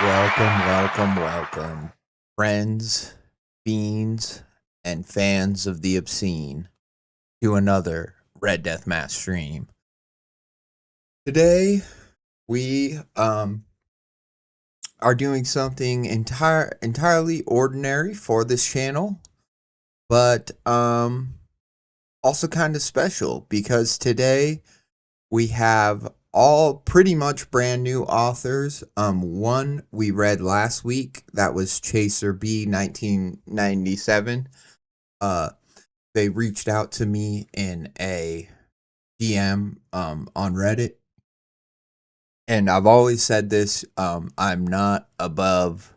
Welcome, friends, fiends, and fans of the obscene to another Red Death Mask stream. Today, we are doing something entirely ordinary for this channel, but also kind of special because today we have all pretty much brand new authors. One we read last week, that was Chaser B 1997. They reached out to me in a DM on Reddit. And I've always said this, I'm not above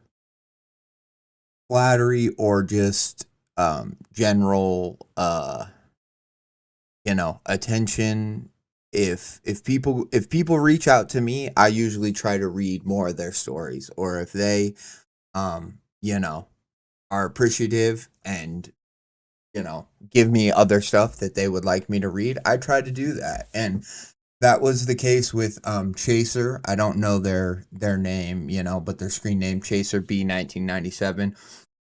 flattery or just general attention. If people reach out to me, I usually try to read more of their stories, or if they are appreciative and give me other stuff that they would like me to read, I try to do that. And that was the case with Chaser. I don't know their name, but their screen name Chaser B 1997.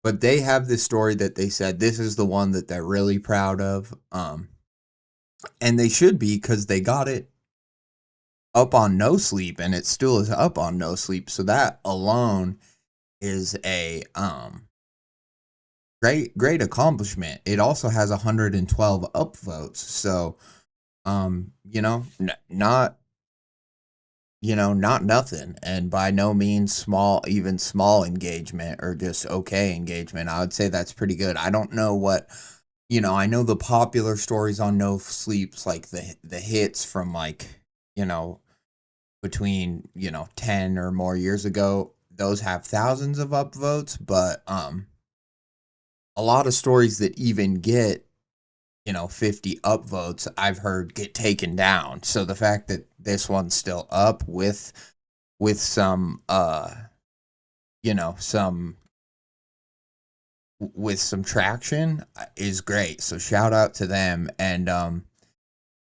But they have this story that they said this is the one that they're really proud of. And they should be, because they got it up on No Sleep, and it still is up on No Sleep. So that alone is a great accomplishment. It also has 112 upvotes. So not nothing, and by no means small engagement, or just okay engagement. I would say that's pretty good. I don't know what, I know the popular stories on No Sleeps, like the hits from between 10 or more years ago, those have thousands of upvotes, but a lot of stories that even get 50 upvotes, I've heard get taken down. So the fact that this one's still up with some some traction is great. So shout out to them. And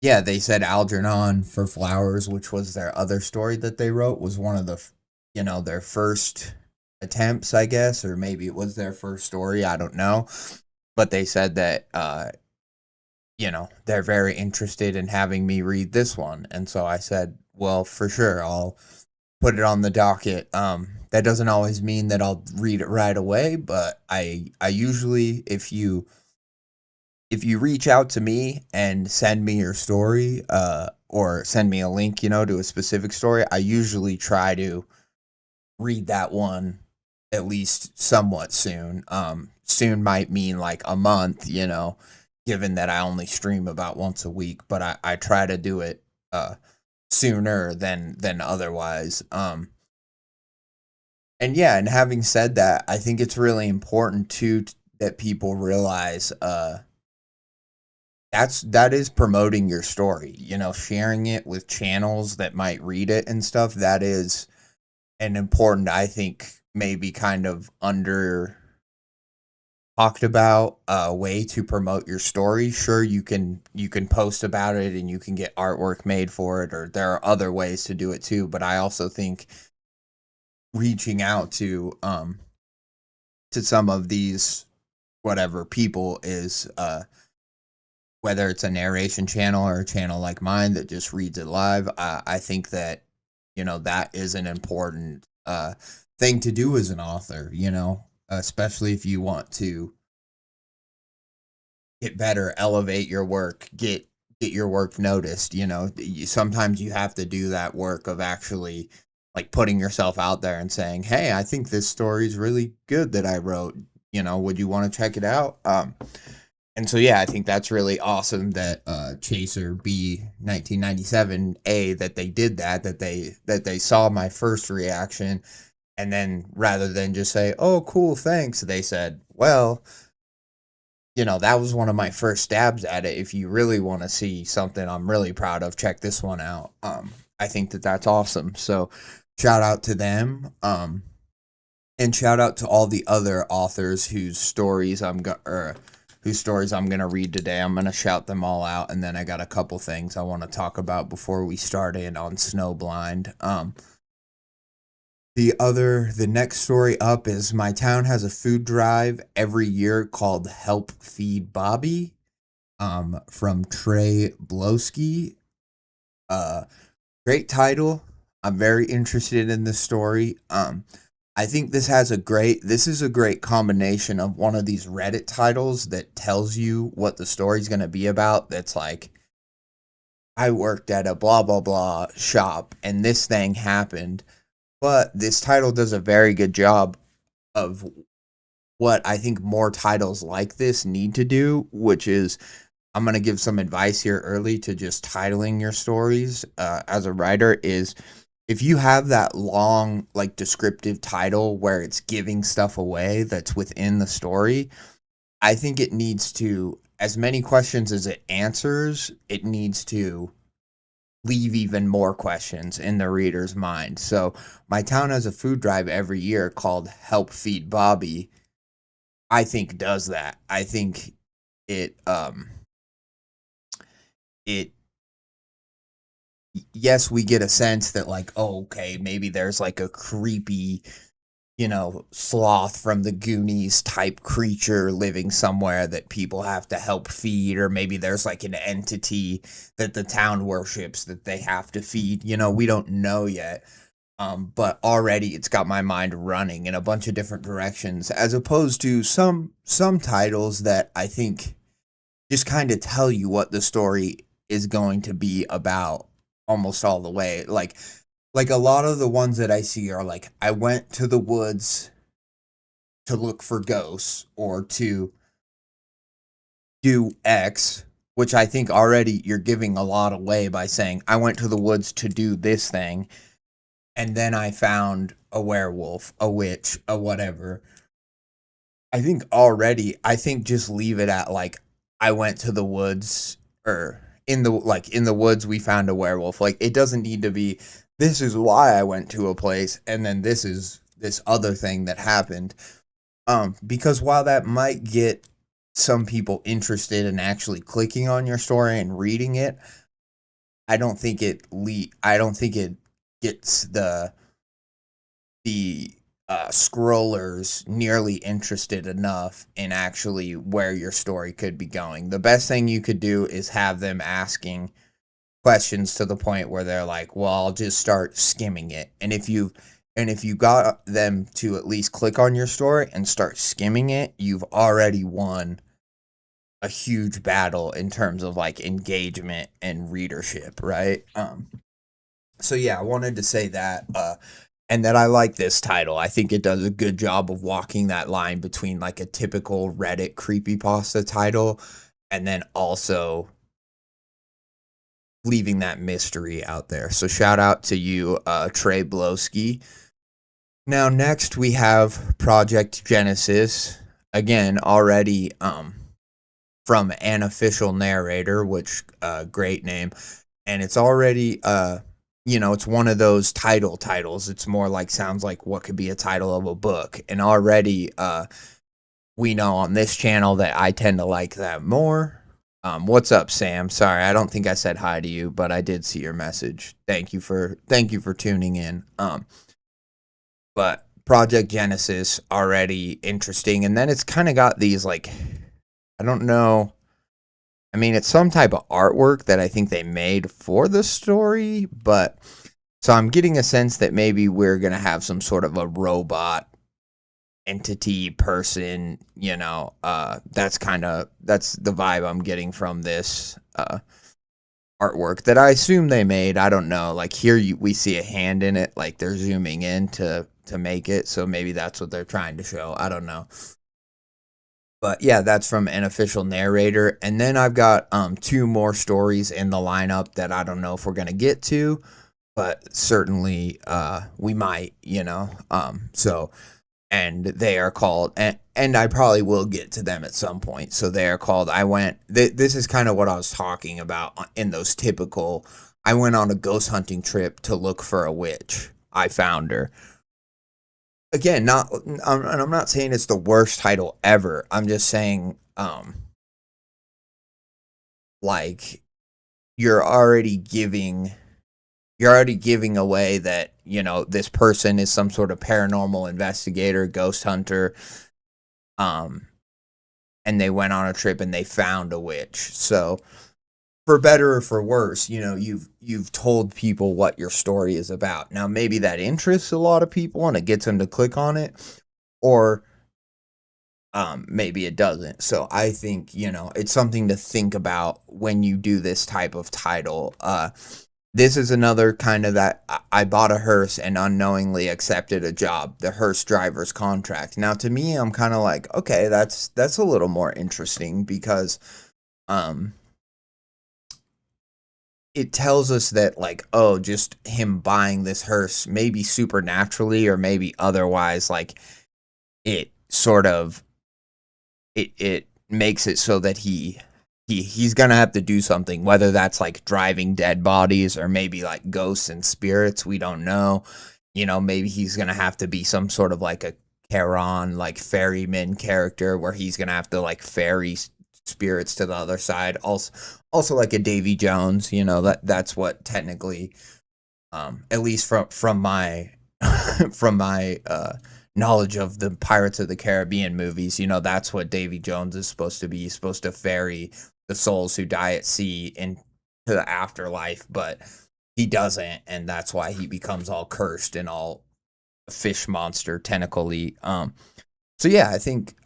yeah, they said Algernon for Flowers, which was their other story that they wrote, was one of the their first attempts, I guess, or maybe it was their first story, I don't know. But they said that they're very interested in having me read this one. And so I said, well, for sure, I'll put it on the docket. That doesn't always mean that I'll read it right away, but I usually, if you reach out to me and send me your story, or send me a link, to a specific story, I usually try to read that one at least somewhat soon. Soon might mean like a month, given that I only stream about once a week, but I try to do it sooner than otherwise. And yeah, and having said that, I think it's really important too that people realize that is promoting your story, sharing it with channels that might read it and stuff. That is an important, I think, maybe kind of under talked about way to promote your story. Sure, you can post about it and you can get artwork made for it, or there are other ways to do it too, but I also think reaching out to some of these whatever people is whether it's a narration channel or a channel like mine that just reads it live, I think that that is an important thing to do as an author, especially if you want to get better, elevate your work, get your work noticed. Sometimes you have to do that work of actually like putting yourself out there and saying, hey, I think this story is really good that I wrote, would you want to check it out? And so yeah, I think that's really awesome that Chaser B 1997 that they did that they saw my first reaction. And then rather than just say, oh, cool, thanks, they said, well, that was one of my first stabs at it. If you really want to see something I'm really proud of, check this one out. I think that that's awesome. So shout out to them. And shout out to all the other authors whose stories I'm going to read today. I'm going to shout them all out. And then I got a couple things I want to talk about before we start in on Snowblind. The next story up is my town has a food drive every year called Help Feed Bobby, from Treyblowski. Uh, Great title. I'm very interested in this story. I think this is a great combination of one of these Reddit titles that tells you what the story's going to be about. That's like, I worked at a blah blah blah shop and this thing happened. But this title does a very good job of what I think more titles like this need to do, which is, I'm going to give some advice here early to just titling your stories as a writer, is if you have that long, like, descriptive title where it's giving stuff away that's within the story, I think it needs to, as many questions as it answers, it needs to leave even more questions in the reader's mind. So my town has a food drive every year called Help Feed Bobby. I think does that. I think it it yes, we get a sense that, like, oh, okay, maybe there's like a creepy, sloth from the Goonies type creature living somewhere that people have to help feed, or maybe there's like an entity that the town worships that they have to feed. We don't know yet. But already it's got my mind running in a bunch of different directions, as opposed to some titles that I think just kind of tell you what the story is going to be about almost all the way. Like a lot of the ones that I see are like, I went to the woods to look for ghosts, or to do X, which I think already you're giving a lot away by saying, I went to the woods to do this thing, and then I found a werewolf, a witch, a whatever. I think just leave it at, like, I went to the woods, or in the woods we found a werewolf. Like, it doesn't need to be, this is why I went to a place, and then this is this other thing that happened. Because while that might get some people interested in actually clicking on your story and reading it, I don't think it gets the scrollers nearly interested enough in actually where your story could be going. The best thing you could do is have them asking questions to the point where they're like, well, I'll just start skimming it. And if you got them to at least click on your story and start skimming it, you've already won a huge battle in terms of, like, engagement and readership, right? So yeah, I wanted to say that, and that I like this title. I think it does a good job of walking that line between, like, a typical Reddit creepypasta title and then also leaving that mystery out there. So shout out to you, Treyblowski. Now, next we have Project Genesis. Again, already from an official narrator, which great name. And it's already it's one of those titles. It's more like, sounds like what could be a title of a book. And already we know on this channel that I tend to like that more. What's up, Sam? Sorry, I don't think I said hi to you, but I did see your message. Thank you for tuning in. But Project Genesis, already interesting. And then it's kind of got these, like, I don't know. I mean, it's some type of artwork that I think they made for the story, but so I'm getting a sense that maybe we're going to have some sort of a robot entity person, that's the vibe I'm getting from this artwork that I assume they made. I don't know. Like, here we see a hand in it, like they're zooming in to make it, so maybe that's what they're trying to show. I don't know. But yeah, that's from an official narrator. And then I've got 2 more stories in the lineup that I don't know if we're going to get to, but certainly we might, so, and they are called, and I probably will get to them at some point. So they are called, this is kind of what I was talking about in those typical, I went on a ghost hunting trip to look for a witch. I found her. Again, I'm not saying it's the worst title ever. I'm just saying, like, you're already giving you're already giving away that, you know, this person is some sort of paranormal investigator, ghost hunter, and they went on a trip and they found a witch. So for better or for worse, you know, you've told people what your story is about. Now maybe that interests a lot of people and it gets them to click on it, or maybe it doesn't. So I think, you know, it's something to think about when you do this type of title. This is another kind of that I bought a hearse and unknowingly accepted a job, the Hearse Drivers Contract. Now to me, I'm kind of like, okay, that's a little more interesting, because it tells us that, like, oh, just him buying this hearse, maybe supernaturally or maybe otherwise, like, it sort of it makes it so that he's gonna have to do something, whether that's like driving dead bodies or maybe like ghosts and spirits. We don't know. You know, maybe he's gonna have to be some sort of like a Charon, like ferryman character, where he's gonna have to like ferry spirits to the other side. Also like a Davy Jones. You know, that's what technically, at least from my from my knowledge of the Pirates of the Caribbean movies, you know, that's what Davy Jones is supposed to be. He's supposed to ferry the souls who die at sea into the afterlife, but he doesn't, and that's why he becomes all cursed and all fish monster tentacly. So yeah, I think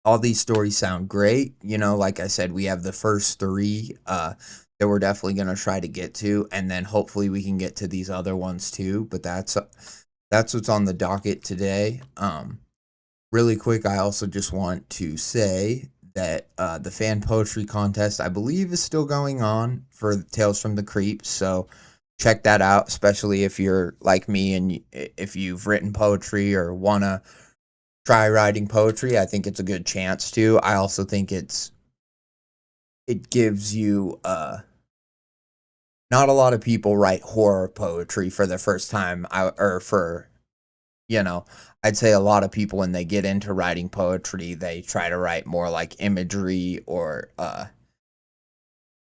all these stories sound great. You know, like I said, we have the first three that we're definitely gonna try to get to, and then hopefully we can get to these other ones too. But that's what's on the docket today. Really quick, I also just want to say that the fan poetry contest, I believe, is still going on for Tales from the Creeps. So check that out, especially if you're like me and if you've written poetry or want to try writing poetry. I think it's a good chance to. I also think it gives you not a lot of people write horror poetry for the first time, you know, I'd say a lot of people, when they get into writing poetry, they try to write more like imagery or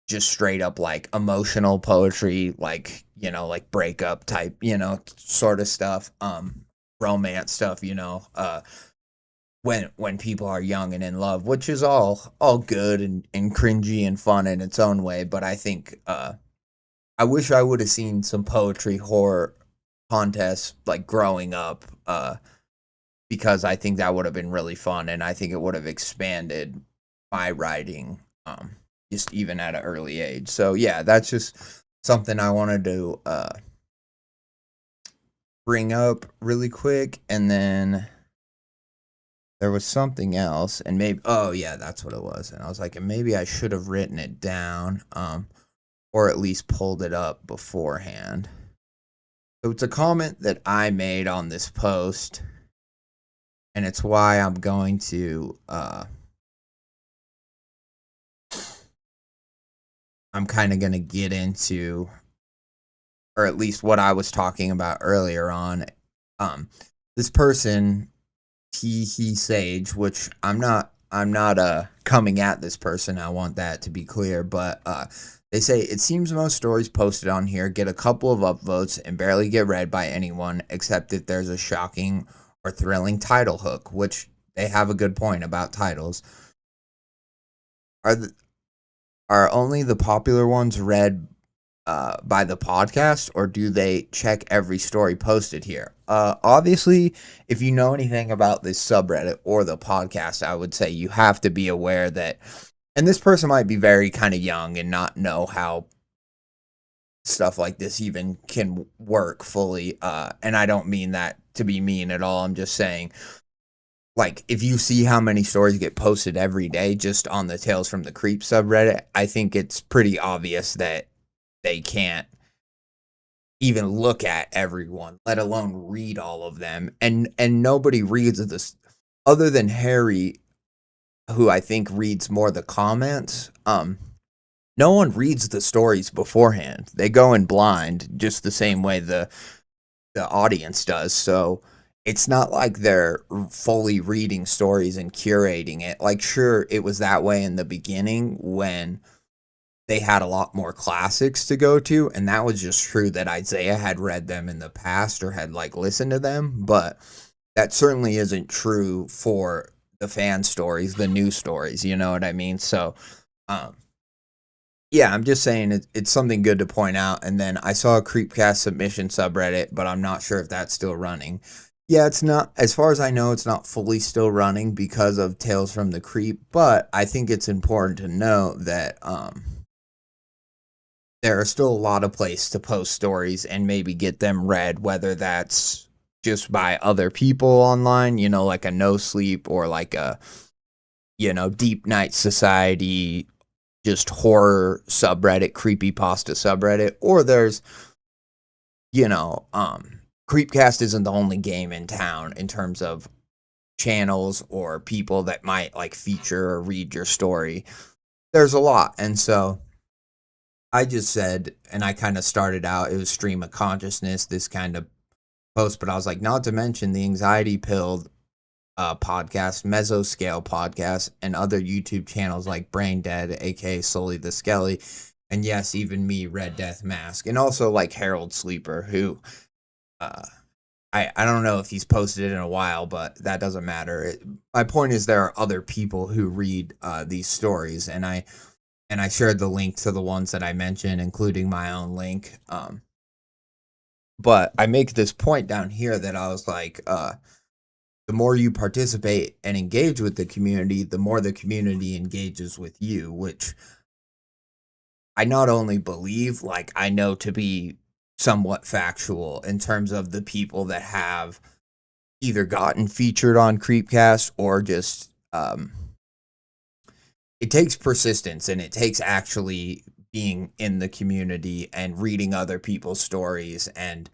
just straight up like emotional poetry, like, you know, like breakup type, you know, sort of stuff, romance stuff, you know, when people are young and in love, which is all good and cringy and fun in its own way. But I think I wish I would have seen some poetry horror contests like growing up, because I think that would have been really fun, and I think it would have expanded my writing, just even at an early age. So yeah, that's just something I wanted to bring up really quick. And then there was something else, and maybe, oh yeah, that's what it was. And I was like, and maybe I should have written it down, or at least pulled it up beforehand. So it's a comment that I made on this post, and it's why I'm going to, I'm kind of going to get into, or at least what I was talking about earlier on. This person, he Sage, which I'm not coming at this person. I want that to be clear, but they say, it seems most stories posted on here get a couple of upvotes and barely get read by anyone, except if there's a shocking or thrilling title hook, which they have a good point about titles. Are only the popular ones read by the podcast, or do they check every story posted here? Obviously, if you know anything about this subreddit or the podcast, I would say you have to be aware that, and this person might be very kind of young and not know how stuff like this even can work fully. And I don't mean that to be mean at all. I'm just saying, like, if you see how many stories get posted every day just on the Tales from the Creep subreddit, I think it's pretty obvious that they can't even look at everyone, let alone read all of them. And nobody reads this other than Harry, who I think reads more the comments. No one reads the stories beforehand. They go in blind, just the same way the audience does. So it's not like they're fully reading stories and curating it. Like, sure, it was that way in the beginning when they had a lot more classics to go to, and that was just true that Isaiah had read them in the past or had like listened to them, but that certainly isn't true for the fan stories, the new stories, you know what I mean? So um yeah, I'm just saying it's something good to point out. And then I saw a CREEPCAST submission subreddit, but I'm not sure if that's still running. Yeah, it's not, as far as I know, it's not fully still running because of Tales from the Creep, but I think it's important to know that there are still a lot of places to post stories and maybe get them read, whether that's just by other people online, you know, like a No Sleep or like a, you know, Deep Night Society, just horror subreddit, creepypasta subreddit, or there's, you know, CREEPCAST isn't the only game in town in terms of channels or people that might like feature or read your story. There's a lot. And so I just said, and I kind of started out, it was stream of consciousness, this kind of post, but I was like, not to mention the anxiety-pilled podcast, Mesoscale podcast, and other YouTube channels like Brain Dead, aka Sully the Skelly, and yes, even me, RedDeathMask, and also like Harold Sleeper, who I don't know if he's posted it in a while, but that doesn't matter. My point is there are other people who read these stories, and I shared the link to the ones that I mentioned, including my own link. But I make this point down here that I was like, the more you participate and engage with the community, the more the community engages with you, which I not only believe, like I know to be somewhat factual in terms of the people that have either gotten featured on CREEPCAST or just, it takes persistence and it takes actually being in the community and reading other people's stories and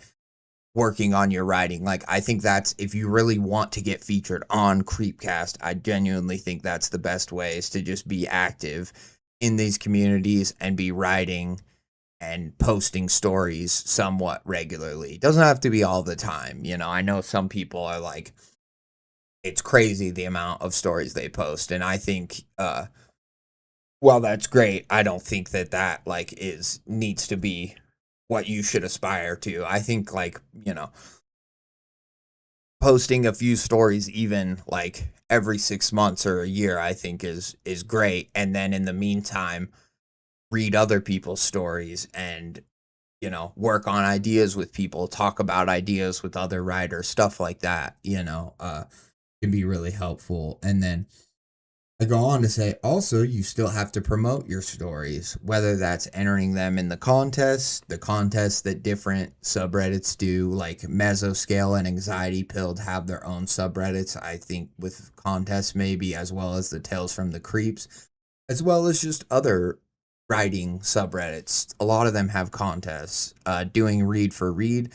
working on your writing. Like, I think that's, if you really want to get featured on CREEPCAST, I genuinely think that's the best way, is to just be active in these communities and be writing and posting stories somewhat regularly. It doesn't have to be all the time. You know, I know some people are like, it's crazy the amount of stories they post. And I think, well, that's great. I don't think that like needs to be what you should aspire to. I think, like, you know, posting a few stories even like every 6 months or a year, I think is great. And then in the meantime, read other people's stories and, you know, work on ideas with people, talk about ideas with other writers, stuff like that, you know, can be really helpful. And then I go on to say, also, you still have to promote your stories, whether that's entering them in the contests that different subreddits do, like Mesoscale and anxietypilled have their own subreddits, I think, with contests maybe, as well as the Tales from the Creeps, as well as just other writing subreddits. A lot of them have contests, doing read for read,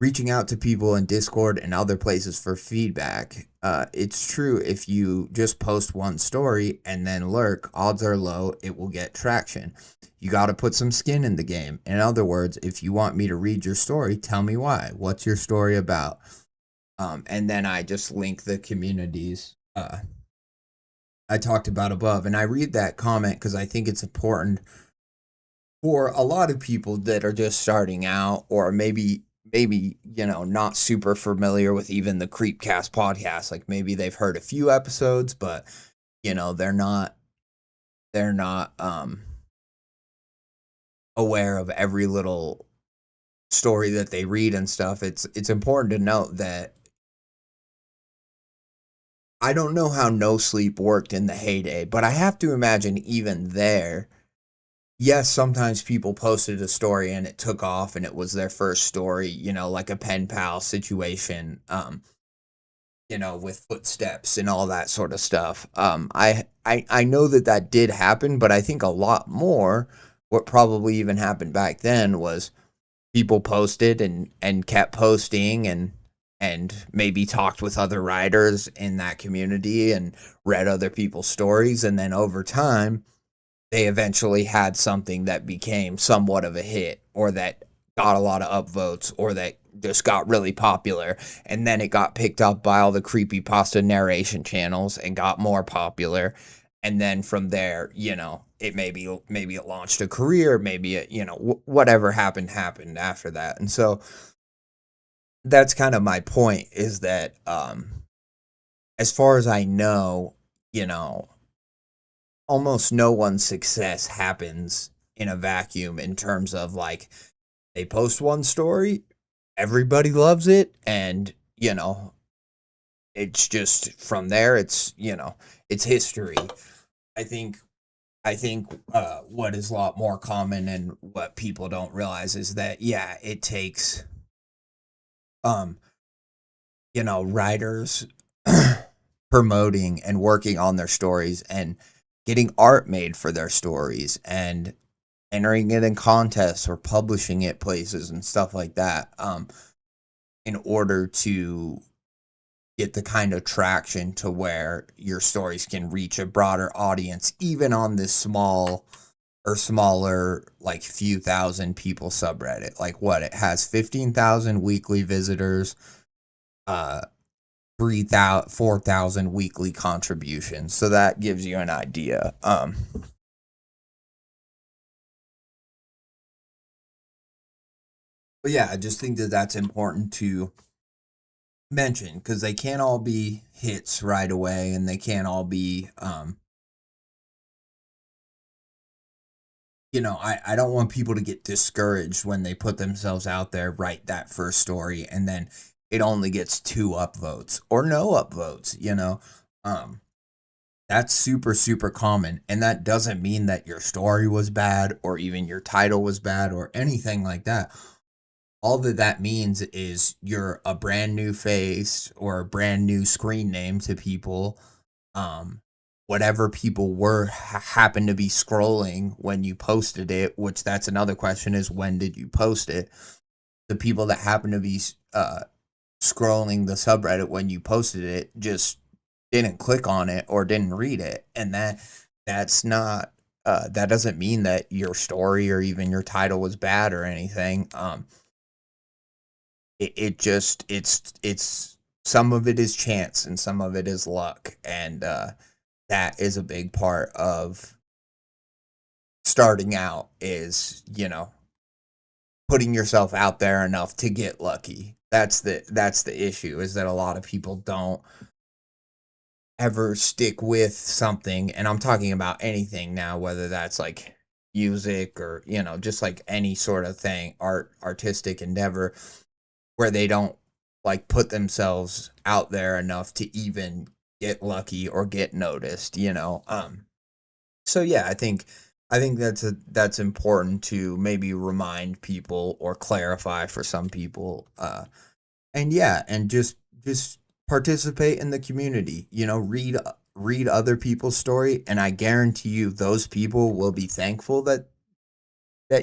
reaching out to people in Discord and other places for feedback. It's true, if you just post one story and then lurk, odds are low it will get traction. You got to put some skin in the game. In other words, if you want me to read your story, tell me why. What's your story about? And then I just link the communities I talked about above. And I read that comment because I think it's important for a lot of people that are just starting out, or maybe, you know, not super familiar with even the CREEPCAST podcast. Like, maybe they've heard a few episodes, but, you know, they're not aware of every little story that they read and stuff. It's important to note that I don't know how No Sleep worked in the heyday, but I have to imagine even there, yes, sometimes people posted a story and it took off and it was their first story, you know, like a pen pal situation, you know, with footsteps and all that sort of stuff. I know that did happen, but I think a lot more, what probably even happened back then, was people posted and kept posting and maybe talked with other writers in that community and read other people's stories. And then over time, they eventually had something that became somewhat of a hit, or that got a lot of upvotes, or that just got really popular. And then it got picked up by all the creepypasta narration channels and got more popular. and then from there, it maybe it launched a career, maybe it, whatever happened after that. And so that's kind of my point, is that as far as I know, almost no one's success happens in a vacuum, in terms of like, they post one story, everybody loves it, and it's just from there, it's it's history. I think what is a lot more common and what people don't realize is that, yeah, it takes writers promoting and working on their stories and getting art made for their stories and entering it in contests or publishing it places and stuff like that, in order to get the kind of traction to where your stories can reach a broader audience, even on this small or smaller, like few thousand people subreddit. Like, what, it has 15,000 weekly visitors, 3,000, 4,000 weekly contributions. So that gives you an idea. But yeah, I just think that that's important to mention, because they can't all be hits right away, and they can't all be I don't want people to get discouraged when they put themselves out there, write that first story, and then it only gets 2 upvotes or no upvotes. That's super, super common. And that doesn't mean that your story was bad, or even your title was bad, or anything like that. All that means is you're a brand new face or a brand new screen name to people. Whatever people were happen to be scrolling when you posted it, which that's another question, is when did you post it? The people that happen to be scrolling the subreddit when you posted it just didn't click on it or didn't read it, and that's not that doesn't mean that your story or even your title was bad or anything. It's some of it is chance and some of it is luck, and that is a big part of starting out, is putting yourself out there enough to get lucky. That's the issue, is that a lot of people don't ever stick with something, and I'm talking about anything now, whether that's like music or just like any sort of thing, artistic endeavor, where they don't like put themselves out there enough to even get lucky or get noticed. So yeah, I think that's important to maybe remind people or clarify for some people. And yeah, and just participate in the community. Read other people's story, and I guarantee you those people will be thankful that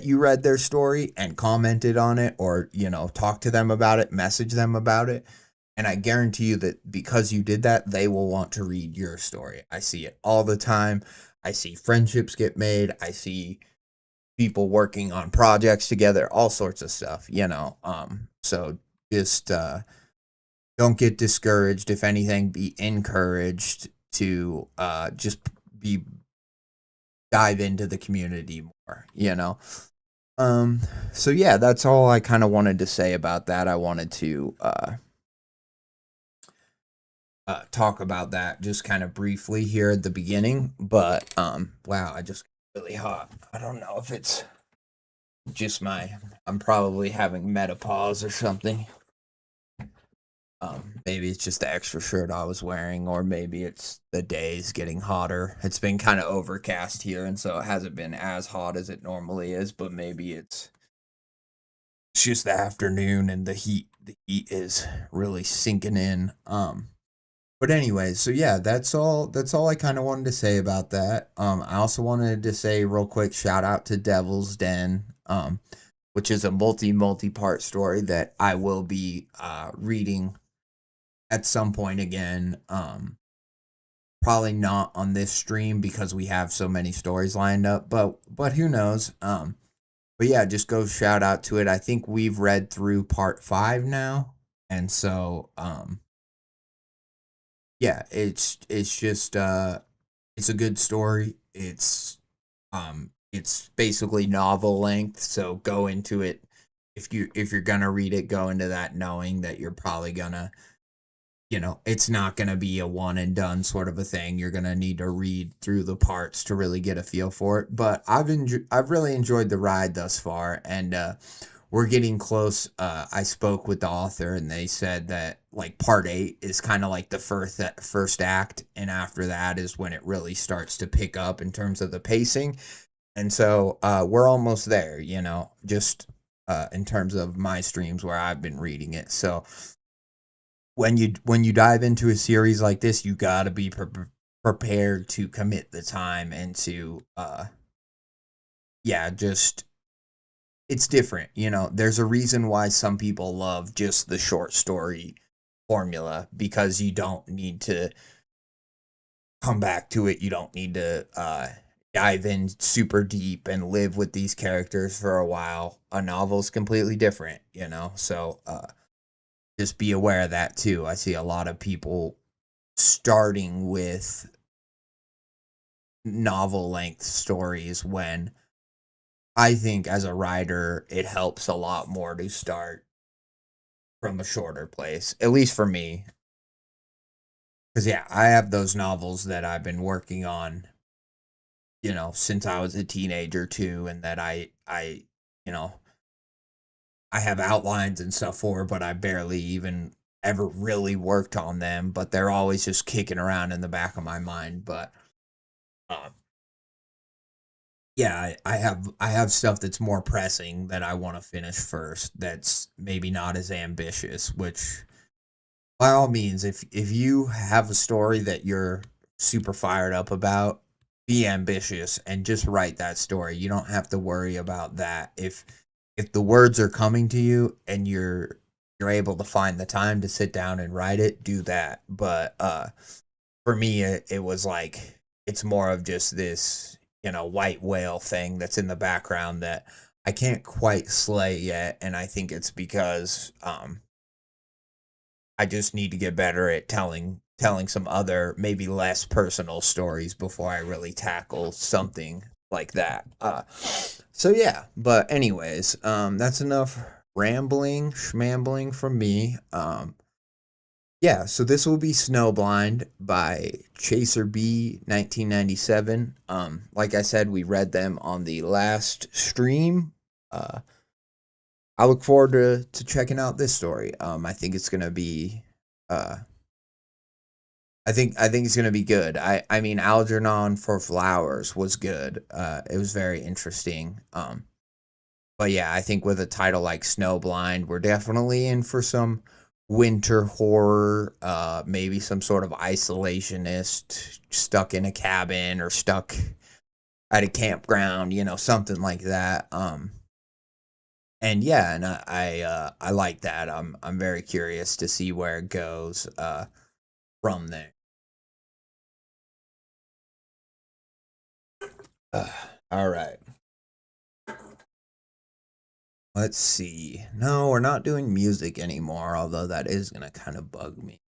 you read their story and commented on it, or talk to them about it, message them about it. And I guarantee you that because you did that, they will want to read your story. I see it all the time. I see friendships get made. I see people working on projects together, all sorts of stuff. So just don't get discouraged. If anything, be encouraged to just be dive into the community more. So yeah, that's all I kind of wanted to say about that. I wanted to talk about that just kind of briefly here at the beginning, but wow, I just got really hot. I don't know if it's just I'm probably having menopause or something. Maybe it's just the extra shirt I was wearing, or maybe it's the days getting hotter. It's been kind of overcast here, and so it hasn't been as hot as it normally is, but maybe it's just the afternoon and the heat is really sinking in. But anyway, so yeah, that's all I kind of wanted to say about that. I also wanted to say real quick, shout out to Devil's Den, which is a multi-part story that I will be reading at some point again. Probably not on this stream because we have so many stories lined up, but who knows? But yeah, just go shout out to it. I think we've read through part 5 now, and so yeah, it's just It's a good story. It's basically novel length, so go into it. If you're gonna read it, go into that knowing that you're probably gonna, it's not going to be a one and done sort of a thing. You're going to need to read through the parts to really get a feel for it. But I've really enjoyed the ride thus far, and we're getting close. I spoke with the author, and they said that like part 8 is kind of like the first act, and after that is when it really starts to pick up in terms of the pacing. And so we're almost there, just in terms of my streams where I've been reading it. So when you dive into a series like this, you got to be prepared to commit the time and to yeah, just it's different. There's a reason why some people love just the short story formula, because you don't need to come back to it. You don't need to dive in super deep and live with these characters for a while. A novel's completely different, So just be aware of that too. I see a lot of people starting with novel length stories when I think as a writer, it helps a lot more to start from a shorter place, at least for me. Because, yeah, I have those novels that I've been working on, since I was a teenager too, and that you know, I have outlines and stuff for, but I barely even ever really worked on them, but they're always just kicking around in the back of my mind. But um, yeah, I have stuff that's more pressing that I want to finish first. That's maybe not as ambitious. Which, by all means, if you have a story that you're super fired up about, be ambitious and just write that story. You don't have to worry about that. If the words are coming to you and you're able to find the time to sit down and write it, do that. But for me, it was like it's more of just this, white whale thing that's in the background that I can't quite slay yet, and I think it's because I just need to get better at telling some other maybe less personal stories before I really tackle something like that. So yeah, but anyways, that's enough rambling, schmambling from me. Yeah, so this will be Snowblind by Chaser B 1997. Like I said, we read them on the last stream. Uh, I look forward to checking out this story. I think it's gonna be uh I think it's gonna be good. I mean Algernon for Flowers was good. It was very interesting. But yeah, I think with a title like Snowblind, we're definitely in for some winter horror, maybe some sort of isolationist, stuck in a cabin or stuck at a campground, something like that. And yeah, and I like that. I'm very curious to see where it goes from there. Uh, all right. Let's see. No, we're not doing music anymore, although that is gonna kind of bug me.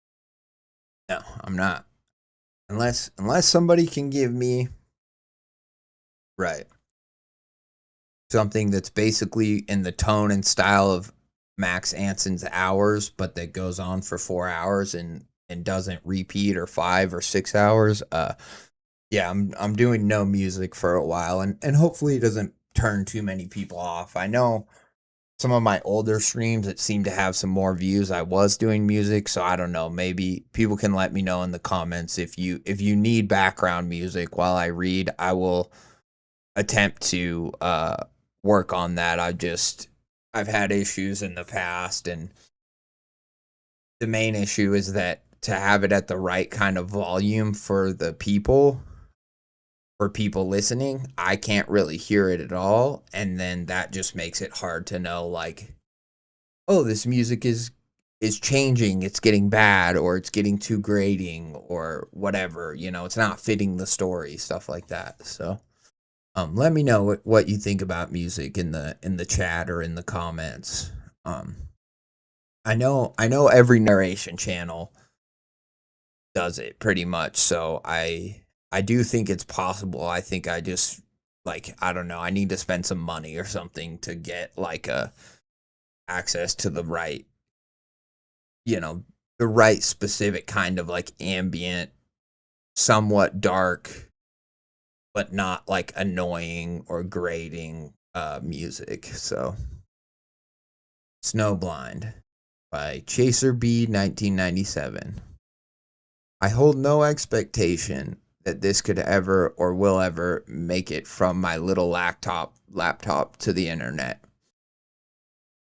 No, I'm not. Unless somebody can give me right something that's basically in the tone and style of Max Anson's Hours, but that goes on for 4 hours and doesn't repeat, or 5 or 6 hours. Yeah, I'm doing no music for a while, and hopefully it doesn't turn too many people off. I know some of my older streams that seem to have some more views, I was doing music, so I don't know, maybe people can let me know in the comments if you need background music while I read. I will attempt to work on that. I've had issues in the past, and the main issue is that to have it at the right kind of volume for people listening, I can't really hear it at all, and then that just makes it hard to know, like, oh, this music is changing, it's getting bad, or it's getting too grating, or whatever. It's not fitting the story, stuff like that. So let me know what you think about music in the chat or in the comments. um I know every narration channel does it pretty much, so I do think it's possible. I think I just, like, I don't know, I need to spend some money or something to get like a access to the right, you know, the right specific kind of like ambient, somewhat dark, but not like annoying or grating music. So Snowblind by Chaser B 1997. I hold no expectation that this could ever or will ever make it from my little laptop to the internet.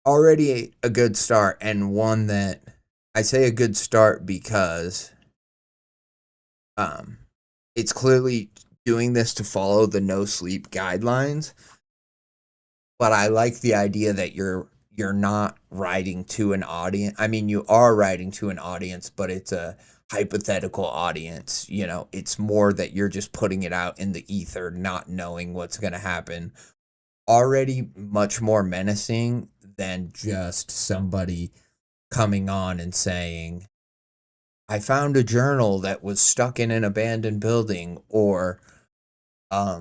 Already a good start, and one that I say a good start because um it's clearly doing this to follow the no sleep guidelines, but I like the idea that you're not writing to an audience. I mean, you are writing to an audience, but it's a hypothetical audience. You know, it's more that you're just putting it out in the ether, not knowing what's going to happen. Already much more menacing than just somebody coming on and saying, I found a journal that was stuck in an abandoned building, or I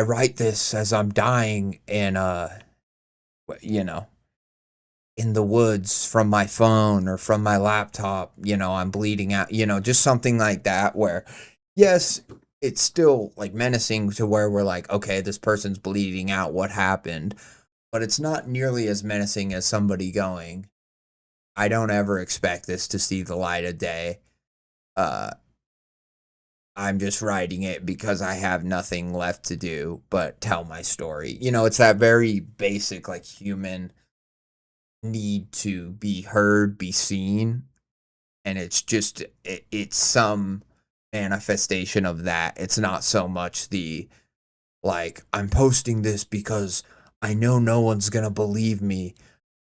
write this as I'm dying in you know, in the woods from my phone or from my laptop, you know, I'm bleeding out, you know, just something like that where, yes, it's still like menacing to where we're like, okay, this person's bleeding out, what happened? But it's not nearly as menacing as somebody going, I don't ever expect this to see the light of day. Uh, I'm just writing it because I have nothing left to do but tell my story. You know, it's that very basic, like, human need to be heard, be seen, and it's just it's some manifestation of that. It's not so much the, like, I'm posting this because I know no one's gonna believe me,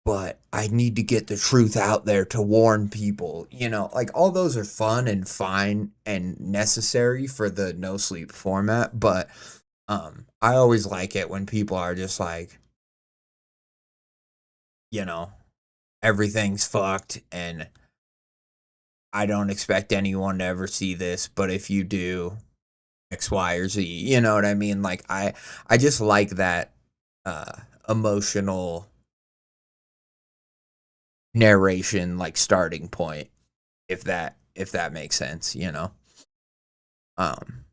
but I need to get the truth out there to warn people. You know, like, all those are fun and fine and necessary for the no sleep format, but I always like it when people are just like, you know, everything's fucked and I don't expect anyone to ever see this, but if you do, X, Y, or Z, you know what I mean? Like, I just like that emotional narration, like, starting point, if that makes sense, you know. Um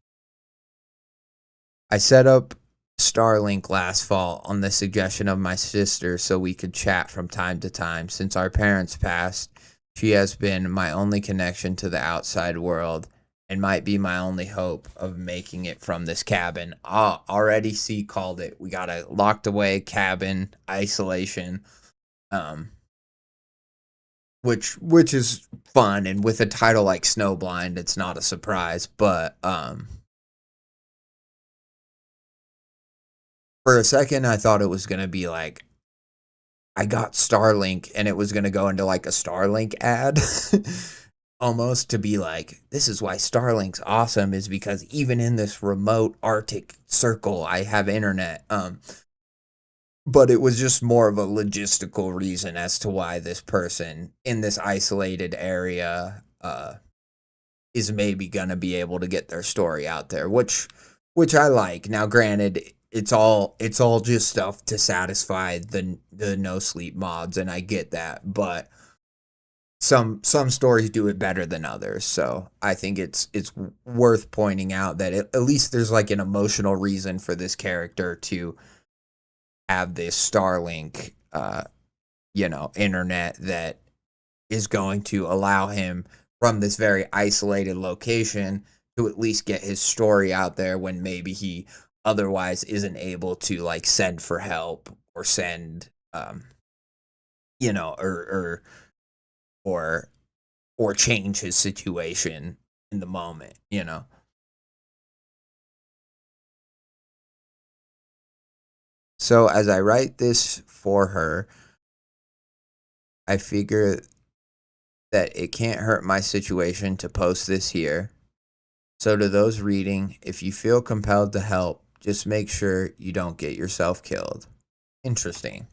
I set up Starlink last fall on the suggestion of my sister so we could chat from time to time. Since our parents passed, she has been my only connection to the outside world and might be my only hope of making it from this cabin. Ah, already C called it. We got a locked away cabin, isolation, um, which is fun, and with a title like Snowblind, it's not a surprise, but for a second I thought it was gonna be like I got Starlink and it was gonna go into like a Starlink ad. Almost, to be like, this is why Starlink's awesome, is because even in this remote Arctic circle I have internet. But it was just more of a logistical reason as to why this person in this isolated area is maybe gonna be able to get their story out there, which I like. Now, granted, it's all just stuff to satisfy the no sleep mods, and I get that, but some stories do it better than others. So I think it's worth pointing out that at least there's like an emotional reason for this character to have this Starlink, internet that is going to allow him from this very isolated location to at least get his story out there when maybe he otherwise isn't able to, like, send for help or send or or or change his situation in the moment. So as I write this for her, I figure that it can't hurt my situation to post this here. So to those reading, if you feel compelled to help, just make sure you don't get yourself killed. Interesting.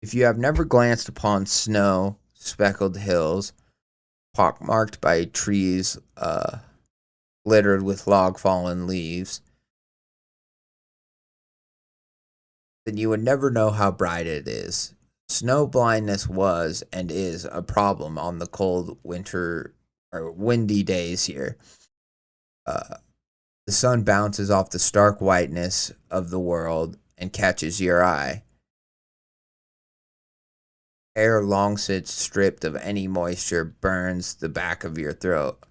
If you have never glanced upon snow speckled hills, pockmarked by trees littered with log fallen leaves, then you would never know how bright it is. Snow blindness was and is a problem on the cold winter or windy days here. Uh, the sun bounces off the stark whiteness of the world and catches your eye. Air long sits stripped of any moisture burns the back of your throat.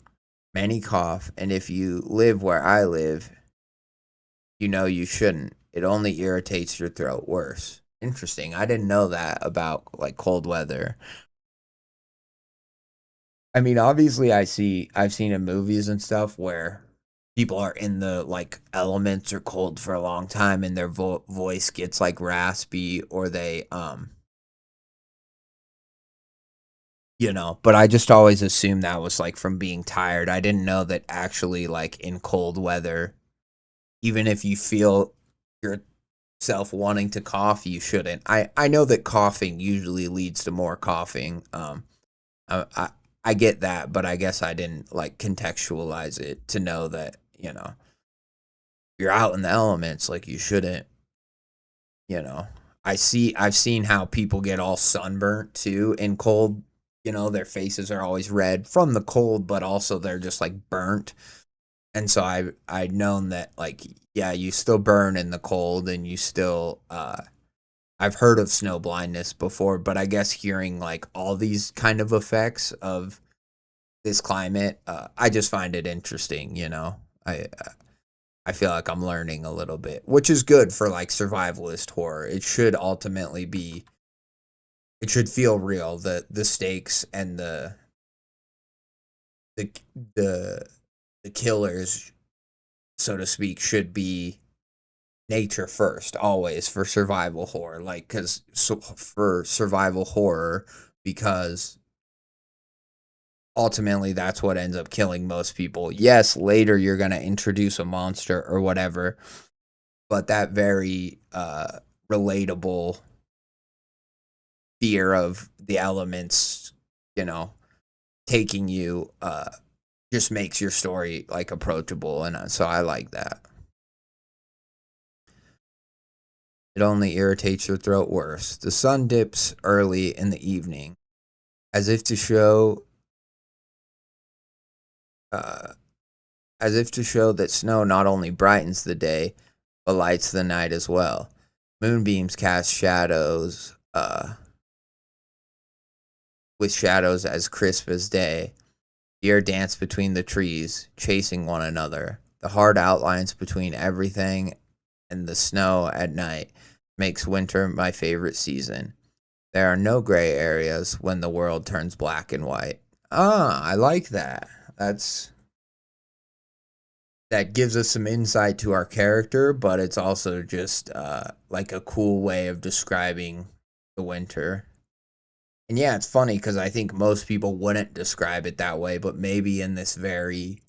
Many cough, and if you live where I live, you know you shouldn't. It only irritates your throat worse. Interesting. I didn't know that about like cold weather. I mean, obviously I've seen in movies and stuff where people are in the like elements or cold for a long time and their voice gets like raspy or they but I just always assumed that was like from being tired. I didn't know that actually like in cold weather, even if you feel yourself wanting to cough, you shouldn't. I know that coughing usually leads to more coughing. I I get that, but I guess I didn't like contextualize it to know that, you're out in the elements, like you shouldn't, you know. I've seen how people get all sunburnt too in cold, their faces are always red from the cold, but also they're just like burnt. And so I'd known that like yeah, you still burn in the cold and you still I've heard of snow blindness before, but I guess hearing like all these kind of effects of this climate, I just find it interesting. I feel like I'm learning a little bit, which is good for like survivalist horror. It should ultimately be it should feel real. The stakes and the the the killers, so to speak, should be nature first always for survival horror, like cuz for survival horror, because ultimately that's what ends up killing most people. Yes, later you're going to introduce a monster or whatever, but that very relatable fear of the elements, you know, taking you just makes your story like approachable, and so I like that. It only irritates your throat worse. The sun dips early in the evening, as if to show uh, as if to show that snow not only brightens the day, but lights the night as well. Moonbeams cast shadows, with shadows as crisp as day. Deer dance between the trees, chasing one another. The hard outlines between everything and the snow at night makes winter my favorite season. There are no gray areas when the world turns black and white. Ah, I like that. That gives us some insight to our character, but it's also just like a cool way of describing the winter. And yeah, it's funny because I think most people wouldn't describe it that way, but maybe in this very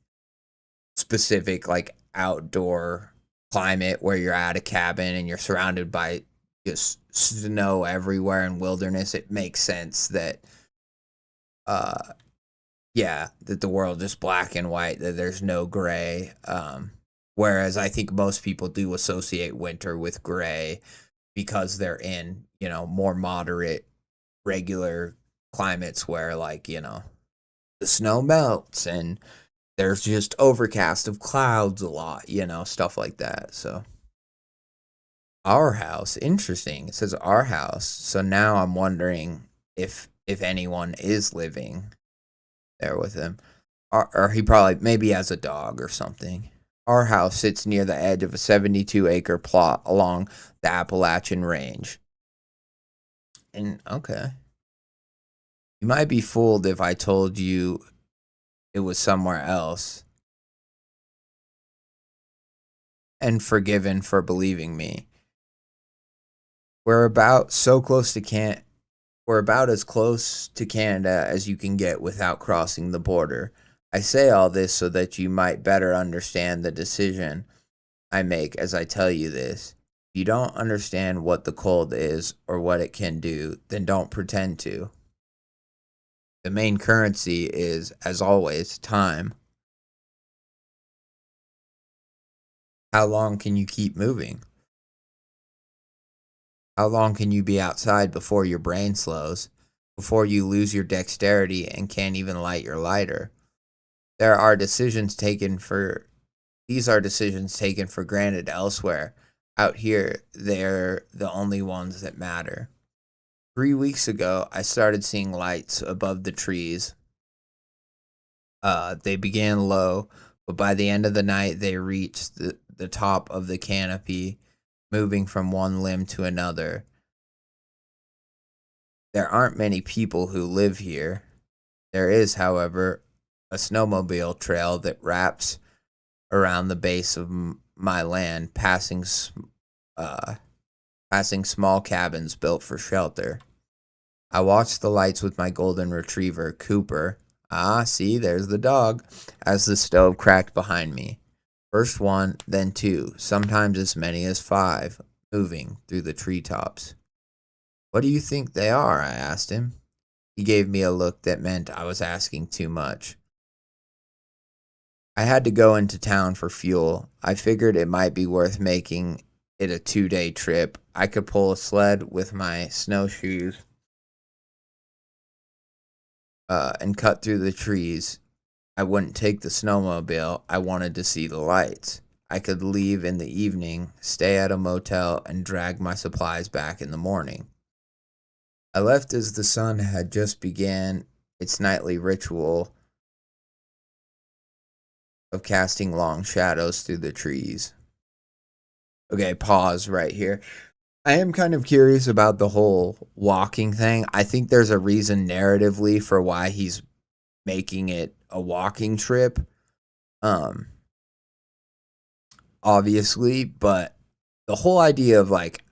specific, like outdoor climate where you're at a cabin and you're surrounded by just snow everywhere and wilderness, it makes sense that, uh, yeah, that the world is black and white, that there's no gray. Whereas I think most people do associate winter with gray because they're in, more moderate, regular climates where, like, the snow melts and there's just overcast of clouds a lot, stuff like that. So, our house, interesting. It says our house. So now I'm wondering if anyone is living there with him. Or he probably maybe has a dog or something. Our house sits near the edge of a 72-acre plot along the Appalachian Range. And okay. You might be fooled if I told you it was somewhere else, and forgiven for believing me. We're about so close to can we're about as close to Canada as you can get without crossing the border. I say all this so that you might better understand the decision I make as I tell you this. If you don't understand what the cold is or what it can do, then don't pretend to. The main currency is, as always, time. How long can you keep moving? How long can you be outside before your brain slows, before you lose your dexterity and can't even light your lighter? There are decisions taken for These are decisions taken for granted elsewhere. Out here, they're the only ones that matter. 3 weeks ago, I started seeing lights above the trees. They began low, but by the end of the night, they reached the top of the canopy, moving from one limb to another. There aren't many people who live here. There is, however, a snowmobile trail that wraps around the base of my land, passing small cabins built for shelter. I watched the lights with my golden retriever, Cooper. Ah, see, there's the dog, as the stove cracked behind me. First one, then two, sometimes as many as 5, moving through the treetops. What do you think they are? I asked him. He gave me a look that meant I was asking too much. I had to go into town for fuel. I figured it might be worth making it a 2-day trip. I could pull a sled with my snowshoes and cut through the trees. I wouldn't take the snowmobile. I wanted to see the lights. I could leave in the evening, stay at a motel, and drag my supplies back in the morning. I left as the sun had just began its nightly ritual of casting long shadows through the trees. Okay, pause right here. I am kind of curious about the whole walking thing. I think there's a reason narratively for why he's making it a walking trip. Obviously, but the whole idea of like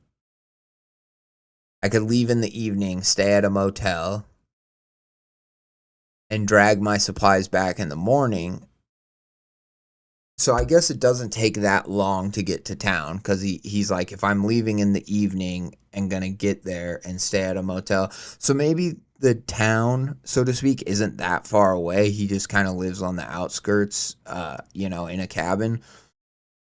I could leave in the evening, stay at a motel, and drag my supplies back in the morning. So I guess it doesn't take that long to get to town because he's like, if I'm leaving in the evening and going to get there and stay at a motel. So maybe the town, so to speak, isn't that far away. He just kind of lives on the outskirts, in a cabin,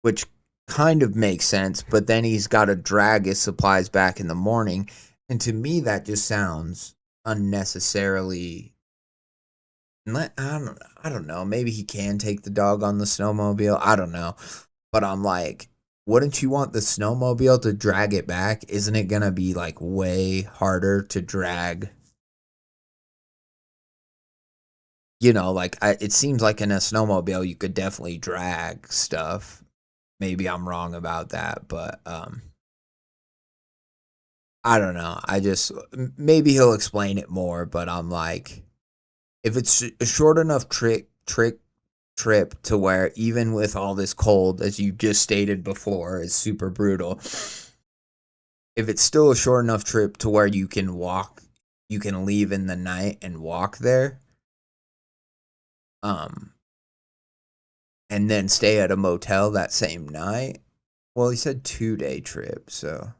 which kind of makes sense. But then he's got to drag his supplies back in the morning. And to me, that just sounds unnecessarily. I don't know. Maybe he can take the dog on the snowmobile. I don't know. But I'm like, wouldn't you want the snowmobile to drag it back? Isn't it going to be like way harder to drag? It seems like in a snowmobile, you could definitely drag stuff. Maybe I'm wrong about that, but I don't know. Maybe he'll explain it more, but I'm like, if it's a short enough trip to where even with all this cold, as you just stated before, is super brutal. If it's still a short enough trip to where you can leave in the night and walk there, and then stay at a motel that same night. Well, he said 2-day trip, so.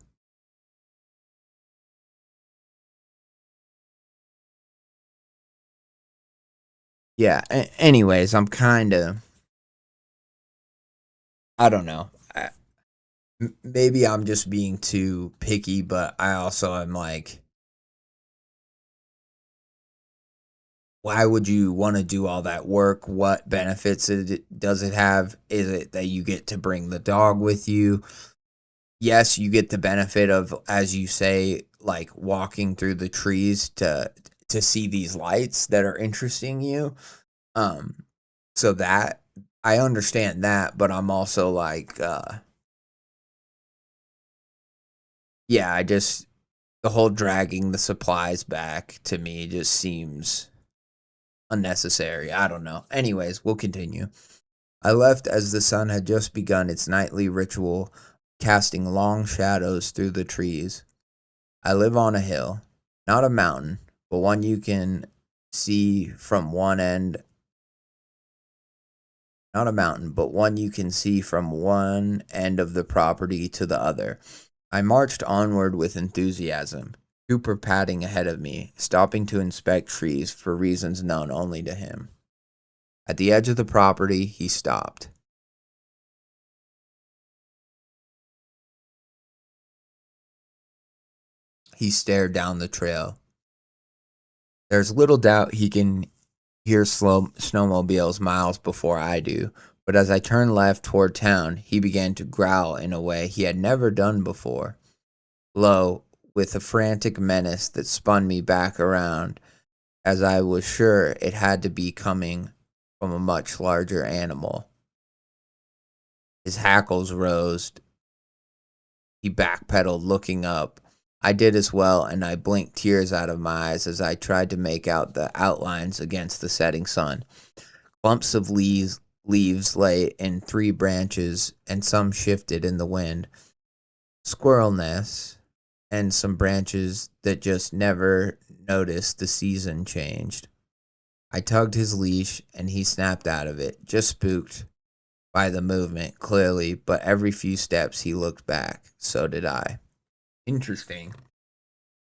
Yeah, anyways, I'm kind of, I don't know. Maybe I'm just being too picky, but I also am like, why would you want to do all that work? What benefits does it have? Is it that you get to bring the dog with you? Yes, you get the benefit of, as you say, like walking through the trees to see these lights that are interesting you. So that I understand that, but I'm also like, yeah, the whole dragging the supplies back to me just seems unnecessary. I don't know. Anyways, we'll continue. I left as the sun had just begun its nightly ritual, casting long shadows through the trees. I live on a hill, not a mountain, but one you can see from one end. Not a mountain, but one you can see from one end of the property to the other. I marched onward with enthusiasm. super padding ahead of me, stopping to inspect trees for reasons known only to him. At the edge of the property, he stopped. He stared down the trail. There's little doubt he can hear snowmobiles miles before I do, but as I turned left toward town, he began to growl in a way he had never done before. Low, with a frantic menace that spun me back around, as I was sure it had to be coming from a much larger animal. His hackles rose. He backpedaled, looking up. I did as well, and I blinked tears out of my eyes as I tried to make out the outlines against the setting sun. Clumps of leaves lay in 3 branches, and some shifted in the wind. Squirrel nests, and some branches that just never noticed the season changed. I tugged his leash, and he snapped out of it, just spooked by the movement, clearly, but every few steps he looked back. So did I. Interesting.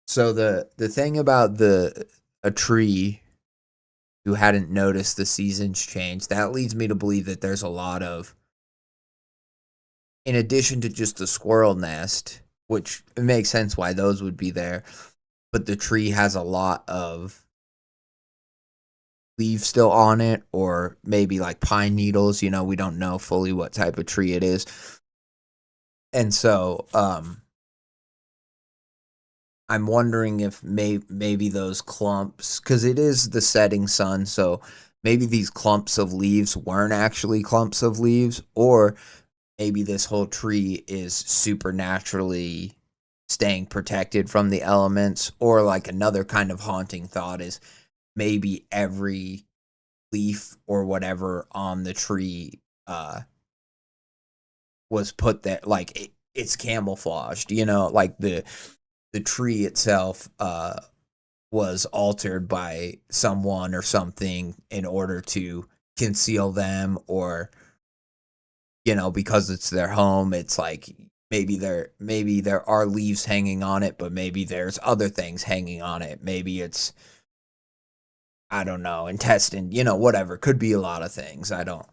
So the thing about a tree who hadn't noticed the seasons change, that leads me to believe that there's a lot of, in addition to just the squirrel nest, which it makes sense why those would be there, but the tree has a lot of leaves still on it, or maybe like pine needles. We don't know fully what type of tree it is. And so I'm wondering if maybe those clumps, because it is the setting sun, so maybe these clumps of leaves weren't actually clumps of leaves, or maybe this whole tree is supernaturally staying protected from the elements, or like another kind of haunting thought is maybe every leaf or whatever on the tree was put there, like it's camouflaged, like the tree itself was altered by someone or something in order to conceal them, or because it's their home, it's like maybe there are leaves hanging on it, but maybe there's other things hanging on it. Maybe it's, I don't know, intestine, whatever. Could be a lot of things. I don't,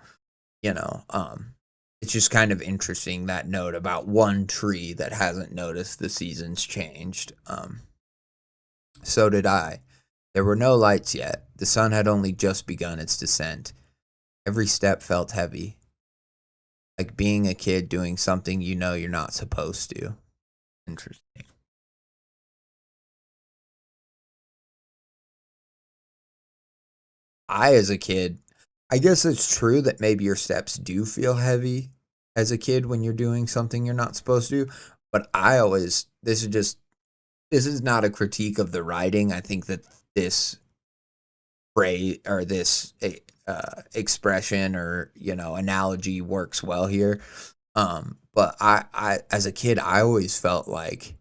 it's just kind of interesting, that note about one tree that hasn't noticed the seasons changed. So did I. There were no lights yet. The sun had only just begun its descent. Every step felt heavy, like being a kid doing something you're not supposed to. Interesting. As a kid, I guess it's true that maybe your steps do feel heavy as a kid when you're doing something you're not supposed to. But this is not a critique of the writing. I think that this phrase, or this expression, or analogy works well here. But I as a kid, I always felt like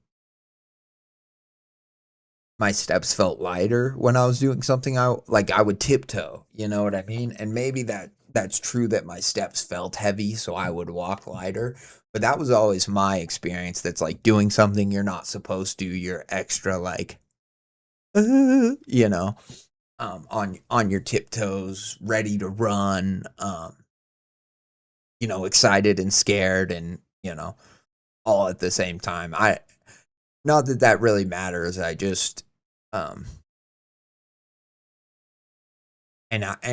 my steps felt lighter when I was doing something I would tiptoe, you know what I mean? And maybe that's true, that my steps felt heavy, so I would walk lighter. But that was always my experience. That's like doing something you're not supposed to. You're extra like, on your tiptoes, ready to run, excited and scared, and all at the same time. Not that really matters. I just, and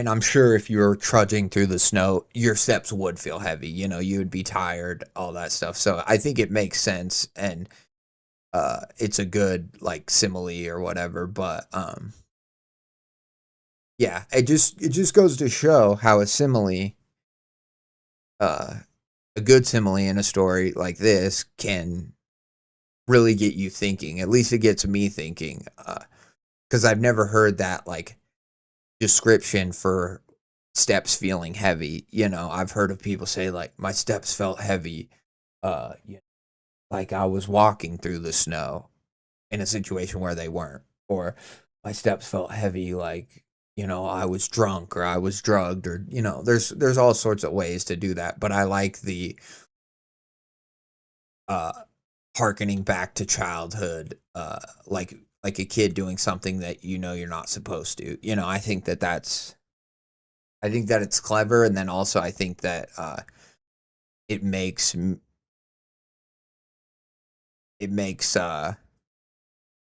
I'm sure if you're trudging through the snow, your steps would feel heavy. You would be tired, all that stuff. So I think it makes sense, and it's a good like simile or whatever. But yeah, it just goes to show how a good simile in a story like this can really get you thinking. At least it gets me thinking, because I've never heard that like description for steps feeling heavy. I've heard of people say like my steps felt heavy, like I was walking through the snow in a situation where they weren't, or my steps felt heavy like I was drunk, or I was drugged, or there's all sorts of ways to do that. But I like the hearkening back to childhood, like a kid doing something that you're not supposed to. I think that it's clever, and then also I think that it makes it makes our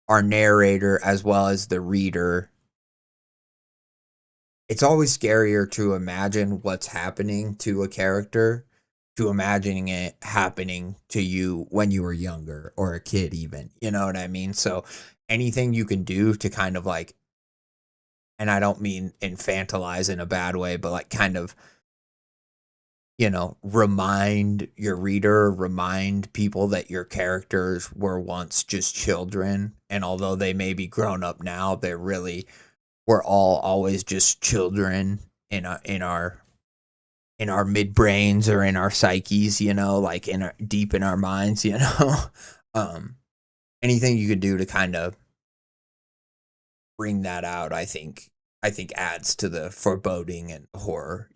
narrator as well as the reader. It's always scarier to imagine what's happening to a character, to imagining it happening to you when you were younger or a kid even. You know what I mean? So anything you can do to kind of like, and I don't mean infantilize in a bad way, but like kind of, remind your reader, remind people that your characters were once just children. And although they may be grown up now, we're all always just children in our midbrains or in our psyches, like deep in our minds, um, anything you could do to kind of bring that out, I think adds to the foreboding and horror.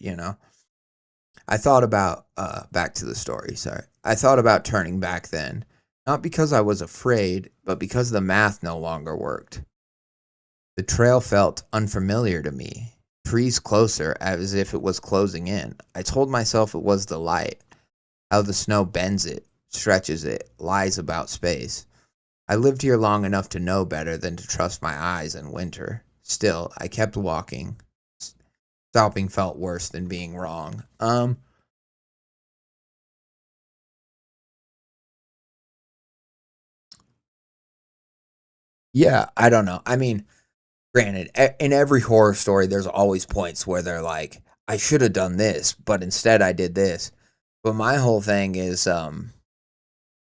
I thought about back to the story. Sorry, I thought about turning back then, not because I was afraid, but because the math no longer worked. The trail felt unfamiliar to me. Trees closer, as if it was closing in. I told myself it was the light, how the snow bends it, stretches it, lies about space. I lived here long enough to know better than to trust my eyes in winter. Still, I kept walking. Stopping felt worse than being wrong. Yeah, I don't know. I mean, granted, in every horror story, there's always points where they're like, I should have done this, but instead I did this. But my whole thing is,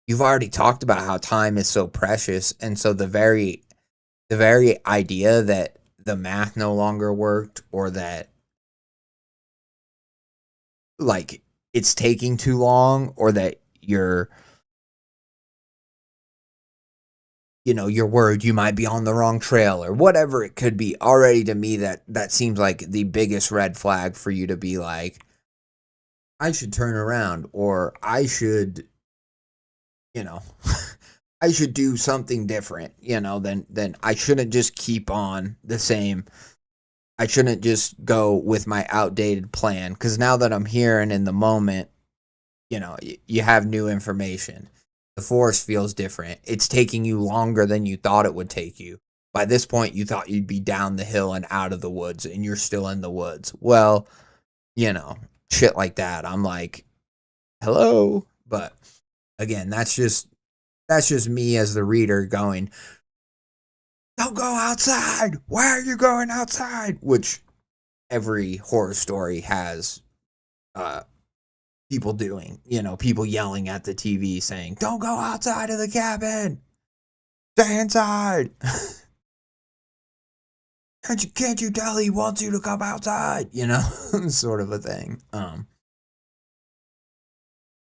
you've already talked about how time is so precious, and so the very idea that the math no longer worked, or that like it's taking too long, or that you're worried you might be on the wrong trail, or whatever it could be, already to me that seems like the biggest red flag for you to be like, I should turn around, or I should, you know I should do something different, than I shouldn't just keep on the same. I shouldn't just go with my outdated plan, because now that I'm here and in the moment, you have new information. The forest feels different. It's taking you longer than you thought it would take you. By this point, you thought you'd be down the hill and out of the woods, and you're still in the woods. Well, you know, shit like that. I'm like, hello. But again, that's just me as the reader going, don't go outside. Why are you going outside? Which every horror story has uh people doing, people yelling at the TV saying, don't go outside of the cabin. Stay inside. Can't you tell he wants you to come outside? Sort of a thing.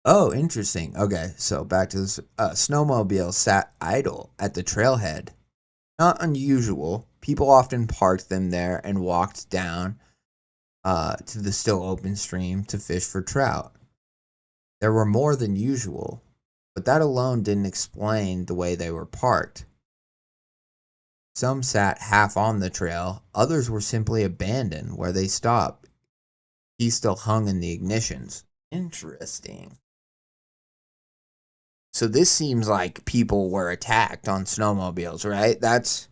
Oh, interesting. Okay, so back to this. Snowmobile sat idle at the trailhead. Not unusual. People often parked them there and walked down to the still open stream to fish for trout. There were more than usual, but that alone didn't explain the way they were parked. Some sat half on the trail, others were simply abandoned where they stopped. He still hung in the ignitions. Interesting. So this seems like people were attacked on snowmobiles, right? That's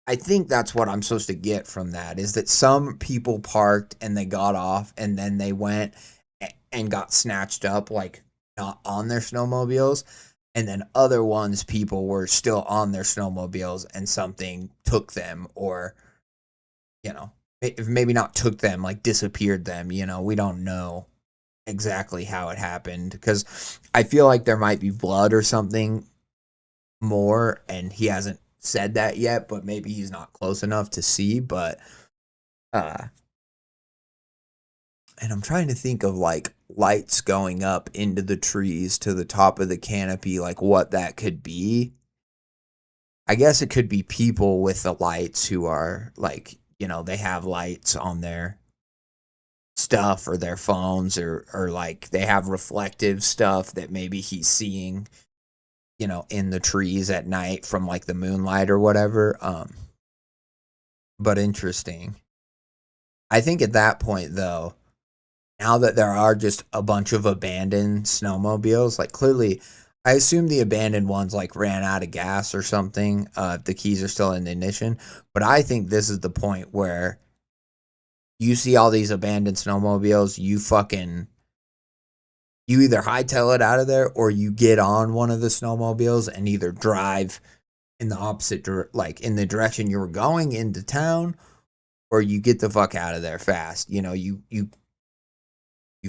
I think that's what I'm supposed to get from that, is that some people parked and they got off, and then they went and got snatched up, like not on their snowmobiles. And then other ones, people were still on their snowmobiles and something took them, or, if maybe not took them, like disappeared them. We don't know exactly how it happened, because I feel like there might be blood or something more, and he hasn't said that yet, but maybe he's not close enough to see. But uh and I'm trying to think of like lights going up into the trees to the top of the canopy, like what that could be. I guess it could be people with the lights who are like, they have lights on there. stuff or their phones, or like they have reflective stuff that maybe he's seeing, in the trees at night from like the moonlight or whatever. But interesting. I think at that point though, now that there are just a bunch of abandoned snowmobiles, like clearly I assume the abandoned ones like ran out of gas or something. The keys are still in the ignition, but I think this is the point where you see all these abandoned snowmobiles, you either hightail it out of there or you get on one of the snowmobiles and either drive in the opposite like in the direction you were going into town, or you get the fuck out of there fast. You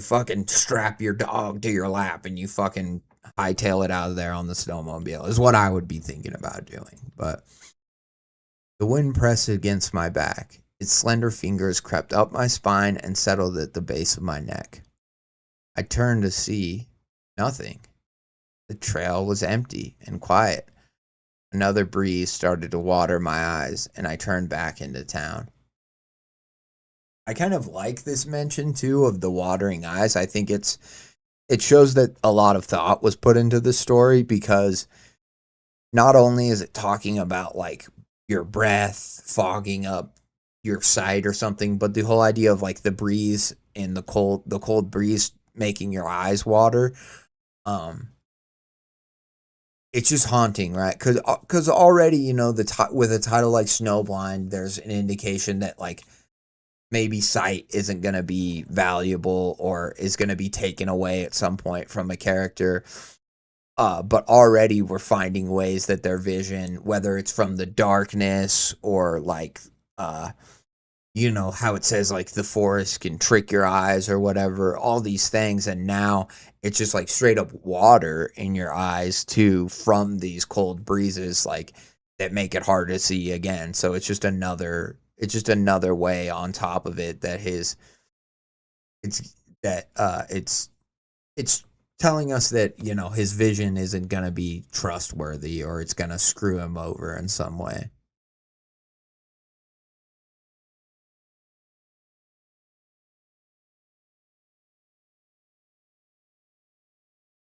fucking strap your dog to your lap and you fucking hightail it out of there on the snowmobile is what I would be thinking about doing. But the wind pressed against my back. Its slender fingers crept up my spine and settled at the base of my neck. I turned to see nothing. The trail was empty and quiet. Another breeze started to water my eyes, and I turned back into town. I kind of like this mention, too, of the watering eyes. I think it shows that a lot of thought was put into the story, because not only is it talking about, like, your breath fogging up your sight or something, but the whole idea of, like, the breeze and the cold breeze making your eyes water. It's just haunting, right? Because already, with a title like Snowblind, there's an indication that, like, maybe sight isn't going to be valuable or is going to be taken away at some point from a character. But already we're finding ways that their vision, whether it's from the darkness or like, how it says like the forest can trick your eyes or whatever, all these things. And now it's just like straight up water in your eyes too, from these cold breezes, like that make it hard to see again. So it's just another way on top of it that it's telling us that, his vision isn't going to be trustworthy, or it's going to screw him over in some way.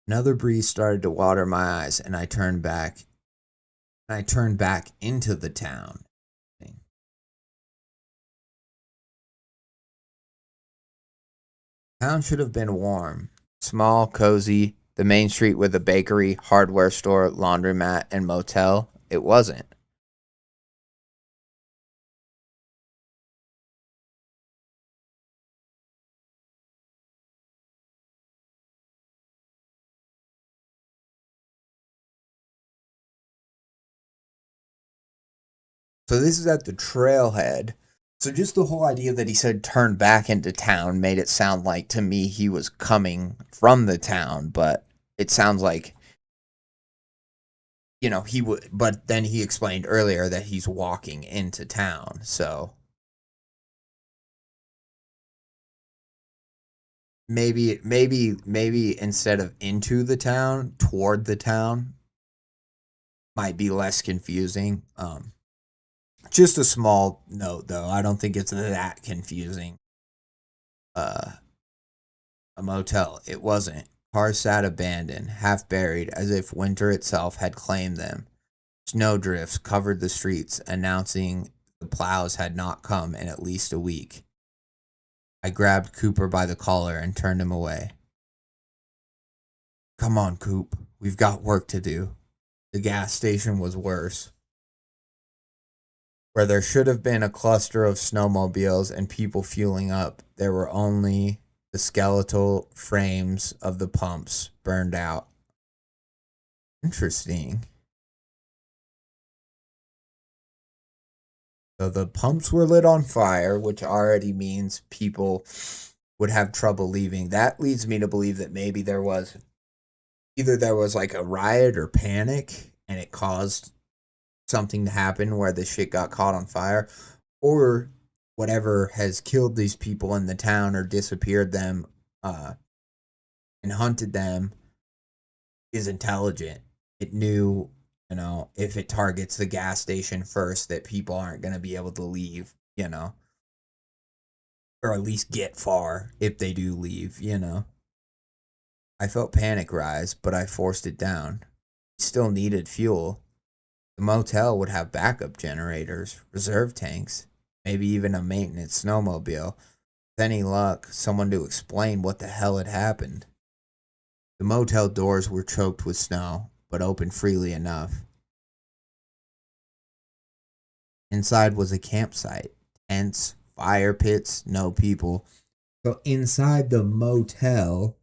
Another breeze started to water my eyes, and I turned back into the town. Town should have been warm, small, cozy, the main street with a bakery, hardware store, laundromat, and motel. It wasn't. So this is at the trailhead. So just the whole idea that he said turn back into town made it sound like, to me, he was coming from the town, but it sounds like, he would, but then he explained earlier that he's walking into town. So maybe instead of into the town, toward the town might be less confusing. Just a small note though. I don't think it's that confusing. Uh a motel. It wasn't. Cars sat abandoned, half buried, as if winter itself had claimed them. Snowdrifts covered the streets, announcing the plows had not come in at least a week. I grabbed Cooper by the collar and turned him away. Come on, Coop. We've got work to do. The gas station was worse. Where there should have been a cluster of snowmobiles and people fueling up, there were only the skeletal frames of the pumps burned out. Interesting. So the pumps were lit on fire, which already means people would have trouble leaving. That leads me to believe that maybe there was like a riot or panic and it caused something to happen where the shit got caught on fire, or whatever has killed these people in the town or disappeared them and hunted them is intelligent. It knew, if it targets the gas station first, that people aren't going to be able to leave. or at least get far if they do leave, you know. I felt panic rise, but I forced it down. We still needed fuel. The motel would have backup generators, reserve tanks, maybe even a maintenance snowmobile. With any luck, someone to explain what the hell had happened. The motel doors were choked with snow, but opened freely enough. Inside was a campsite, tents, fire pits, no people. So inside the motel,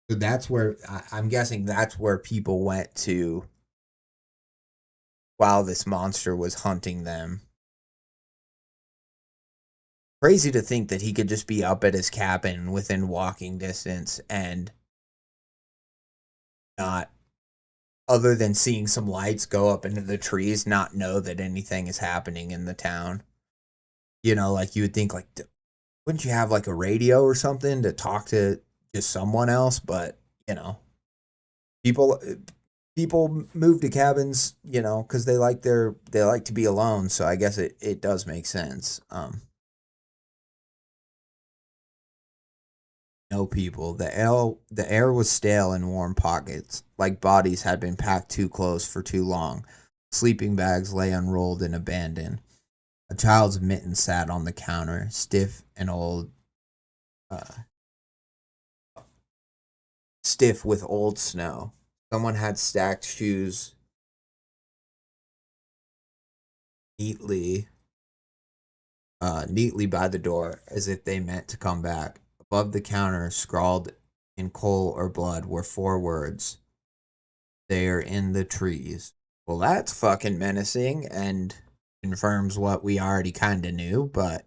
so that's where I'm guessing that's where people went to while this monster was hunting them. Crazy to think that he could just be up at his cabin within walking distance and not, other than seeing some lights go up into the trees, not know that anything is happening in the town. You know, like you would think, like, wouldn't you have like a radio or something to talk to just someone else? But, you know, people people move to cabins, you know, because they like to be alone. So I guess it does make sense. No people. The air was stale in warm pockets, like bodies had been packed too close for too long. Sleeping bags lay unrolled and abandoned. A child's mitten sat on the counter, stiff and old, uh, stiff with old snow. Someone had stacked shoes neatly, neatly by the door, as if they meant to come back. Above the counter, scrawled in coal or blood, were 4 words: "They're in the trees." Well, that's fucking menacing and confirms what we already kind of knew, but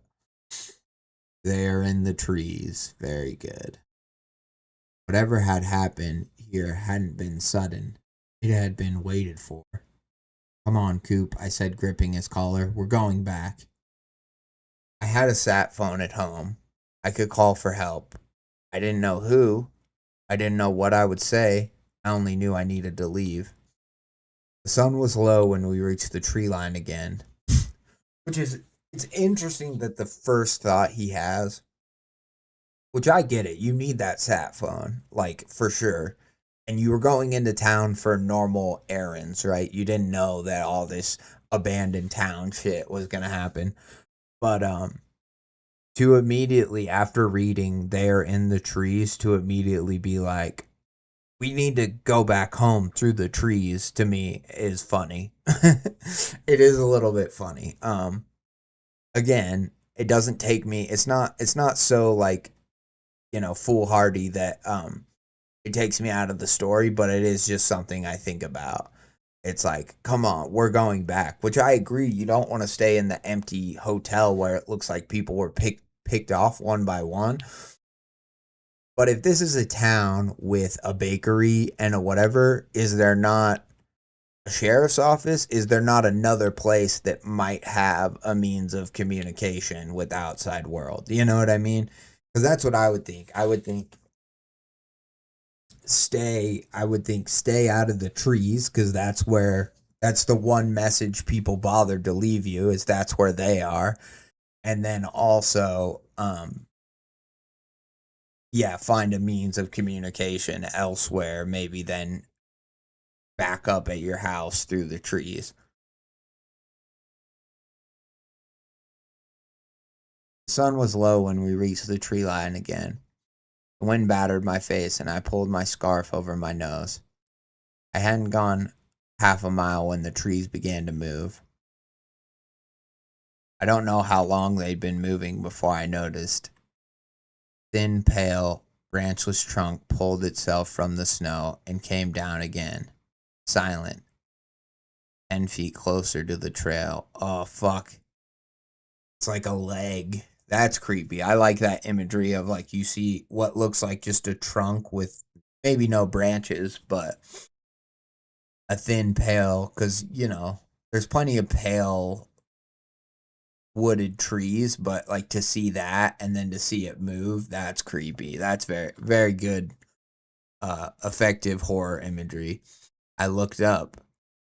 they're in the trees. Very good. Whatever had happened here hadn't been sudden. It had been waited for. "Come on, Coop," I said, gripping his collar. "We're going back." I had a sat phone at home. I could call for help. I didn't know who. I didn't know what I would say. I only knew I needed to leave. The sun was low when we reached the tree line again. Which is, it's interesting that the first thought he has, which I get it, you need that sat phone, like, for sure. And you were going into town for normal errands, right? You didn't know that all this abandoned town shit was gonna happen. But to immediately, after reading "They're in the trees," to immediately be like, "We need to go back home through the trees," to me is funny. It is a little bit funny. Again, it doesn't take me, it's not so, like, you know, foolhardy that it takes me out of the story, but it is just something I think about. It's like, come on, we're going back, which I agree. You don't want to stay in the empty hotel where it looks like people were picked off one by one. But if this is a town with a bakery and a whatever, is there not a sheriff's office? Is there not another place that might have a means of communication with the outside world? You know what I mean? Because that's what I would think. I would think stay out of the trees, because that's the one message people bothered to leave you, is that's where they are. And then also, yeah, find a means of communication elsewhere, maybe then back up at your house through the trees. The sun was low when we reached the tree line again. The wind battered my face, and I pulled my scarf over my nose. I hadn't gone half a mile when the trees began to move. I don't know how long they'd been moving before I noticed. Thin, pale, branchless trunk pulled itself from the snow and came down again, silent, 10 feet closer to the trail. Oh, fuck. It's like a leg. That's creepy. I like that imagery of, like, you see what looks like just a trunk with maybe no branches, but a thin, pale, because, you know, there's plenty of pale wooded trees, but, like, to see that and then to see it move, that's creepy. That's very, very good, effective horror imagery. I looked up.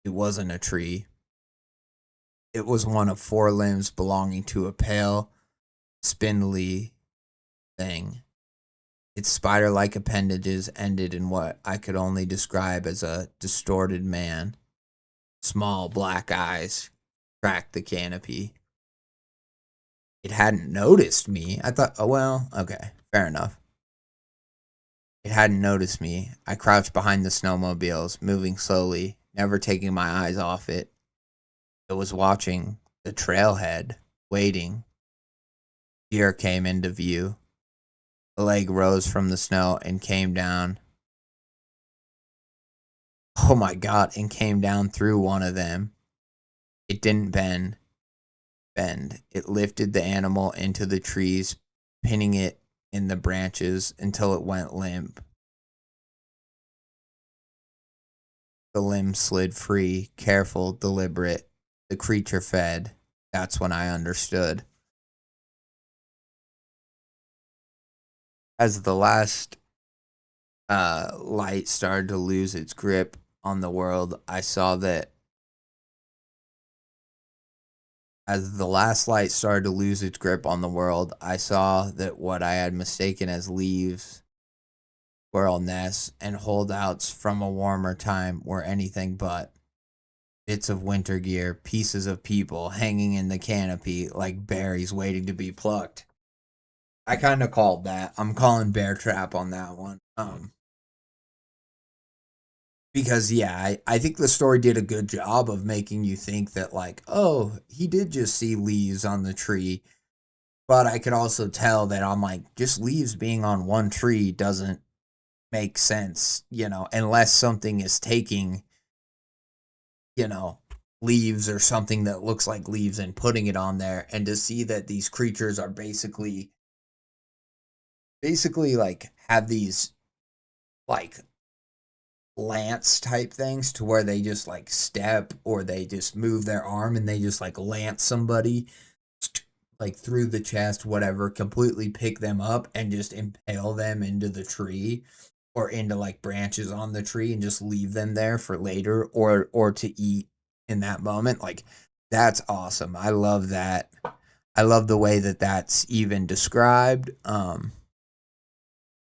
It wasn't a tree. It was one of 4 limbs belonging to a pale, spindly thing. Its spider-like appendages ended in what I could only describe as a distorted man. Small black eyes cracked the canopy. It hadn't noticed me. I thought, oh well, okay, fair enough. It hadn't noticed me. I crouched behind the snowmobiles, moving slowly, never taking my eyes off it. It was watching the trailhead, waiting. Deer came into view. A leg rose from the snow and came down. Oh my god, and came down through one of them. It didn't bend. It lifted the animal into the trees, pinning it in the branches until it went limp. The limb slid free, careful, deliberate. The creature fed. That's when I understood. As the last light started to lose its grip on the world, I saw that what I had mistaken as leaves, squirrel nests, and holdouts from a warmer time were anything but. Bits of winter gear, pieces of people hanging in the canopy like berries waiting to be plucked. I kind of called that. I'm calling bear trap on that one. Because yeah, I think the story did a good job of making you think that like, oh, he did just see leaves on the tree. But I could also tell that I'm like, just leaves being on one tree doesn't make sense, unless something is taking, you know, leaves or something that looks like leaves and putting it on there. And to see that these creatures are basically like have these like lance type things to where they just like step or they just move their arm and they just like lance somebody like through the chest, whatever, completely pick them up and just impale them into the tree or into like branches on the tree and just leave them there for later or to eat in that moment. Like that's awesome. I love that. I love the way that that's even described.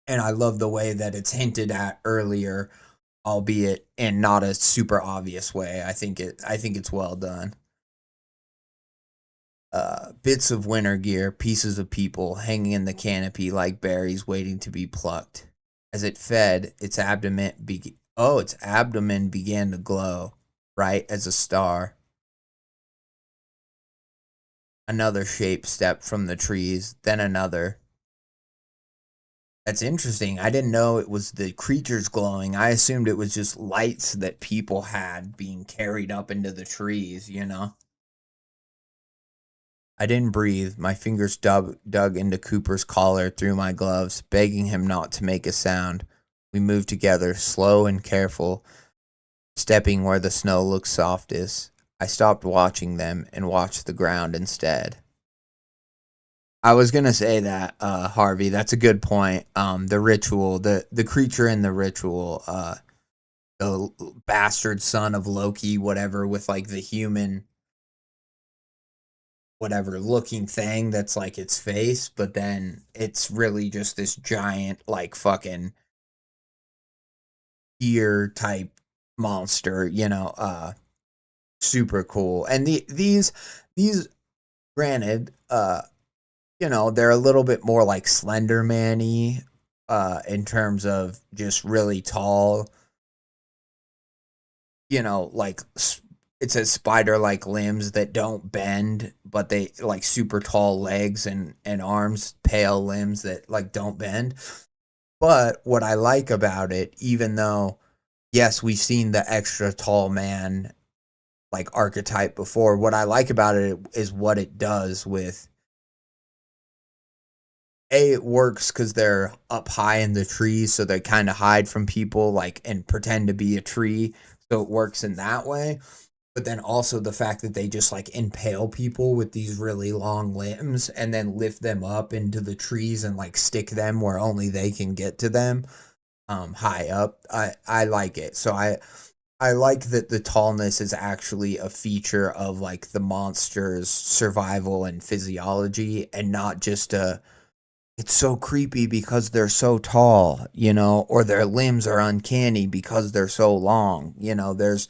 And I love the way that it's hinted at earlier, albeit in not a super obvious way. I think it's well done. Bits of winter gear, pieces of people hanging in the canopy like berries waiting to be plucked. As it fed, its abdomen began to glow, bright as a star. Another shape stepped from the trees, then another. That's interesting. I didn't know it was the creatures glowing. I assumed it was just lights that people had being carried up into the trees, I didn't breathe. My fingers dug into Cooper's collar through my gloves, begging him not to make a sound. We moved together, slow and careful, stepping where the snow looked softest. I stopped watching them and watched the ground instead. I was gonna say that, Harvey. That's a good point. The ritual, the creature in the ritual, the bastard son of Loki, whatever, with like the human, whatever looking thing that's like its face, but then it's really just this giant, like fucking ear type monster. Super cool. And these, granted, they're a little bit more like Slender Man-y, in terms of just really tall, like it says spider-like limbs that don't bend, but they like super tall legs and arms, pale limbs that like don't bend. But what I like about it, even though, yes, we've seen the extra tall man like archetype before, what I like about it is what it does with it works because they're up high in the trees, so they kind of hide from people, like, and pretend to be a tree. So it works in that way. But then also the fact that they just like impale people with these really long limbs and then lift them up into the trees and like stick them where only they can get to them, high up. I like it. So I like that the tallness is actually a feature of like the monster's survival and physiology, and not just a it's so creepy because they're so tall, or their limbs are uncanny because they're so long. There's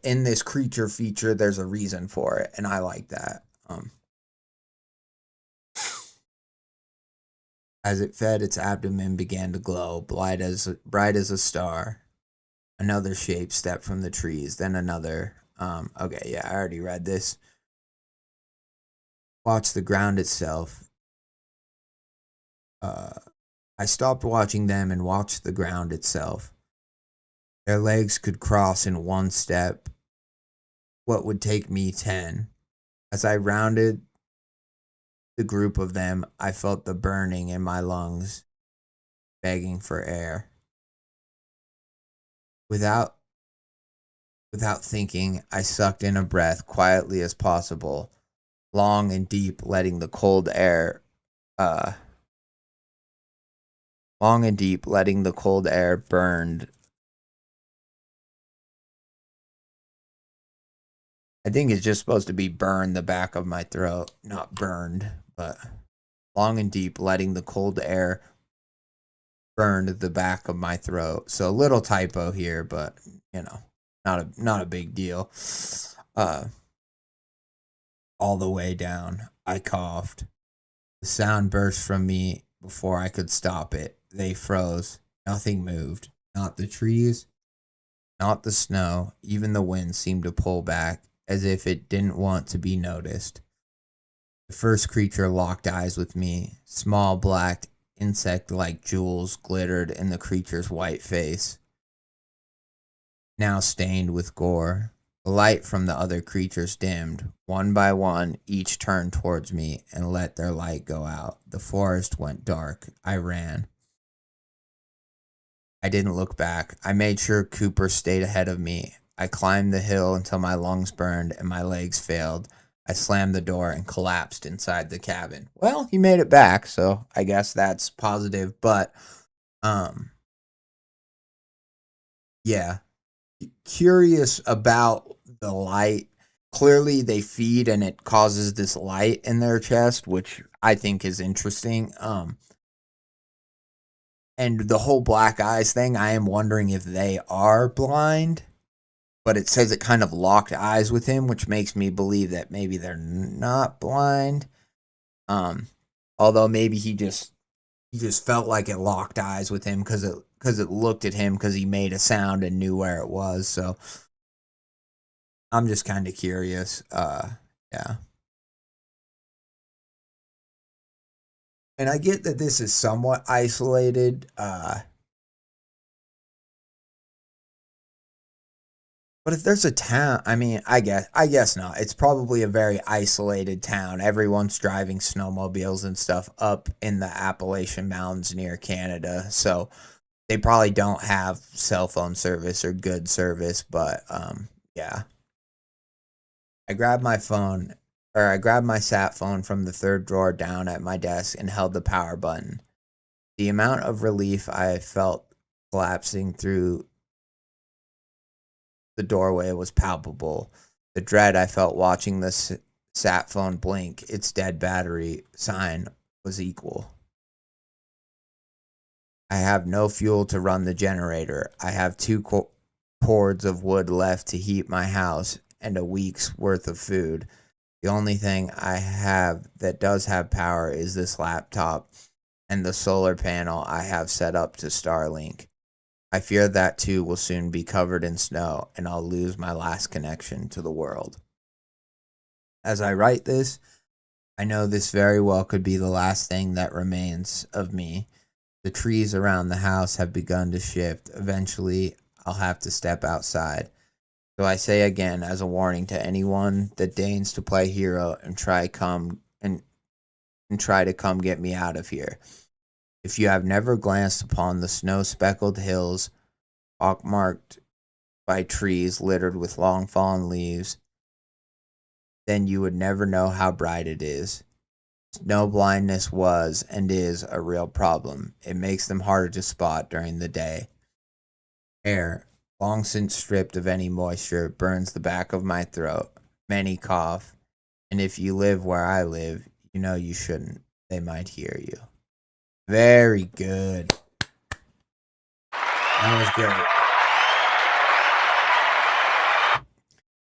in this creature feature, there's a reason for it, and I like that. As it fed, its abdomen began to glow, bright as a star. Another shape stepped from the trees, then another. Okay, yeah, I already read this. Watch the ground itself. I stopped watching them and watched the ground itself. Their legs could cross in one step what would take me 10. As I rounded the group of them, I felt the burning in my lungs, begging for air. Without thinking, I sucked in a breath quietly as possible, long and deep, letting the cold air burned. I think it's just supposed to be burn the back of my throat, not burned, but long and deep, letting the cold air burned the back of my throat. So a little typo here, but not a big deal. All the way down, I coughed. The sound burst from me before I could stop it. They froze. Nothing moved. Not the trees, not the snow. Even the wind seemed to pull back, as if it didn't want to be noticed. The first creature locked eyes with me. Small, black, insect-like jewels glittered in the creature's white face, now stained with gore. The light from the other creatures dimmed. One by one, each turned towards me and let their light go out. The forest went dark. I ran. I didn't look back. I made sure Cooper stayed ahead of me. I climbed the hill until my lungs burned and my legs failed. I slammed the door and collapsed inside the cabin. Well, he made it back, so I guess that's positive, but yeah. Curious about the light. Clearly they feed and it causes this light in their chest, which I think is interesting. And the whole black eyes thing, I am wondering if they are blind, but it says it kind of locked eyes with him, which makes me believe that maybe they're not blind. Although maybe he just felt like it locked eyes with him because it looked at him because he made a sound and knew where it was. So I'm just kind of curious. Yeah. And I get that this is somewhat isolated. But if there's a town, I mean, I guess not. It's probably a very isolated town. Everyone's driving snowmobiles and stuff up in the Appalachian Mountains near Canada. So they probably don't have cell phone service or good service, but yeah. I grabbed my sat phone from the third drawer down at my desk and held the power button. The amount of relief I felt collapsing through the doorway was palpable. The dread I felt watching the sat phone blink its dead battery sign was equal. I have no fuel to run the generator. I have two cords of wood left to heat my house and a week's worth of food. The only thing I have that does have power is this laptop and the solar panel I have set up to Starlink. I fear that too will soon be covered in snow and I'll lose my last connection to the world. As I write this, I know this very well could be the last thing that remains of me. The trees around the house have begun to shift. Eventually, I'll have to step outside. So I say again as a warning to anyone that deigns to play hero and try to come get me out of here. If you have never glanced upon the snow-speckled hills, pockmarked by trees littered with long fallen leaves, then you would never know how bright it is. Snow blindness was and is a real problem. It makes them harder to spot during the day. Air. long since stripped of any moisture, burns the back of my throat. Many cough, and if you live where I live, you know you shouldn't. They might hear you. Very good. That was great.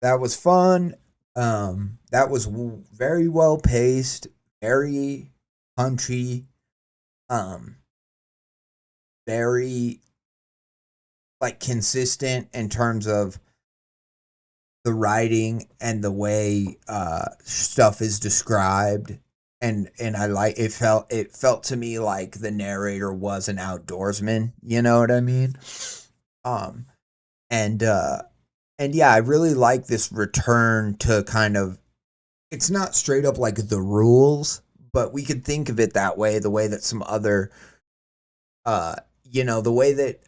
That was fun. That was very well paced, very punchy, um, very like consistent in terms of the writing and the way stuff is described. And I like it felt to me like the narrator was an outdoorsman, you know what I mean? Um and uh and yeah, I really like this return to kind of, it's not straight up like the rules, but we could think of it that way, the way that some other uh the way that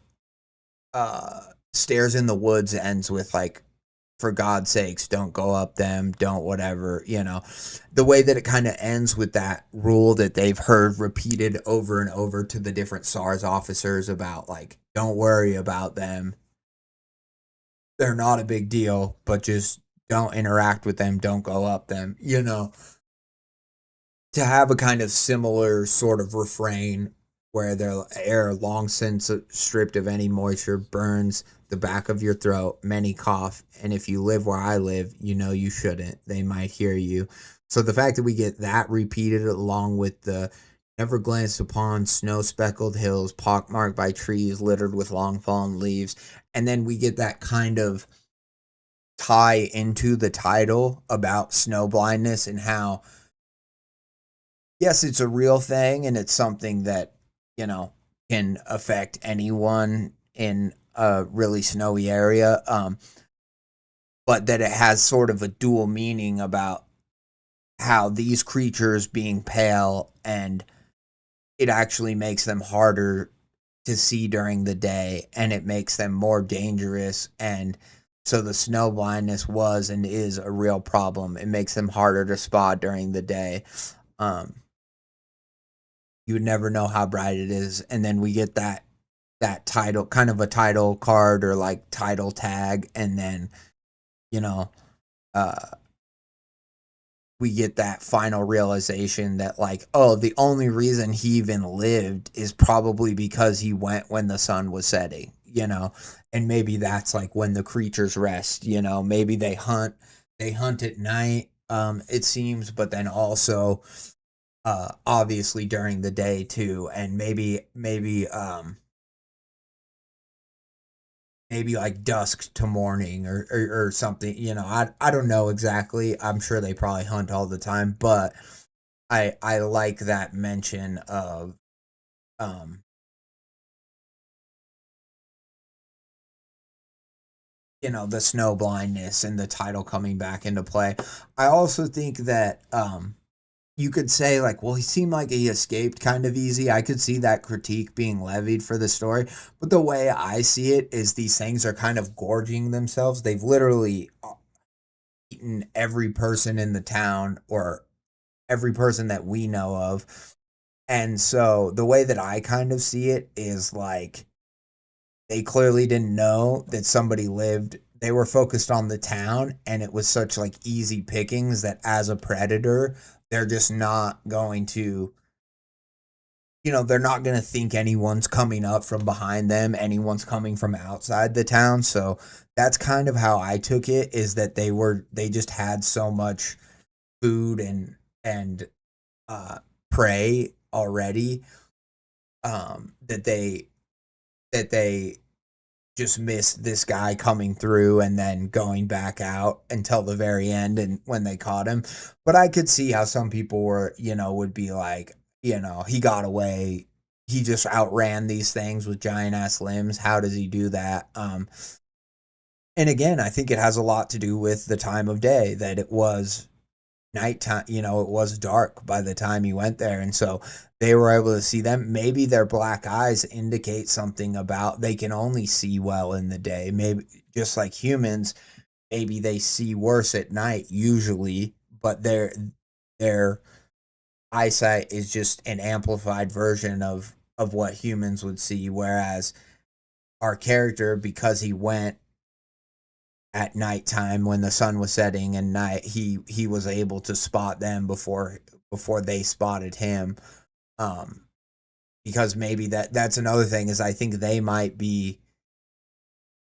Stairs in the Woods ends with like, for God's sakes, don't go up them, don't whatever, the way that it kind of ends with that rule that they've heard repeated over and over to the different SARS officers about, like, don't worry about them. They're not a big deal, but just don't interact with them, don't go up them, to have a kind of similar sort of refrain where their air long since stripped of any moisture burns the back of your throat, many cough, and if you live where I live, you know you shouldn't. They might hear you. So the fact that we get that repeated along with the never glanced upon snow speckled hills, pockmarked by trees littered with long fallen leaves, and then we get that kind of tie into the title about snow blindness and how, yes, it's a real thing and it's something that, can affect anyone in a really snowy area. But that it has sort of a dual meaning about how these creatures being pale, and it actually makes them harder to see during the day and it makes them more dangerous. And so the snow blindness was and is a real problem. It makes them harder to spot during the day. Um, you would never know how bright it is. And then we get that title, kind of a title card or like title tag, and then, you know, uh we get that final realization that, like, oh, the only reason he even lived is probably because he went when the sun was setting, and maybe that's like when the creatures rest, maybe they hunt at night, it seems, but then also obviously during the day too, and maybe like dusk to morning, or something, I don't know exactly. I'm sure they probably hunt all the time, but I like that mention of um the snow blindness and the title coming back into play. I also think that you could say, like, well, he seemed like he escaped kind of easy. I could see that critique being levied for the story, but the way I see it is these things are kind of gorging themselves. They've literally eaten every person in the town, or every person that we know of. And so the way that I kind of see it is like, they clearly didn't know that somebody lived. They were focused on the town, and it was such like easy pickings that as a predator, they're just not going to, they're not going to think anyone's coming up from behind them, anyone's coming from outside the town. So that's kind of how I took it, is that they just had so much food and uh prey already, that they just missed this guy coming through and then going back out until the very end, and when they caught him. But I could see how some people would be like, he got away. He just outran these things with giant ass limbs. How does he do that? And again, I think it has a lot to do with the time of day, that it was nighttime, it was dark by the time he went there. And so they were able to see them. Maybe their black eyes indicate something about, they can only see well in the day. Maybe just like humans, maybe they see worse at night usually, but their eyesight is just an amplified version of what humans would see. Whereas our character, because he went at nighttime when the sun was setting and night, he was able to spot them before they spotted him. Um, because maybe that's another thing, is I think they might be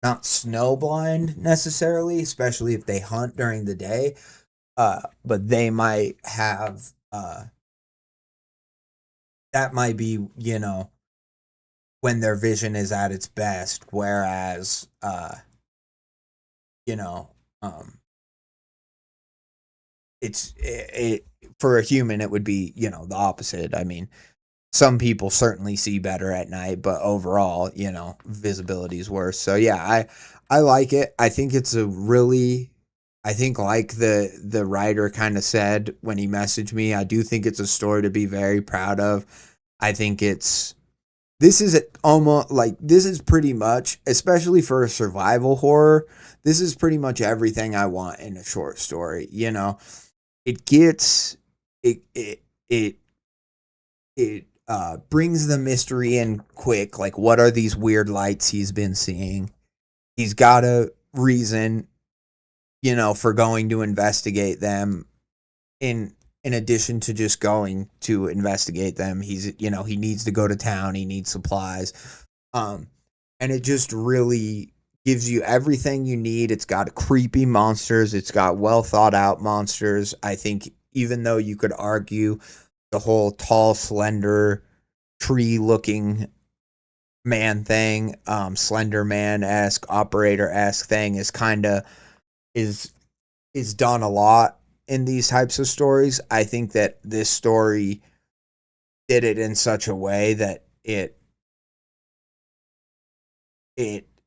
not snowblind necessarily, especially if they hunt during the day. But they might have that might be, when their vision is at its best, whereas you know, it for a human it would be, the opposite. I mean, some people certainly see better at night, but overall, visibility is worse. So yeah, I like it. I think it's a really, I think, like the writer kind of said when he messaged me, I do think it's a story to be very proud of. I think this is almost like, this is pretty much, especially for a survival horror, this is pretty much everything I want in a short story. It gets it brings the mystery in quick. Like, what are these weird lights he's been seeing? He's got a reason, for going to investigate them. In addition to just going to investigate them, he needs to go to town. He needs supplies. And it just really gives you everything you need. It's got creepy monsters. It's got well thought out monsters. I think, even though you could argue the whole tall, slender, tree looking man thing, Slender Man-esque, Operator-esque thing is done a lot in these types of stories. I think that this story did it in such a way that it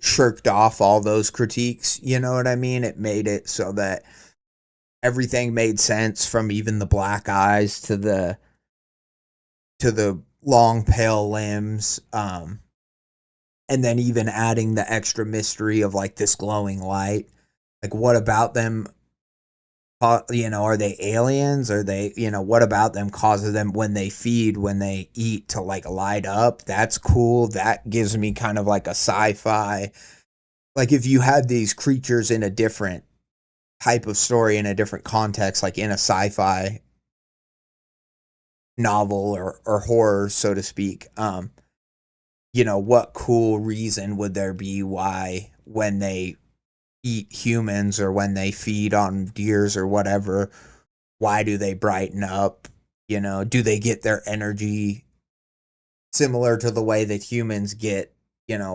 shirked off all those critiques. You know what I mean? It made it so that everything made sense, from even the black eyes to the long pale limbs, and then even adding the extra mystery of like this glowing light. Like, what about them? Are they aliens? Are they, what about them causes them, when they feed, when they eat, to like light up? That's cool. That gives me kind of like a sci-fi. Like, if you had these creatures in a different type of story, in a different context, like in a sci-fi novel or horror, so to speak, what cool reason would there be why, when they eat humans or when they feed on deers or whatever, why do they brighten up? Do they get their energy similar to the way that humans get,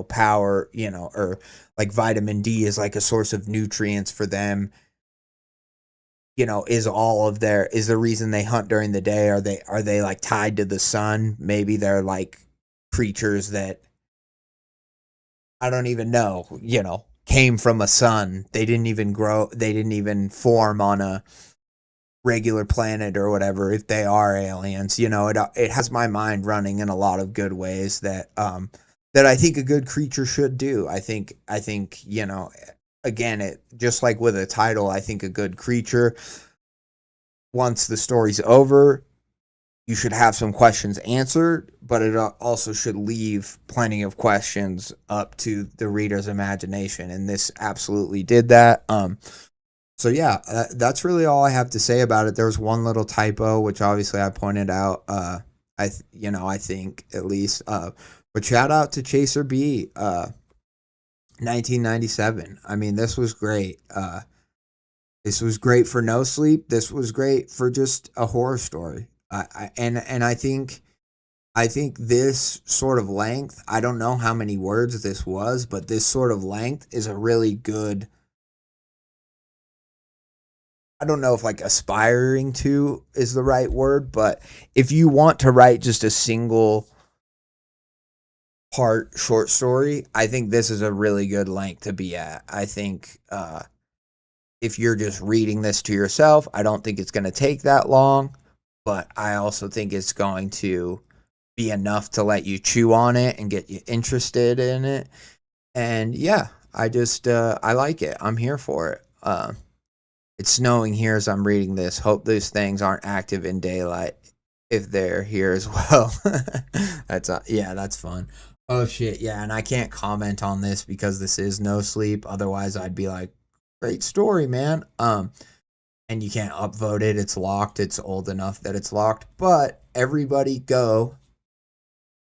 power, or like vitamin D is like a source of nutrients for them? Is the reason they hunt during the day, are they like tied to the sun? Maybe they're like creatures that, I don't even know, came from a sun. They didn't even form on a regular planet or whatever, if they are aliens. It has my mind running in a lot of good ways that I think a good creature should do. I think again, it just like with a title, I think a good creature, once the story's over, you should have some questions answered, but it also should leave plenty of questions up to the reader's imagination, and this absolutely did that. So yeah, that's really all I have to say about it. There's one little typo, which obviously I pointed out. I think at least. But shout out to Chaser B, 1997. I mean, this was great. This was great for no sleep. This was great for just a horror story. I think this sort of length, I don't know how many words this was, but this sort of length is a really good, I don't know if like aspiring to is the right word, but if you want to write just a single part short story, I think this is a really good length to be at. I think if you're just reading this to yourself, I don't think it's going to take that long, but I also think it's going to be enough to let you chew on it and get you interested in it. And yeah, I just I like it. I'm here for it. It's snowing here as I'm reading this. Hope those things aren't active in daylight if they're here as well. That's fun. Oh shit, yeah, and I can't comment on this because this is no sleep. Otherwise, I'd be like, great story, man. And you can't upvote it. It's locked. It's old enough that it's locked. But everybody go.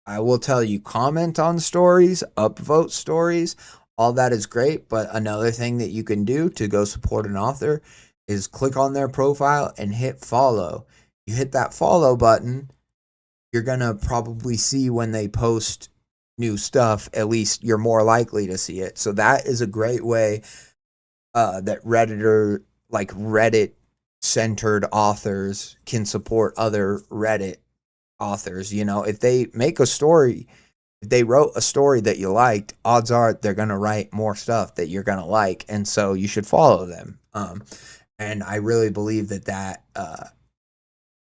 I will tell you, comment on stories, upvote stories. All that is great. But another thing that you can do to go support an author is click on their profile and hit follow. You hit that follow button, you're going to probably see when they post new stuff. At least you're more likely to see it. So that is a great way that Reddit centered authors can support other Reddit authors. You know, if they make a story, if they wrote a story that you liked, odds are they're going to write more stuff that you're going to like. And so you should follow them. And I really believe that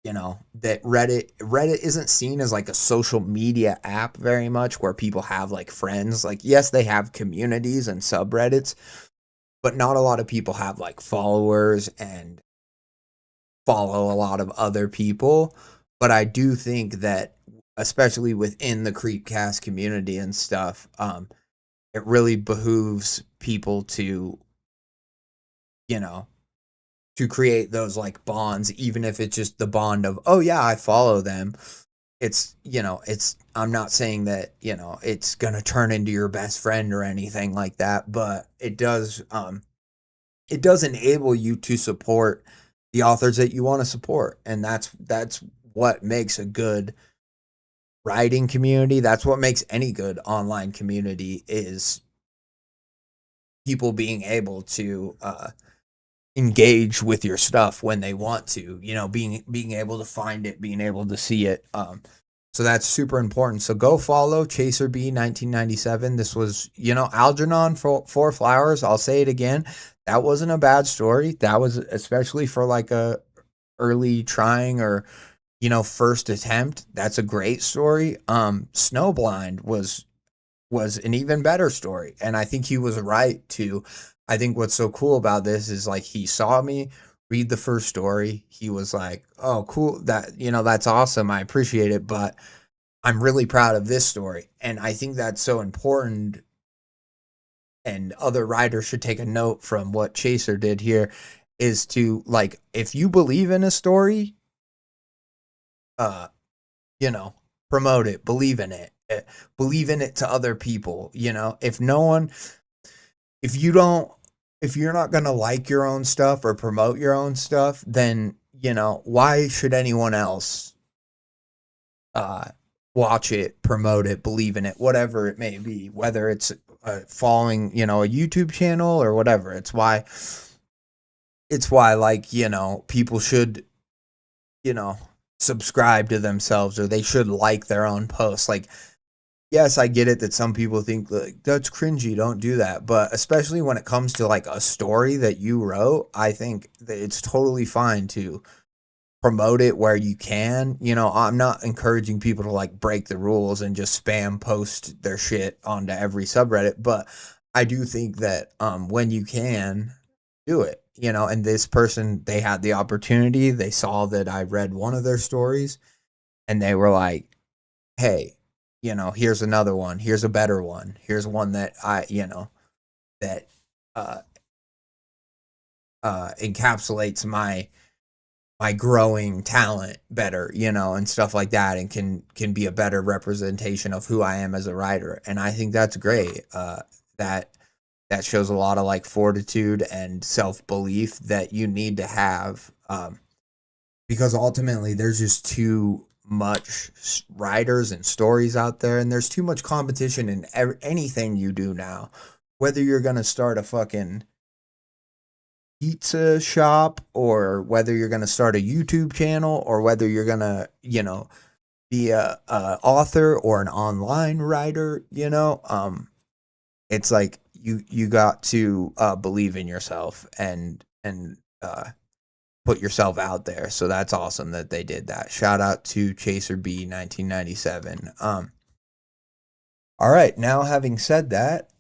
Reddit isn't seen as like a social media app very much where people have like friends. Like, yes, they have communities and subreddits, but not a lot of people have like followers and follow a lot of other people. But I do think that, especially within the CREEPCAST community and stuff, it really behooves people to, you know, to create those like bonds, even if it's just the bond of, oh yeah, I follow them. I'm not saying that, it's going to turn into your best friend or anything like that, but it does enable you to support the authors that you want to support. And that's what makes a good writing community. That's what makes any good online community, is people being able to engage with your stuff when they want to, being able to find it, being able to see it. So that's super important. So go follow Chaser B 1997. This was, Algernon for Four Flowers. I'll say it again. That wasn't a bad story. That was, especially for like a early trying or, first attempt. That's a great story. Snowblind was an even better story. And I think he was right to. I think what's so cool about this is, like, he saw me read the first story. He was like, oh, cool. That's awesome. I appreciate it. But I'm really proud of this story. And I think that's so important. And other writers should take a note from what Chaser did here, is to, like, if you believe in a story, uh, you know, promote it, believe in it, believe in it to other people. If you don't, if you're not going to like your own stuff or promote your own stuff, then, why should anyone else uh, watch it, promote it, believe in it, whatever it may be, whether it's following, a YouTube channel or whatever. It's why, like, people should, subscribe to themselves, or they should like their own posts. Like, yes, I get it that some people think like that's cringy, don't do that. But especially when it comes to like a story that you wrote, I think that it's totally fine to promote it where you can. I'm not encouraging people to like break the rules and just spam post their shit onto every subreddit, but I do think that when you can, do it. And this person, they had the opportunity, they saw that I read one of their stories, and they were like, hey, here's another one. Here's a better one. Here's one that that uh, encapsulates my growing talent better, and stuff like that, and can be a better representation of who I am as a writer. And I think that's great. That shows a lot of like fortitude and self-belief that you need to have, because ultimately there's just too much writers and stories out there, and there's too much competition in anything you do now, whether you're going to start a fucking pizza shop, or whether you're going to start a YouTube channel, or whether you're going to, be a author or an online writer. It's like you got to believe in yourself and put yourself out there. So that's awesome that they did that. Shout out to Chaser B 1997. All right, now having said that,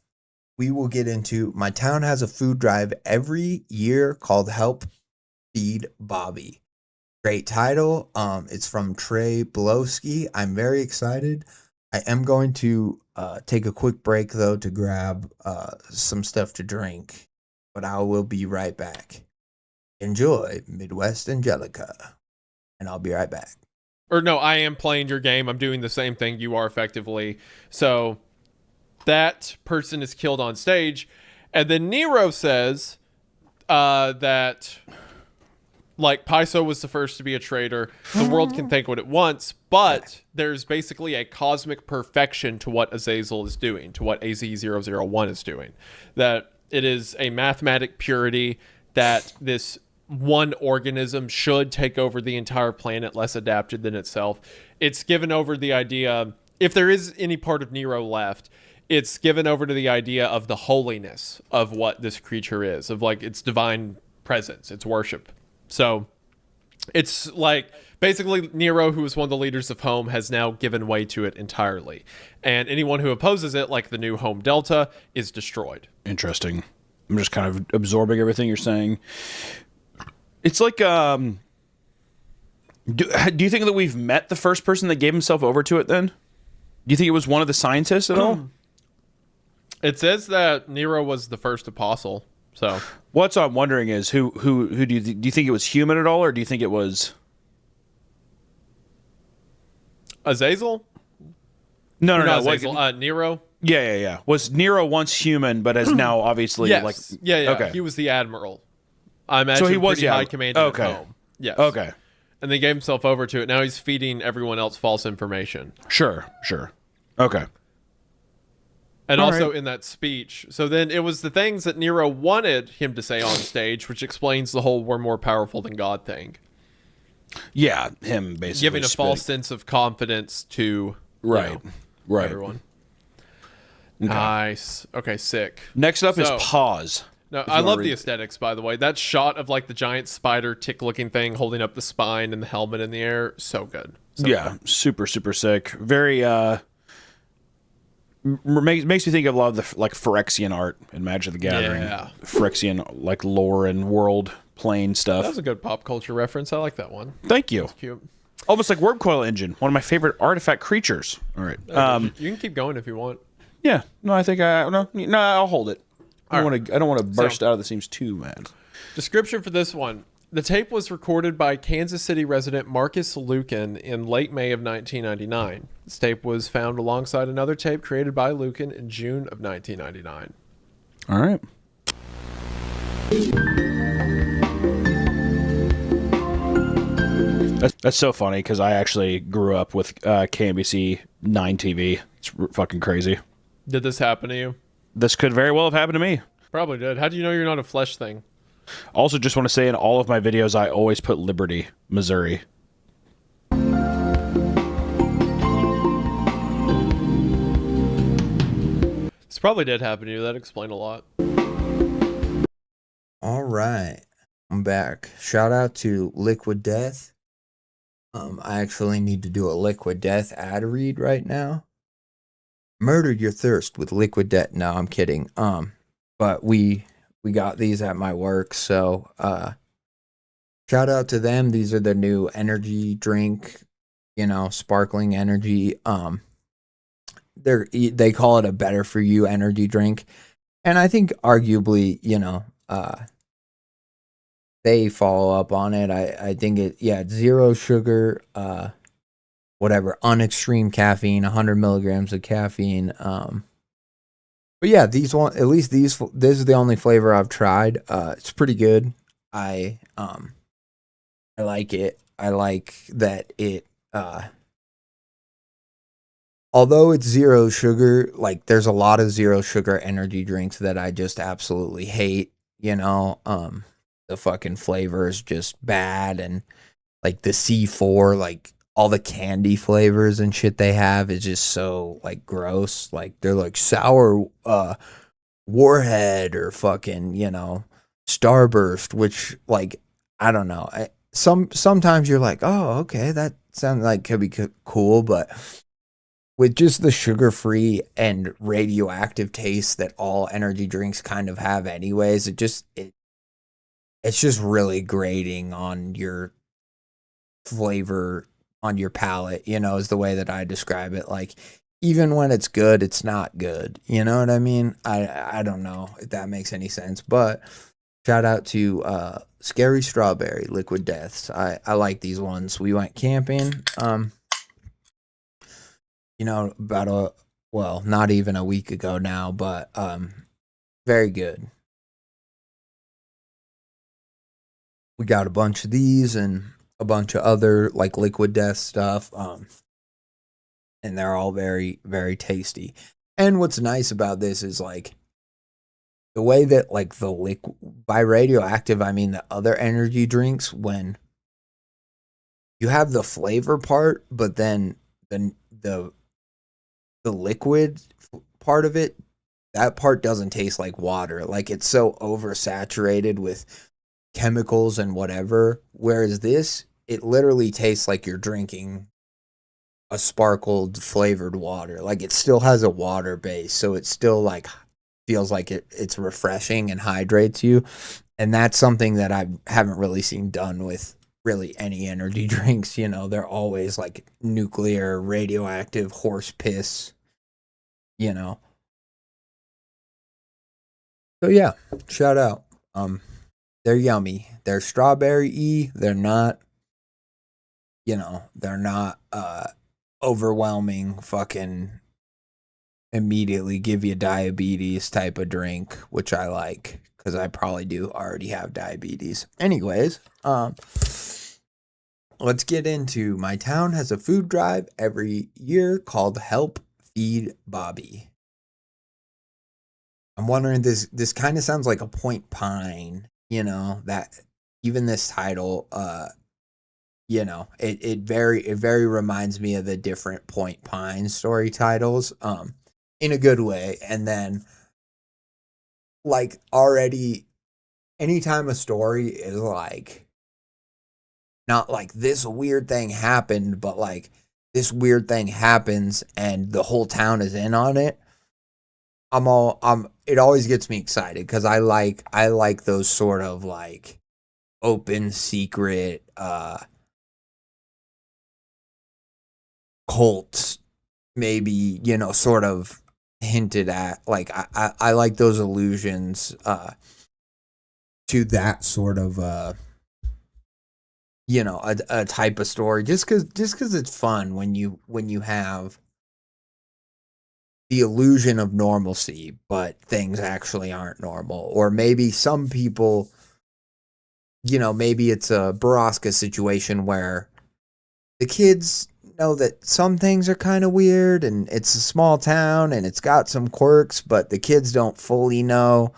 we will get into my town has a food drive every year called Help Feed Bobby. Great title. It's from Treyblowski. I'm very excited. I am going to take a quick break, though, to grab some stuff to drink, but I will be right back. Enjoy Midwest Angelica, and I'll be right back. Or no, I am playing your game. I'm doing the same thing you are effectively. So that person is killed on stage. And then Nero says that, like, Pyso was the first to be a traitor. The world can think what it wants, but there's basically a cosmic perfection to what Azazel is doing, to what AZ001 is doing. That it is a mathematic purity, that this one organism should take over the entire planet, less adapted than itself. It's given over the idea, if there is any part of Nero left, it's given over to the idea of the holiness of what this creature is, of like its divine presence, its worship. So it's like basically Nero, who is one of the leaders of Home, has now given way to it entirely. And anyone who opposes it, like the new Home Delta, is destroyed. Interesting. I'm just kind of absorbing everything you're saying. It's like, do you think that we've met the first person that gave himself over to it then? Do you think it was one of the scientists at all? It says that Nero was the first apostle. So what I'm wondering is who do you think it was human at all, or do you think it was Azazel? No, Azazel. Nero. Yeah. Was Nero once human, but has now obviously like Okay. He was the admiral. I imagine so he was high commander at Home. Yes. Okay. And they gave himself over to it. Now he's feeding everyone else false information. Sure. Okay. And all also right. In that speech. So then it was the things that Nero wanted him to say on stage, which explains the whole "we're more powerful than God" thing. Yeah, him basically giving a false sense of confidence to right. everyone. Okay. Nice. Okay, sick. Next up is Pause. No, I love the aesthetics, by the way. That shot of like the giant spider tick-looking thing holding up the spine and the helmet in the air, so good. Good. Super sick. Very makes me think of a lot of the like Phyrexian art in Magic the Gathering. Yeah. Phyrexian like lore and world plane stuff. That was a good pop culture reference. I like that one. Thank you. That's cute. Almost like Worm Coil Engine, one of my favorite artifact creatures. All right. You can keep going if you want. Yeah. No, I think I'll hold it. I don't want to burst out of the seams too mad. Description for this one. The tape was recorded by Kansas City resident Marcus Lucan in late May of 1999. This tape was found alongside another tape created by Lucan in June of 1999. All right. That's so funny because I actually grew up with KNBC 9 TV. It's fucking crazy. Did this happen to you? This could very well have happened to me. Probably did. How do you know you're not a flesh thing? Also, just want to say in all of my videos, I always put Liberty, Missouri. This probably did happen to you. That explained a lot. All right. I'm back. Shout out to Liquid Death. I actually need to do a Liquid Death ad read right now. Murder your thirst with Liquid Death. No, I'm kidding. But we got these at my work, so shout out to them. These are the new energy drink, sparkling energy. They call it a better for you energy drink. And I think arguably, they follow up on it. I think it's zero sugar, unextreme caffeine, 100 milligrams of caffeine. But yeah, this is the only flavor I've tried. It's pretty good. I like it. I like that it, although it's zero sugar, like there's a lot of zero sugar energy drinks that I just absolutely hate, the fucking flavor is just bad. And like the C4, like all the candy flavors and shit they have is just so like gross. Like they're like sour Warhead or fucking, Starburst, which like, I don't know. Sometimes you're like, oh, okay, that sounds like could be cool, but with just the sugar-free and radioactive taste that all energy drinks kind of have anyways, it's just really grating on your flavor, on your palate, is the way that I describe it. Like, even when it's good, it's not good. You know what I mean? I don't know if that makes any sense, but shout out to Scary Strawberry Liquid Deaths. I like these ones. We went camping. About not even a week ago now, but very good. We got a bunch of these and a bunch of other like Liquid Death stuff. And they're all very, very tasty. And what's nice about this is like the way that like the liquid, by radioactive, I mean the other energy drinks, when you have the flavor part, but then the liquid part of it, that part doesn't taste like water. Like it's so oversaturated with chemicals and whatever. Whereas this, it literally tastes like you're drinking a sparkled flavored water. Like it still has a water base, so it still like feels like it's refreshing and hydrates you. And that's something that I haven't really seen done with really any energy drinks. You know, they're always like nuclear, radioactive, horse piss, you know. So yeah, shout out. They're yummy. They're strawberry-y. They're not, they're not overwhelming fucking immediately give you diabetes type of drink, which I like because I probably do already have diabetes. Anyways, let's get into my town has a food drive every year called Help Feed Bobby. I'm wondering, this kind of sounds like a Point Pine, that even this title, it very reminds me of the different Point Pine story titles, in a good way. And then like already anytime a story is like not like this weird thing happened, but like this weird thing happens and the whole town is in on it, it always gets me excited because I like those sort of like open secret cults, maybe, sort of hinted at. Like I like those allusions to that sort of a type of story, just because it's fun when you have the illusion of normalcy, but things actually aren't normal. Or maybe some people, maybe it's a Baraska situation where the kids know that some things are kind of weird and it's a small town and it's got some quirks, but the kids don't fully know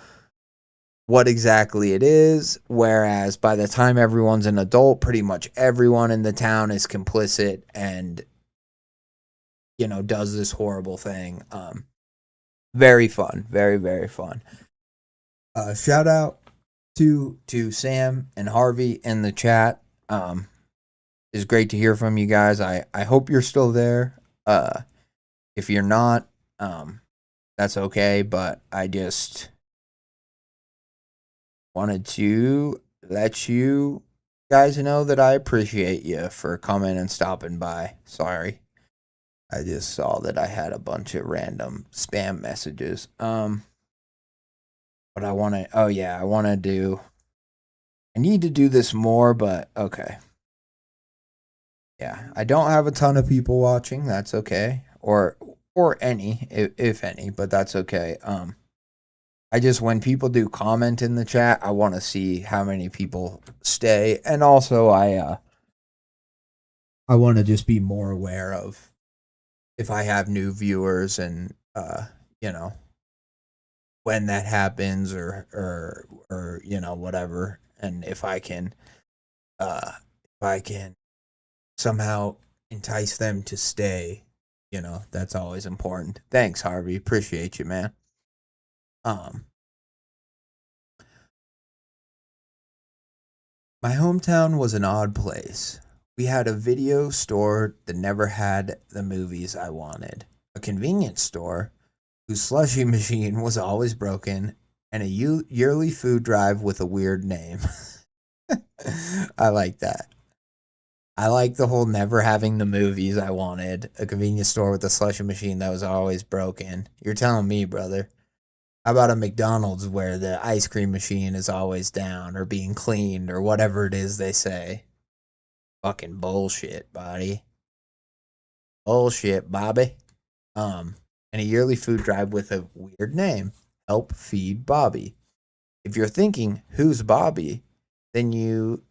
what exactly it is. Whereas by the time everyone's an adult, pretty much everyone in the town is complicit and does this horrible thing. Very fun. Very, very fun. Shout out to Sam and Harvey in the chat. It's great to hear from you guys. I hope you're still there. If you're not, that's okay, but I just wanted to let you guys know that I appreciate you for coming and stopping by. Sorry. I just saw that I had a bunch of random spam messages. But I need to do this more, but okay. Yeah, I don't have a ton of people watching. That's okay. Or any, if any, but that's okay. I just, when people do comment in the chat, I want to see how many people stay. And also I want to just be more aware of if I have new viewers and when that happens or whatever, and if I can somehow entice them to stay, that's always important. Thanks, Harvey. Appreciate you, man. My hometown was an odd place. We had a video store that never had the movies I wanted, a convenience store whose slushy machine was always broken, and a yearly food drive with a weird name. I like that. I like the whole never having the movies I wanted, a convenience store with a slushy machine that was always broken. You're telling me, brother. How about a McDonald's where the ice cream machine is always down or being cleaned or whatever it is they say? Fucking bullshit, buddy. Bullshit, Bobby. And a yearly food drive with a weird name, Help Feed Bobby. If you're thinking, who's Bobby? Then you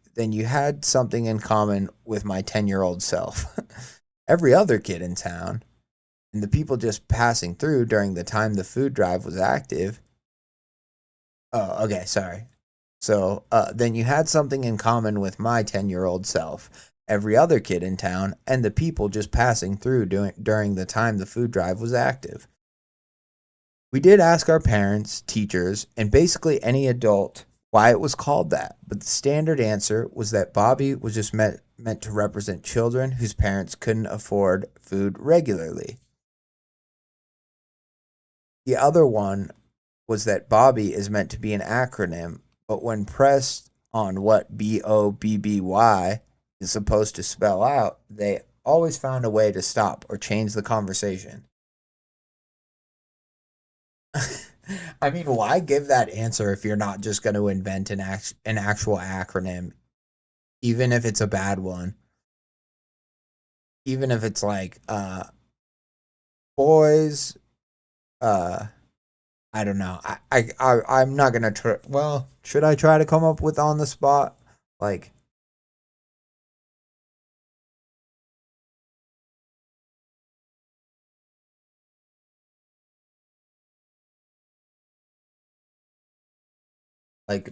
had something in common with my 10-year-old self. Every other kid in town and the people just passing through during the time the food drive was active. Oh, okay, sorry. So, then you had something in common with my 10-year-old self, every other kid in town, and the people just passing through during the time the food drive was active. We did ask our parents, teachers, and basically any adult why it was called that, but the standard answer was that Bobby was just meant to represent children whose parents couldn't afford food regularly. The other one was that Bobby is meant to be an acronym, but when pressed on what BOBBY is supposed to spell out, they always found a way to stop or change the conversation. I mean, why give that answer if you're not just going to invent an actual acronym, even if it's a bad one? Even if it's like, boys, I don't know. I'm not gonna try. Well, should I try to come up with on the spot? Like, like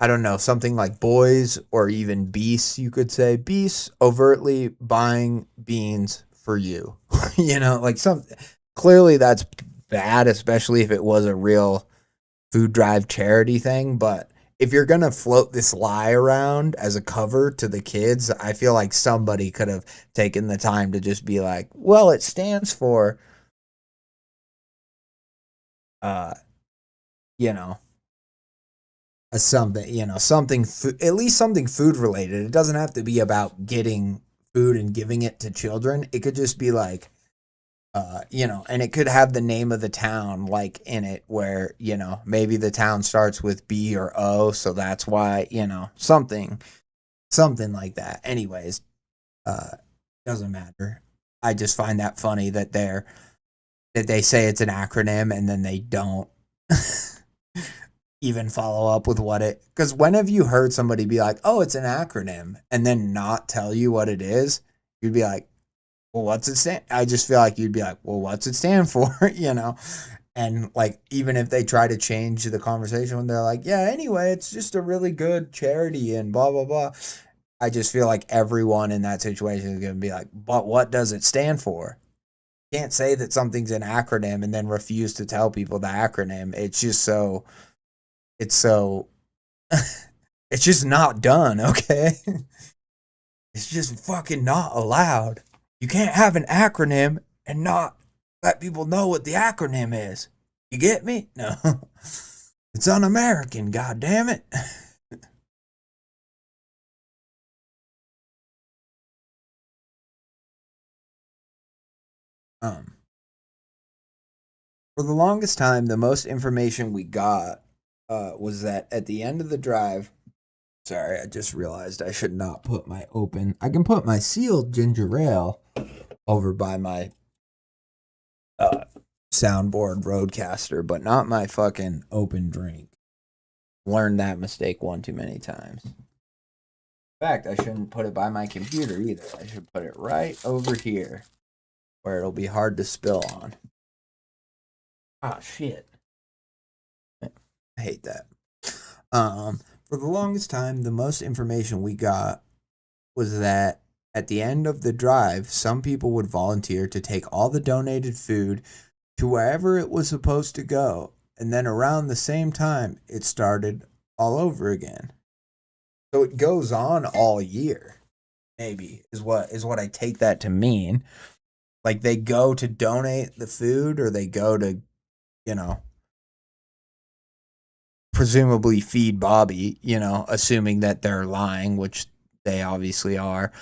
I don't know, something like boys or even beasts. You could say beasts overtly buying beans for you. Like some clearly that's bad, especially if it was a real food drive charity thing. But if you're gonna float this lie around as a cover to the kids, I feel like somebody could have taken the time to just be like, well, it stands for uh you know a something, something at least something food related. It doesn't have to be about getting food and giving it to children. It could just be like and it could have the name of the town like in it where, maybe the town starts with B or O, so that's why, something like that. Anyways, doesn't matter. I just find that funny that they say it's an acronym and then they don't even follow up with what it, because when have you heard somebody be like, oh, it's an acronym, and then not tell you what it is? You'd be like, well, what's it stand? I just feel like you'd be like, well, what's it stand for? And like, even if they try to change the conversation when they're like, yeah, anyway, it's just a really good charity and blah, blah, blah. I just feel like everyone in that situation is going to be like, but what does it stand for? You can't say that something's an acronym and then refuse to tell people the acronym. It's just so, it's just not done, okay? It's just fucking not allowed. You can't have an acronym and not let people know what the acronym is. You get me? No. It's un-American, goddammit. For the longest time, the most information we got was that at the end of the drive, sorry, I just realized I should not put my open. I can put my sealed ginger ale over by my soundboard roadcaster, but not my fucking open drink. Learned that mistake one too many times. In fact, I shouldn't put it by my computer either. I should put it right over here where it'll be hard to spill on. Ah, shit. I hate that. For the longest time, the most information we got was that at the end of the drive, some people would volunteer to take all the donated food to wherever it was supposed to go, and then around the same time, it started all over again. So it goes on all year, maybe, is what I take that to mean. Like, they go to donate the food, or they go to, presumably feed Bobby, assuming that they're lying, which they obviously are.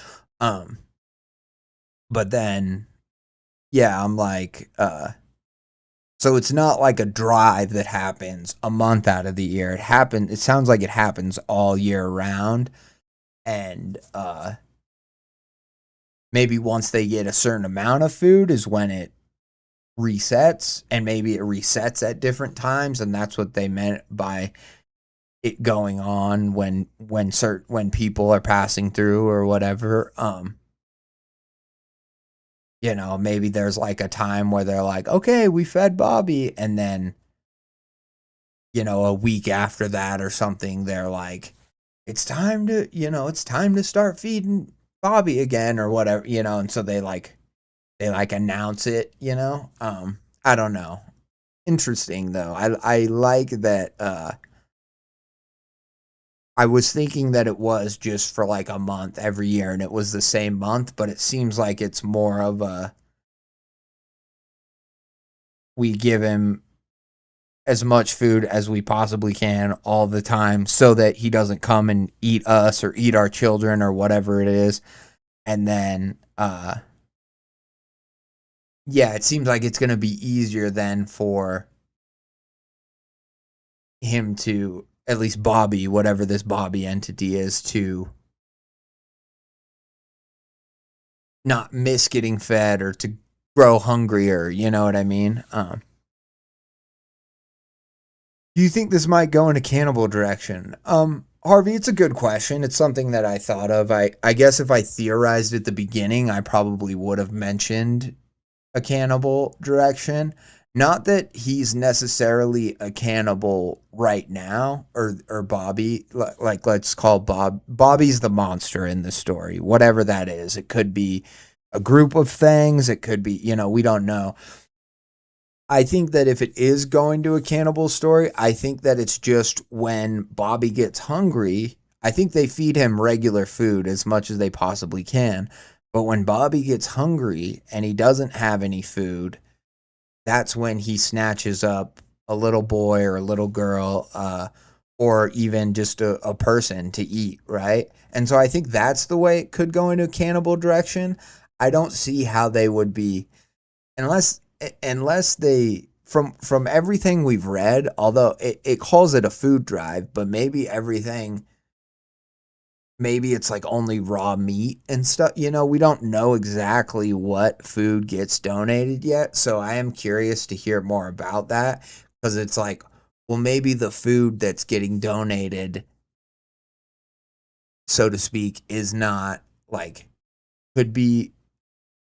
But then, yeah, I'm like, so it's not like a drive that happens a month out of the year. It sounds like it happens all year round. And maybe once they get a certain amount of food is when it resets, and maybe it resets at different times, and that's what they meant by it going on when people are passing through or whatever. Maybe there's like a time where they're like, okay, we fed Bobby, and then a week after that or something, they're like, it's time to start feeding Bobby again or whatever, and so they announce it, I don't know. Interesting though. I like that. I was thinking that it was just for like a month every year and it was the same month, but it seems like it's more of we give him as much food as we possibly can all the time so that he doesn't come and eat us or eat our children or whatever it is. And then, it seems like it's going to be easier then for him to, at least Bobby, whatever this Bobby entity is, to not miss getting fed or to grow hungrier, you know what I mean? Do you think this might go in a cannibal direction? Harvey, it's a good question. It's something that I thought of. I guess if I theorized at the beginning, I probably would have mentioned a cannibal direction. Not that he's necessarily a cannibal right now, or Bobby. Like, let's call Bobby's the monster in the story, whatever that is. It could be a group of things. It could be, we don't know. I think that if it is going to a cannibal story, I think that it's just when Bobby gets hungry, I think they feed him regular food as much as they possibly can. But when Bobby gets hungry and he doesn't have any food, that's when he snatches up a little boy or a little girl, or even just a person to eat, right? And so I think that's the way it could go into a cannibal direction. I don't see how they would be, unless they, from everything we've read, although it calls it a food drive, but maybe it's like only raw meat and stuff. We don't know exactly what food gets donated yet. So I am curious to hear more about that, because it's like, well, maybe the food that's getting donated, so to speak, is not like, could be,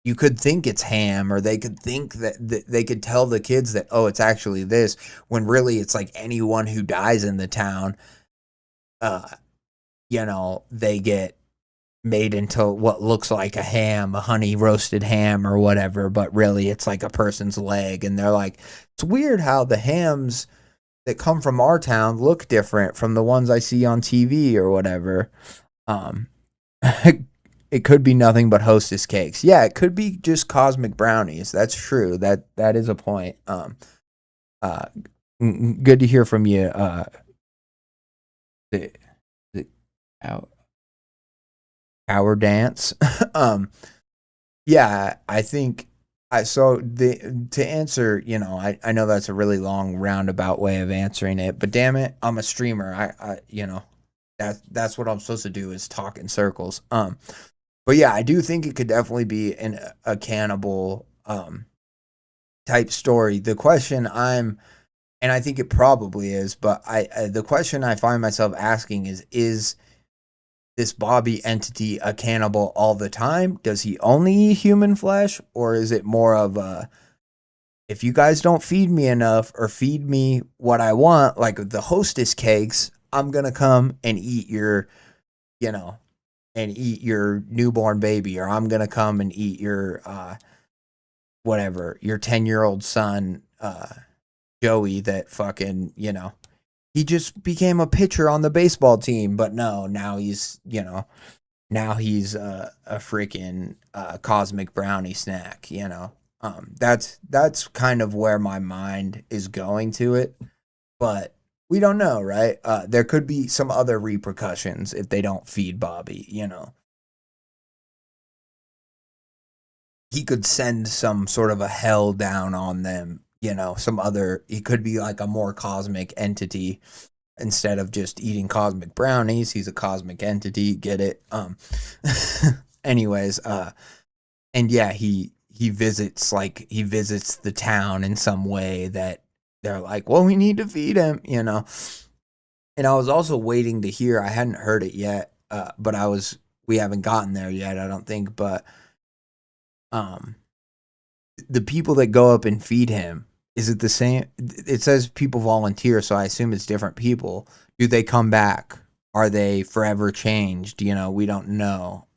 you could think it's ham, or they could think that they could tell the kids that, oh, it's actually this, when really it's like anyone who dies in the town, they get made into what looks like a ham, a honey roasted ham or whatever, but really it's like a person's leg. And they're like, it's weird how the hams that come from our town look different from the ones I see on TV or whatever. It could be nothing but Hostess cakes. Yeah, it could be just cosmic brownies. That's true. That is a point. Good to hear from you. The Our dance. Yeah, I think to answer, I know that's a really long roundabout way of answering it, but damn it, I'm a streamer. That's what I'm supposed to do, is talk in circles. But yeah, I do think it could definitely be a cannibal type story. The question and I think it probably is, but the question I find myself asking is this Bobby entity a cannibal all the time? Does he only eat human flesh? Or is it more of if you guys don't feed me enough or feed me what I want, like the Hostess cakes, I'm going to come and eat your, and eat your newborn baby, or I'm going to come and eat your, whatever, your 10-year-old son, Joey, that fucking, he just became a pitcher on the baseball team, but no, now he's a freaking cosmic brownie snack, That's kind of where my mind is going to it. But we don't know, right? There could be some other repercussions if they don't feed Bobby, you know. He could send some sort of a hell down on them, you know, he could be like a more cosmic entity instead of just eating cosmic brownies. He's a cosmic entity, get it? Anyways, and yeah, he visits the town in some way that they're like, well, we need to feed him, you know. And I was also waiting to hear, I hadn't heard it yet, but we haven't gotten there yet, I don't think, but the people that go up and feed him, is it the same? It says people volunteer, so I assume it's different people. Do they come back? Are they forever changed? You know, we don't know.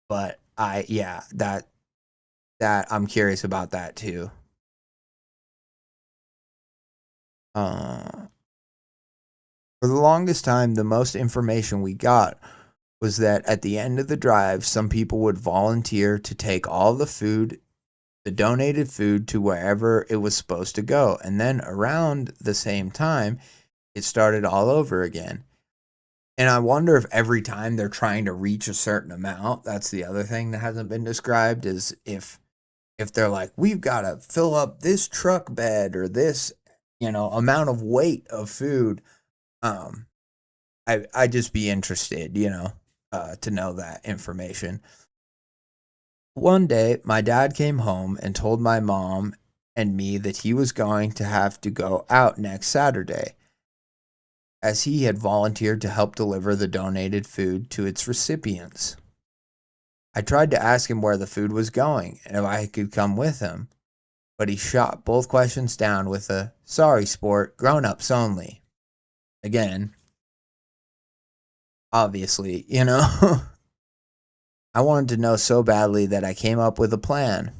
But that I'm curious about that too. For the longest time, the most information we got was that at the end of the drive, some people would volunteer to take all the donated food to wherever it was supposed to go. And then around the same time, it started all over again. And I wonder if every time they're trying to reach a certain amount, that's the other thing that hasn't been described, is if they're like, we've got to fill up this truck bed or this, you know, amount of weight of food. I'd just be interested, you know, to know that information. One day, my dad came home and told my mom and me that he was going to have to go out next Saturday, as he had volunteered to help deliver the donated food to its recipients. I tried to ask him where the food was going and if I could come with him, but he shot both questions down with a, sorry sport, grown-ups only. Again, obviously, you know. I wanted to know so badly that I came up with a plan.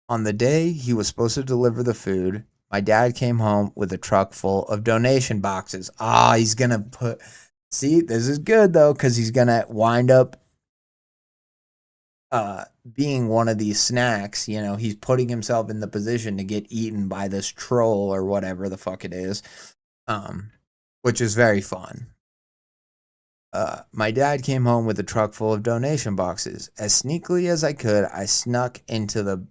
On the day he was supposed to deliver the food, my dad came home with a truck full of donation boxes. He's going to see, this is good though, because he's going to wind up being one of these snacks. You know, he's putting himself in the position to get eaten by this troll or whatever the fuck it is, which is very fun. My dad came home with a truck full of donation boxes. As sneakily as I could, I snuck into the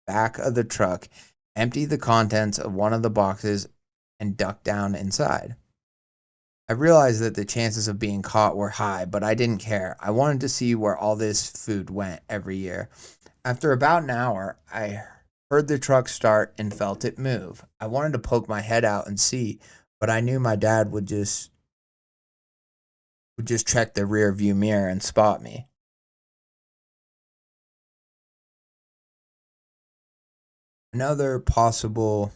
back of the truck, emptied the contents of one of the boxes, and ducked down inside. I realized that the chances of being caught were high, but I didn't care. I wanted to see where all this food went every year. After about an hour, I heard the truck start and felt it move. I wanted to poke my head out and see, but I knew my dad would just check the rear view mirror and spot me. Another possible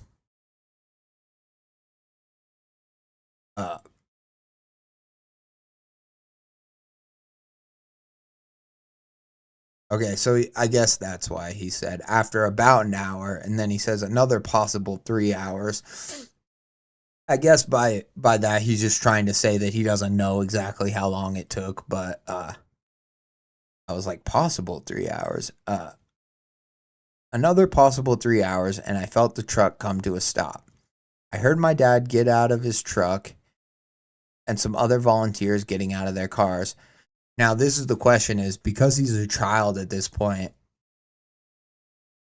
okay, so I guess that's why he said after about an hour, and then he says another possible 3 hours. I guess by that he's just trying to say that he doesn't know exactly how long it took, but I was like, possible 3 hours. Another possible 3 hours, and I felt the truck come to a stop. I heard my dad get out of his truck and some other volunteers getting out of their cars. Now, this is the question, is because he's a child at this point,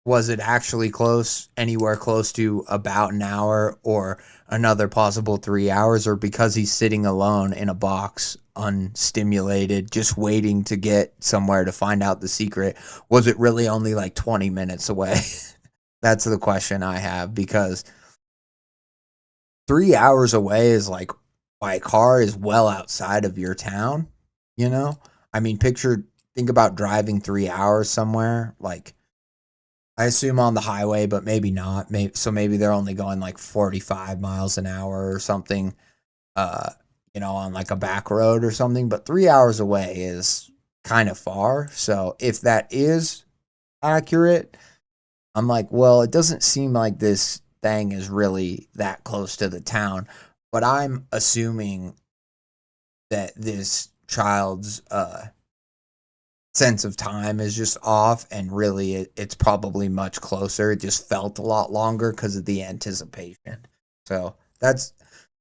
was it actually anywhere close to about an hour or another possible 3 hours, or because he's sitting alone in a box, unstimulated, just waiting to get somewhere to find out the secret, was it really only like 20 minutes away? That's the question I have, because 3 hours away is like, by car is well outside of your town, you know? I mean, think about driving 3 hours somewhere, like, I assume on the highway, but maybe not. Maybe they're only going like 45 miles an hour or something, you know, on like a back road or something. But 3 hours away is kind of far. So if that is accurate, I'm like, well, it doesn't seem like this thing is really that close to the town. But I'm assuming that this child's sense of time is just off, and really it's probably much closer. It just felt a lot longer because of the anticipation. So that's,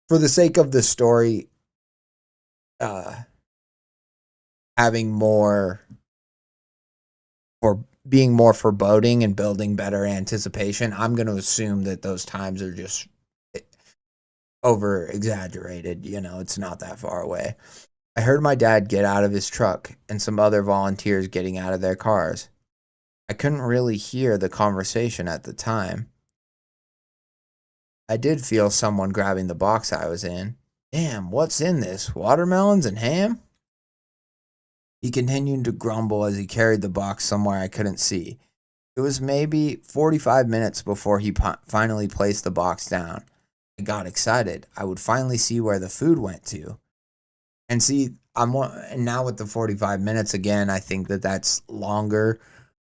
for the sake of the story, having more, or being more foreboding and building better anticipation, I'm going to assume that those times are just over exaggerated. It's not that far away. I heard my dad get out of his truck and some other volunteers getting out of their cars. I couldn't really hear the conversation at the time. I did feel someone grabbing the box I was in. Damn, what's in this? Watermelons and ham? He continued to grumble as he carried the box somewhere I couldn't see. It was maybe 45 minutes before he finally placed the box down. I got excited. I would finally see where the food went to. And see, and now with the 45 minutes again, I think that's longer.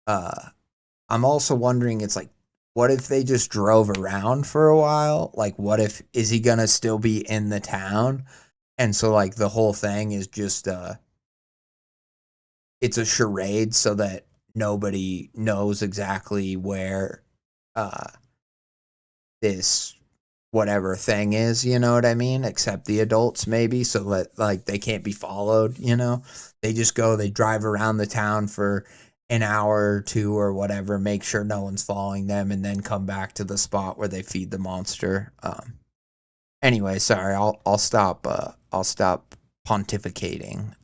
I'm also wondering, it's like, what if they just drove around for a while? Like, is he gonna still be in the town? And so, like, the whole thing is just it's a charade so that nobody knows exactly where this whatever thing is, you know what I mean? Except the adults, maybe, so that, like, they can't be followed, They just they drive around the town for an hour or two or whatever, make sure no one's following them, and then come back to the spot where they feed the monster. Anyway, sorry, I'll stop pontificating.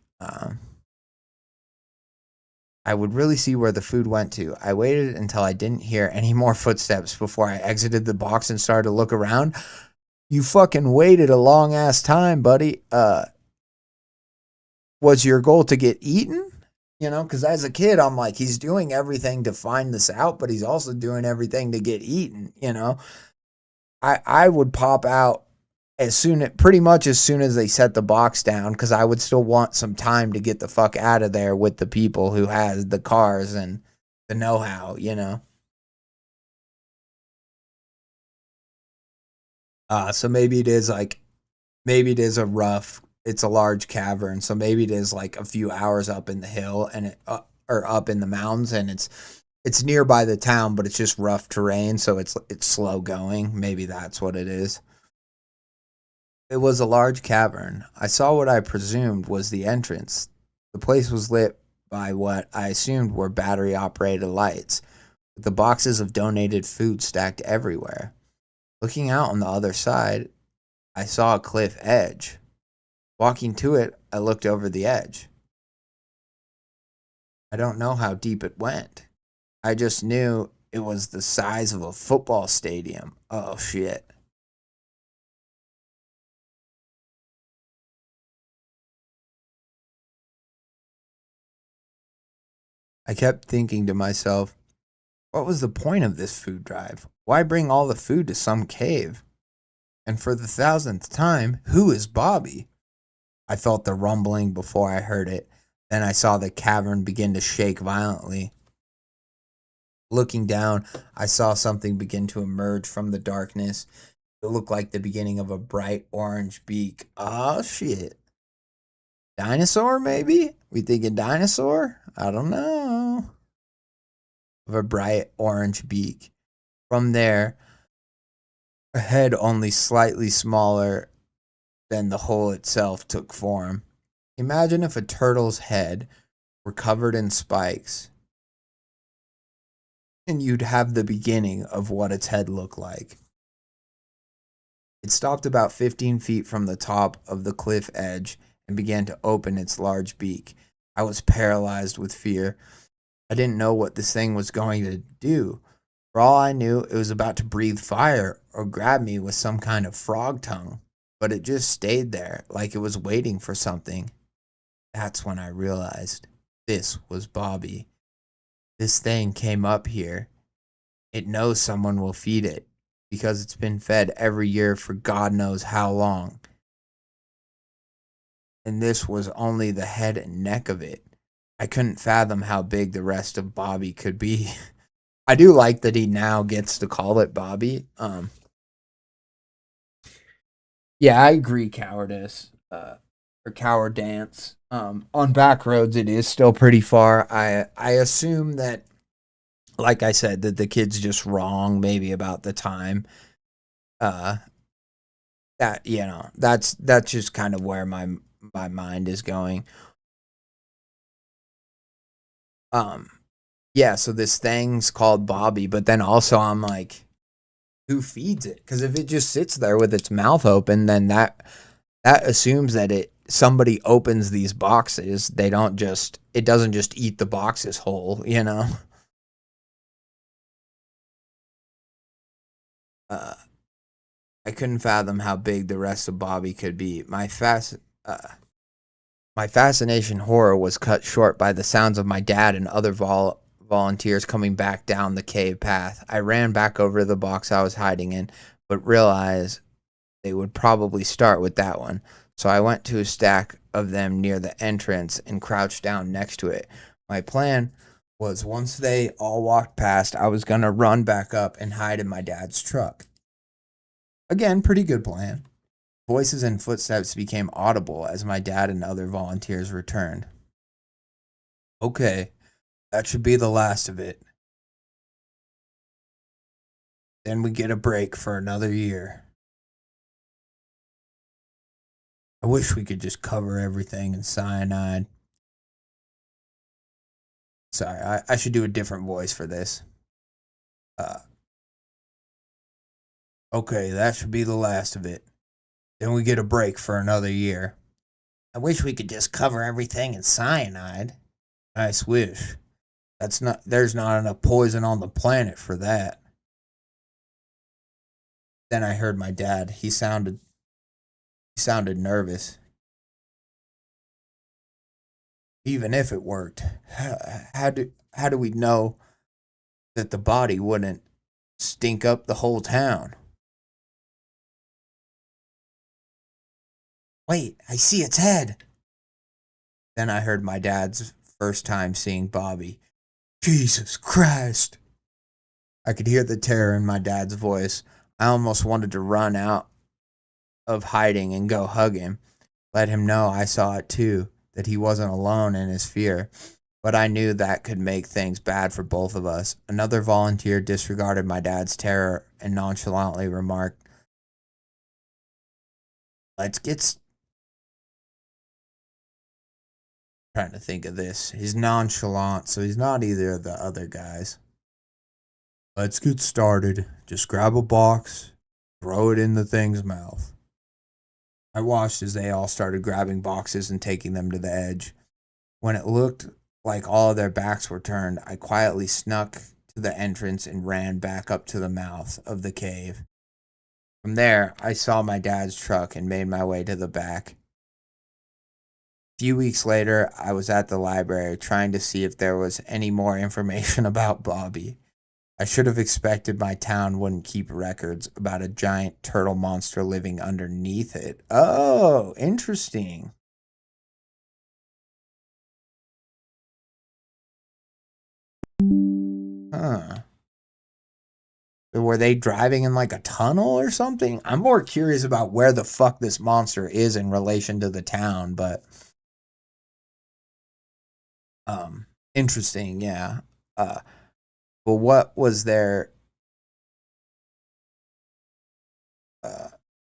I would really see where the food went to. I waited until I didn't hear any more footsteps before I exited the box and started to look around. You fucking waited a long ass time, buddy. Was your goal to get eaten? Because as a kid, I'm like, he's doing everything to find this out, but he's also doing everything to get eaten, I would pop out pretty much as soon as they set the box down, because I would still want some time to get the fuck out of there with the people who has the cars and the know-how, So maybe it is it's a large cavern, so maybe it is like a few hours up in the hill and or up in the mountains, and it's nearby the town, but it's just rough terrain, so it's slow going. Maybe that's what it is. It was a large cavern. I saw what I presumed was the entrance. The place was lit by what I assumed were battery-operated lights, with the boxes of donated food stacked everywhere. Looking out on the other side, I saw a cliff edge. Walking to it, I looked over the edge. I don't know how deep it went. I just knew it was the size of a football stadium. Oh, shit. I kept thinking to myself, what was the point of this food drive? Why bring all the food to some cave? And for the 1,000th time, who is Bobby? I felt the rumbling before I heard it. Then I saw the cavern begin to shake violently. Looking down, I saw something begin to emerge from the darkness. It looked like the beginning of a bright orange beak. Oh, shit. Dinosaur, maybe? We thinking dinosaur? I don't know. Of a bright orange beak. From there, a head only slightly smaller than the hole itself took form. Imagine if a turtle's head were covered in spikes, and you'd have the beginning of what its head looked like. It stopped about 15 feet from the top of the cliff edge and began to open its large beak. I was paralyzed with fear. I didn't know what this thing was going to do. For all I knew, it was about to breathe fire or grab me with some kind of frog tongue. But it just stayed there, like it was waiting for something. That's when I realized this was Bobby. This thing came up here. It knows someone will feed it, because it's been fed every year for God knows how long. And this was only the head and neck of it. I couldn't fathom how big the rest of Bobby could be. I do like that he now gets to call it Bobby. Yeah, I agree, cowardice. or Cower Dance. On back roads, it is still pretty far. I assume that, like I said, that the kid's just wrong, maybe about the time. Uh, that that's just kind of where my mind is going. Yeah. So this thing's called Bobby, but then also I'm like, who feeds it? Because if it just sits there with its mouth open, then that assumes that somebody opens these boxes. It doesn't just eat the boxes whole, I couldn't fathom how big the rest of Bobby could be. My fascination horror was cut short by the sounds of my dad and other volunteers coming back down the cave path. I ran back over to the box I was hiding in, but realized they would probably start with that one. So I went to a stack of them near the entrance and crouched down next to it. My plan was once they all walked past, I was going to run back up and hide in my dad's truck. Again, pretty good plan. Voices and footsteps became audible as my dad and other volunteers returned. Okay, that should be the last of it. Then we get a break for another year. I wish we could just cover everything in cyanide. Sorry, I should do a different voice for this. Okay, that should be the last of it. Then we get a break for another year. I wish we could just cover everything in cyanide. Nice wish. There's not enough poison on the planet for that. Then I heard my dad. He sounded nervous. Even if it worked, how do we know that the body wouldn't stink up the whole town? Wait, I see its head. Then I heard my dad's first time seeing Bobby. Jesus Christ. I could hear the terror in my dad's voice. I almost wanted to run out of hiding and go hug him. Let him know I saw it too, that he wasn't alone in his fear. But I knew that could make things bad for both of us. Another volunteer disregarded my dad's terror and nonchalantly remarked, let's get... Trying to think of this. He's nonchalant, so he's not either of the other guys. Let's get started. Just grab a box, throw it in the thing's mouth. I watched as they all started grabbing boxes and taking them to the edge. When it looked like all of their backs were turned, I quietly snuck to the entrance and ran back up to the mouth of the cave. From there, I saw my dad's truck and made my way to the back. A few weeks later, I was at the library trying to see if there was any more information about Bobby. I should have expected my town wouldn't keep records about a giant turtle monster living underneath it. Oh, interesting. Huh. Were they driving in like a tunnel or something? I'm more curious about where the fuck this monster is in relation to the town, but interesting, yeah. But what was their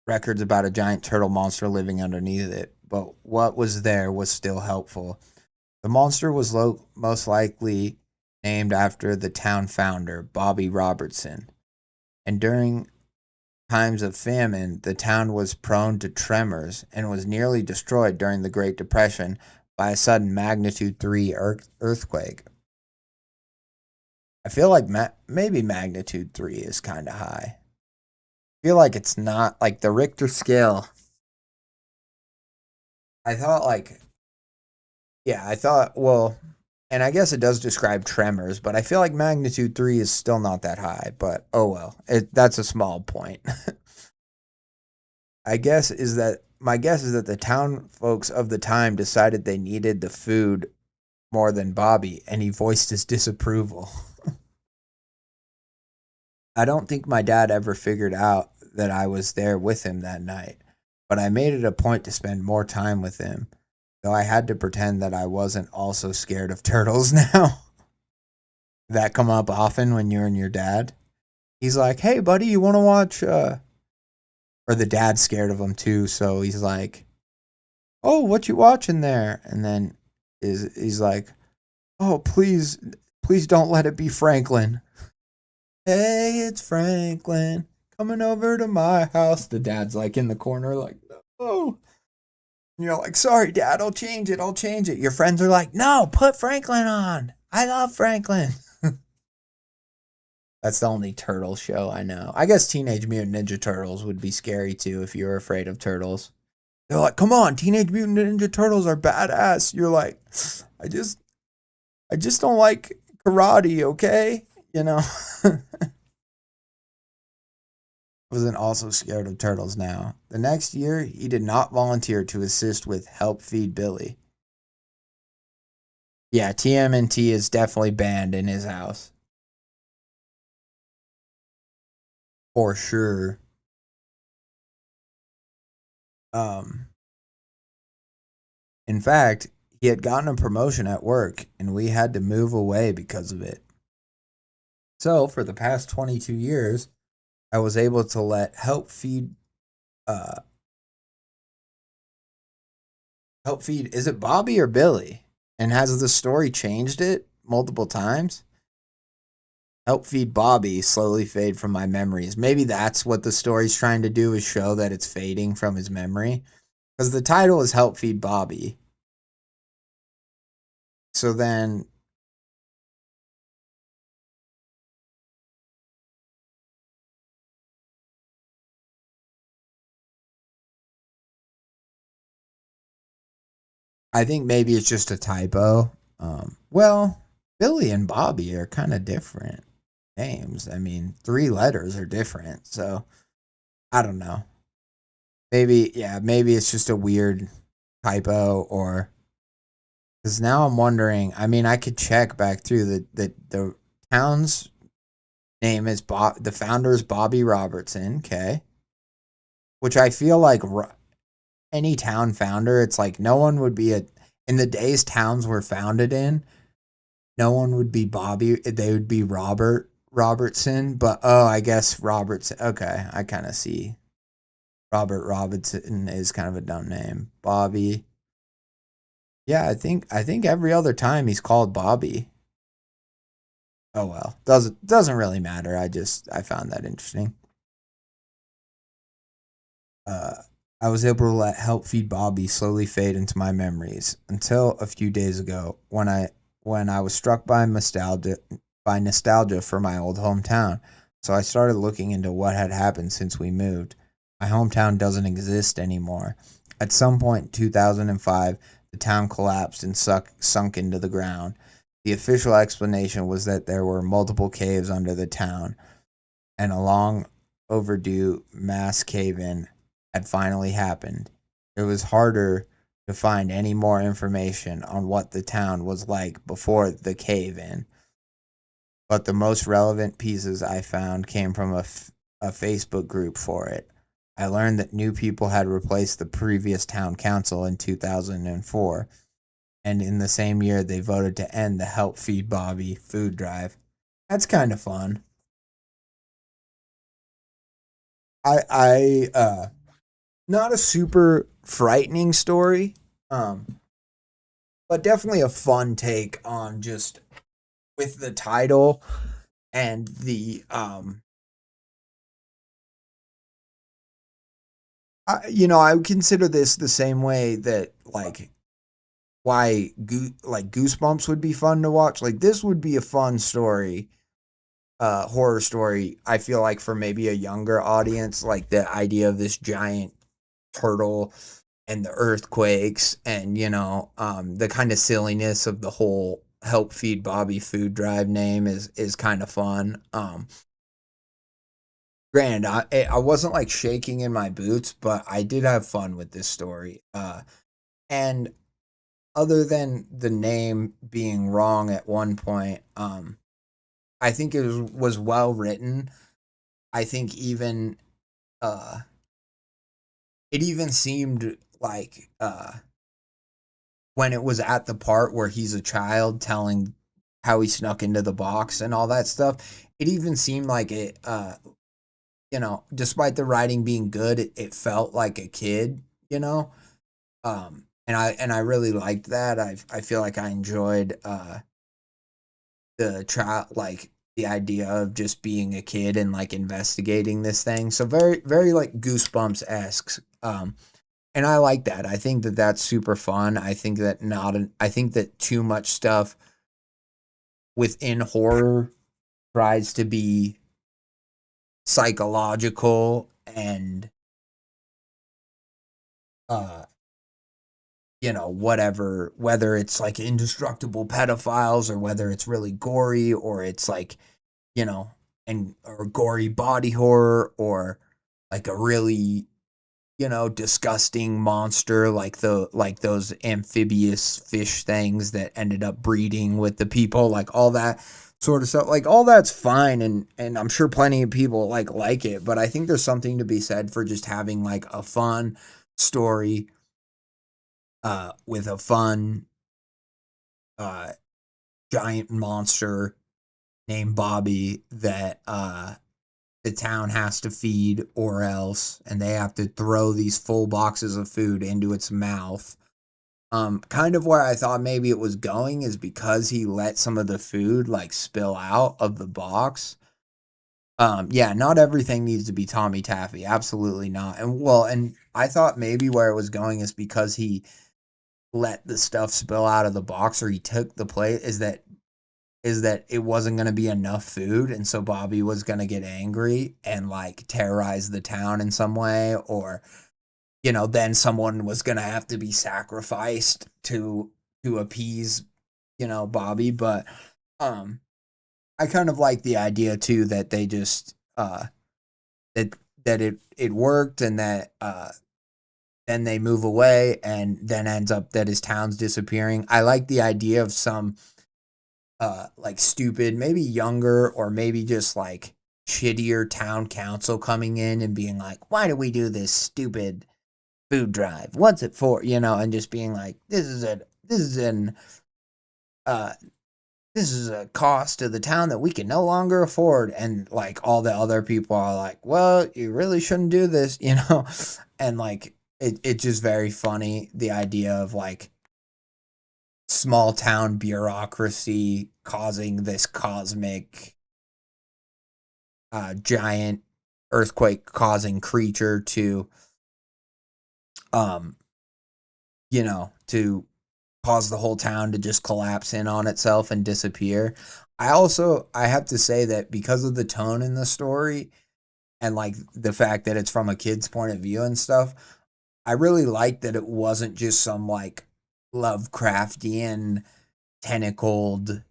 records about a giant turtle monster living underneath it? But what was there was still helpful. The monster was most likely named after the town founder, Bobby Robertson. And during times of famine, the town was prone to tremors and was nearly destroyed during the Great Depression by a sudden magnitude 3 earthquake. I feel like maybe magnitude 3 is kind of high. I feel like it's not like the Richter scale. I thought well, and I guess it does describe tremors, but I feel like magnitude 3 is still not that high, but oh well, that's a small point. My guess is that the town folks of the time decided they needed the food more than Bobby, and he voiced his disapproval. I don't think my dad ever figured out that I was there with him that night, but I made it a point to spend more time with him, though I had to pretend that I wasn't also scared of turtles now. That come up often when you're and your dad. He's like, hey, buddy, you want to watch... Or the dad's scared of him, too, so he's like, oh, what you watching there? And then he's like, oh, please don't let it be Franklin. Hey, it's Franklin coming over to my house. The dad's like in the corner, like, oh. And you're like, sorry, Dad, I'll change it. Your friends are like, no, put Franklin on. I love Franklin. That's the only turtle show I know. I guess Teenage Mutant Ninja Turtles would be scary too if you were afraid of turtles. They're like, come on, Teenage Mutant Ninja Turtles are badass. You're like, I just don't like karate, okay? You know? Wasn't also scared of turtles now. The next year, he did not volunteer to assist with Help Feed Billy. Yeah, TMNT is definitely banned in his house. For sure. In fact, he had gotten a promotion at work, and we had to move away because of it. So, for the past 22 years, I was able to let Help Feed, is it Bobby or Billy? And has the story changed it multiple times? Help Feed Bobby slowly fade from my memories. Maybe that's what the story's trying to do, is show that it's fading from his memory. Because the title is Help Feed Bobby. So then... I think maybe it's just a typo. Well, Billy and Bobby are kind of different names. I mean, 3 letters are different. So, I don't know. Maybe it's just a weird typo, or... Because now I'm wondering, I mean, I could check back through the town's name is the founder is Bobby Robertson, okay? Which I feel like any town founder, it's like no one would be in the days towns were founded in, no one would be Bobby, they would be Robertson, but I guess Robertson, okay, I kind of see. Robert Robertson is kind of a dumb name. Bobby. Yeah, I think every other time he's called Bobby. Oh well, doesn't really matter. I found that interesting. I was able to let Help Feed Bobby slowly fade into my memories until a few days ago when I was struck by nostalgia for my old hometown. So I started looking into what had happened since we moved. My hometown doesn't exist anymore. At some point in 2005, the town collapsed and sunk into the ground. The official explanation was that there were multiple caves under the town, and a long overdue mass cave-in had finally happened. It was harder to find any more information on what the town was like before the cave-in, but the most relevant pieces I found came from a Facebook group for it. I learned that new people had replaced the previous town council in 2004, and in the same year they voted to end the Help Feed Bobby food drive. That's kind of fun. Not a super frightening story, but definitely a fun take on just with the title and the I would consider this the same way that why Goosebumps would be fun to watch. Like, this would be a fun story, horror story, I feel like, for maybe a younger audience. Like, the idea of this giant turtle and the earthquakes and, the kind of silliness of the whole Help Feed Bobby food drive name is kind of fun. Granted, I wasn't like shaking in my boots, but I did have fun with this story. And other than the name being wrong at one point, I think it was well written. I think even it even seemed like when it was at the part where he's a child telling how he snuck into the box and all that stuff, it even seemed like it despite the writing being good, it felt like a kid, and I really liked that. I feel like I enjoyed the child, like the idea of just being a kid and like investigating this thing. So very very like Goosebumps esque. And I like that. I think that that's super fun. I think that too much stuff within horror tries to be psychological and uh whatever, whether it's like indestructible pedophiles or whether it's really gory or it's like, you know, and or gory body horror or like a really, disgusting monster like those amphibious fish things that ended up breeding with the people, like all that sort of stuff. Like all that's fine and I'm sure plenty of people like it, but I think there's something to be said for just having like a fun story with a fun uh giant monster named Bobby that the town has to feed or else, and they have to throw these full boxes of food into its mouth. Kind of where I thought maybe it was going is because he let some of the food like spill out of the box. Yeah, not everything needs to be Tommy Taffy. Absolutely not. And I thought maybe where it was going is because he let the stuff spill out of the box or he took the plate is that it wasn't going to be enough food, and so Bobby was going to get angry and like terrorize the town in some way, or then someone was going to have to be sacrificed to appease Bobby. But I kind of like the idea too that they just that it worked, and that then they move away and then ends up that his town's disappearing. I like the idea of some like stupid, maybe younger or maybe just like shittier town council coming in and being like, why do we do this stupid food drive? What's it for? And just being like, this is uh a cost to the town that we can no longer afford. And like all the other people are like, well, you really shouldn't do this, and like it's just very funny, the idea of like small town bureaucracy causing this cosmic giant earthquake causing creature to um to cause the whole town to just collapse in on itself and disappear. I have to say that because of the tone in the story and like the fact that it's from a kid's point of view and stuff, I really like that it wasn't just some like Lovecraftian tentacled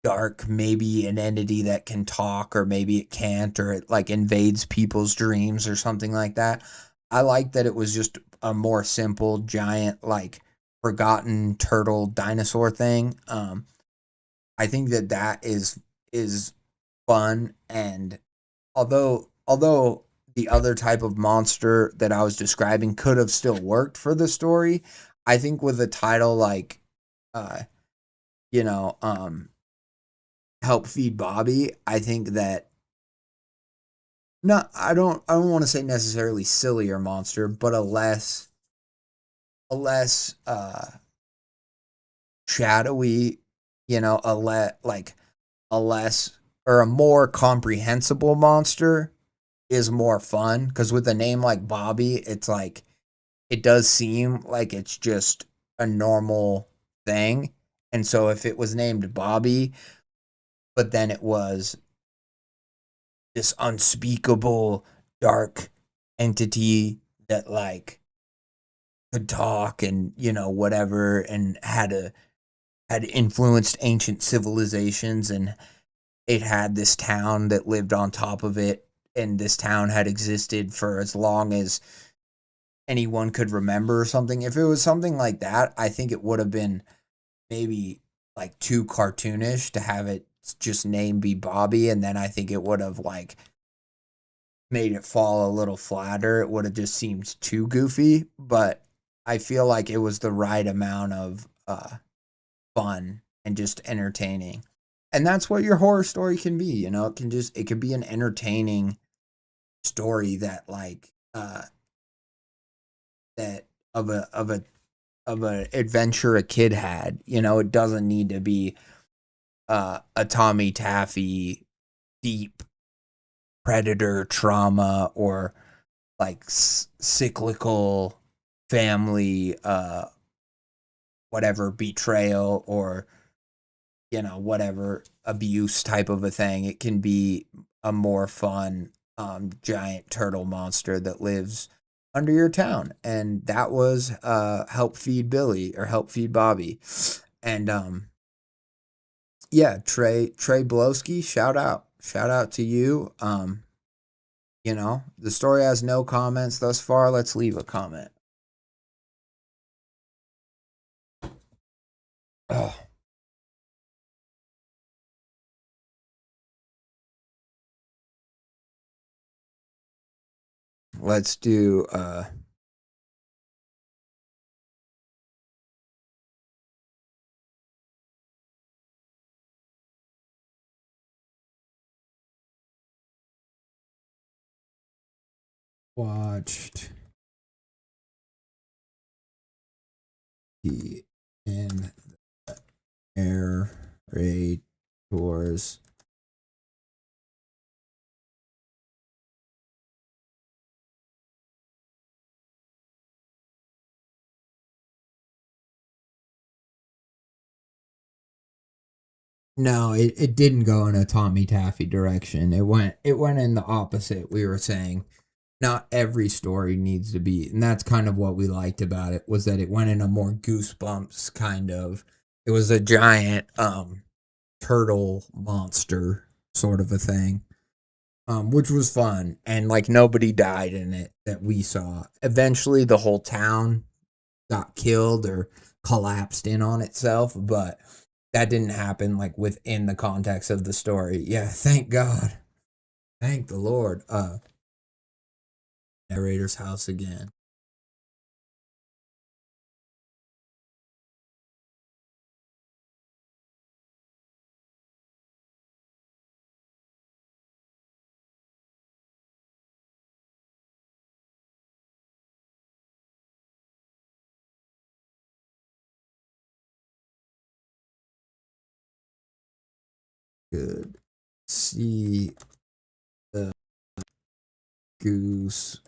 dark, maybe an entity that can talk or maybe it can't, or it like invades people's dreams or something like that. I like that it was just a more simple giant like forgotten turtle dinosaur thing. I think that is fun, and although the other type of monster that I was describing could have still worked for the story, I think with a title like uh you know um Help Feed Bobby, I think that not I don't want to say necessarily sillier monster, but a less shadowy, a less or a more comprehensible monster is more fun, because with a name like Bobby, it's like it does seem like it's just a normal thing. And so if it was named Bobby, but then it was this unspeakable dark entity that like could talk and whatever, and had influenced ancient civilizations, and it had this town that lived on top of it, and this town had existed for as long as anyone could remember or something. If it was something like that, I think it would have been maybe like too cartoonish to have it just name be Bobby, and then I think it would have like made it fall a little flatter. It would have just seemed too goofy, but I feel like it was the right amount of fun and just entertaining. And that's what your horror story can be, you know. It can be an entertaining story that like that of a adventure a kid had. You know, it doesn't need to be a Tommy Taffy deep predator trauma or like cyclical family whatever betrayal or, you know, whatever abuse type of a thing. It can be a more fun giant turtle monster that lives under your town, and that was Help Feed Billy or Help Feed Bobby. And yeah, Treyblowski, shout out to you. You know, the story has no comments thus far. Let's leave a comment. Oh. Let's do watched the in the air raid tours. No, it didn't go in a Tommy Taffy direction. It went in the opposite. We were saying not every story needs to be, and that's kind of what we liked about it, was that it went in a more Goosebumps kind of. It was a giant turtle monster sort of a thing. Which was fun, and like nobody died in it that we saw. Eventually the whole town got killed or collapsed in on itself, but that didn't happen like within the context of the story. Yeah, thank God. Thank the Lord. Narrator's house again. Good. See the goose.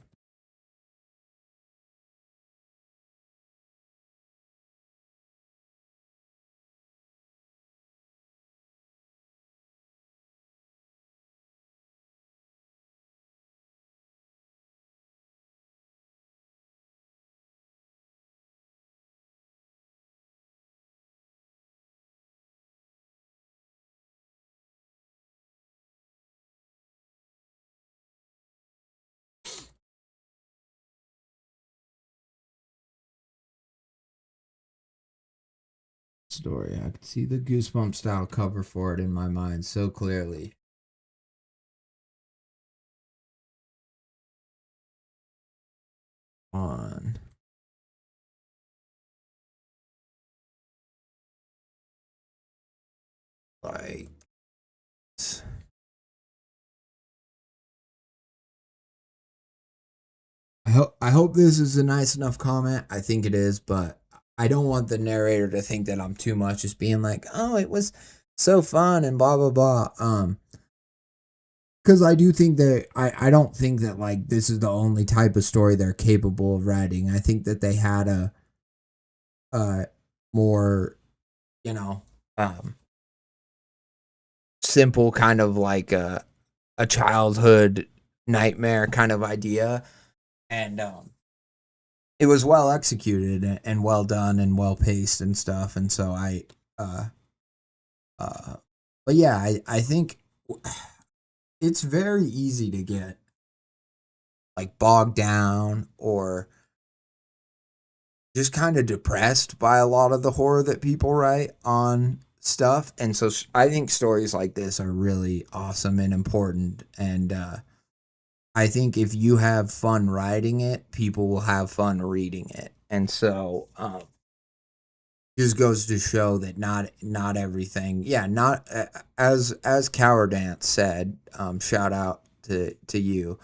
Story. I could see the Goosebump style cover for it in my mind so clearly. On. Like. I hope this is a nice enough comment. I think it is, but I don't want the narrator to think that I'm too much, just being like, oh, it was so fun and blah blah blah. Because I do think that I don't think that like this is the only type of story they're capable of writing. I think that they had a more, you know, simple kind of like a childhood nightmare kind of idea, and it was well executed and well done and well paced and stuff. And so but yeah, I think it's very easy to get like bogged down or just kind of depressed by a lot of the horror that people write on stuff. And so I think stories like this are really awesome and important. And I think if you have fun writing it, people will have fun reading it. And so just goes to show that not everything, not as Cowardance said, shout out to you.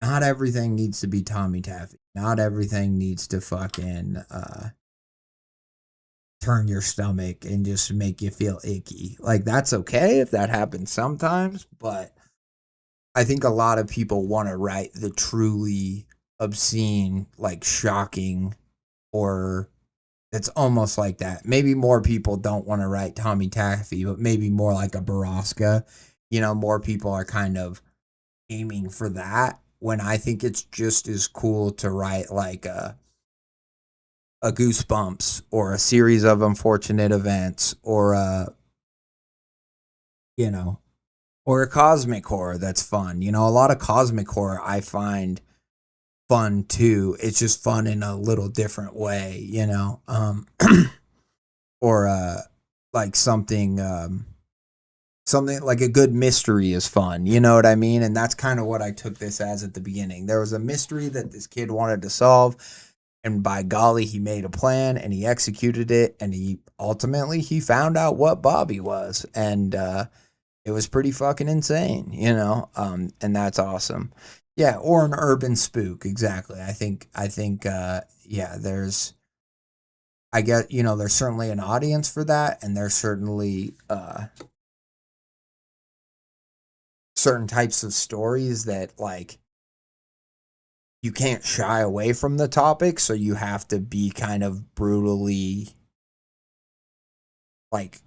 Not everything needs to be Tommy Taffy. Not everything needs to fucking turn your stomach and just make you feel icky. Like, that's okay if that happens sometimes, but I think a lot of people want to write the truly obscene, like shocking, or it's almost like that. Maybe more people don't want to write Tommy Taffy, but maybe more like a Baraska. More people are kind of aiming for that, when I think it's just as cool to write like a Goosebumps or a series of unfortunate events, or or a cosmic horror that's fun. A lot of cosmic horror I find fun too. It's just fun in a little different way, or like something like a good mystery is fun. You know what I mean? And that's kind of what I took this as at the beginning. There was a mystery that this kid wanted to solve, and by golly, he made a plan and he executed it, and he found out what Bobby was, and it was pretty fucking insane, and that's awesome. Yeah, or an urban spook, exactly. I think there's there's certainly an audience for that, and there's certainly certain types of stories that, like, you can't shy away from the topic, so you have to be kind of brutally like,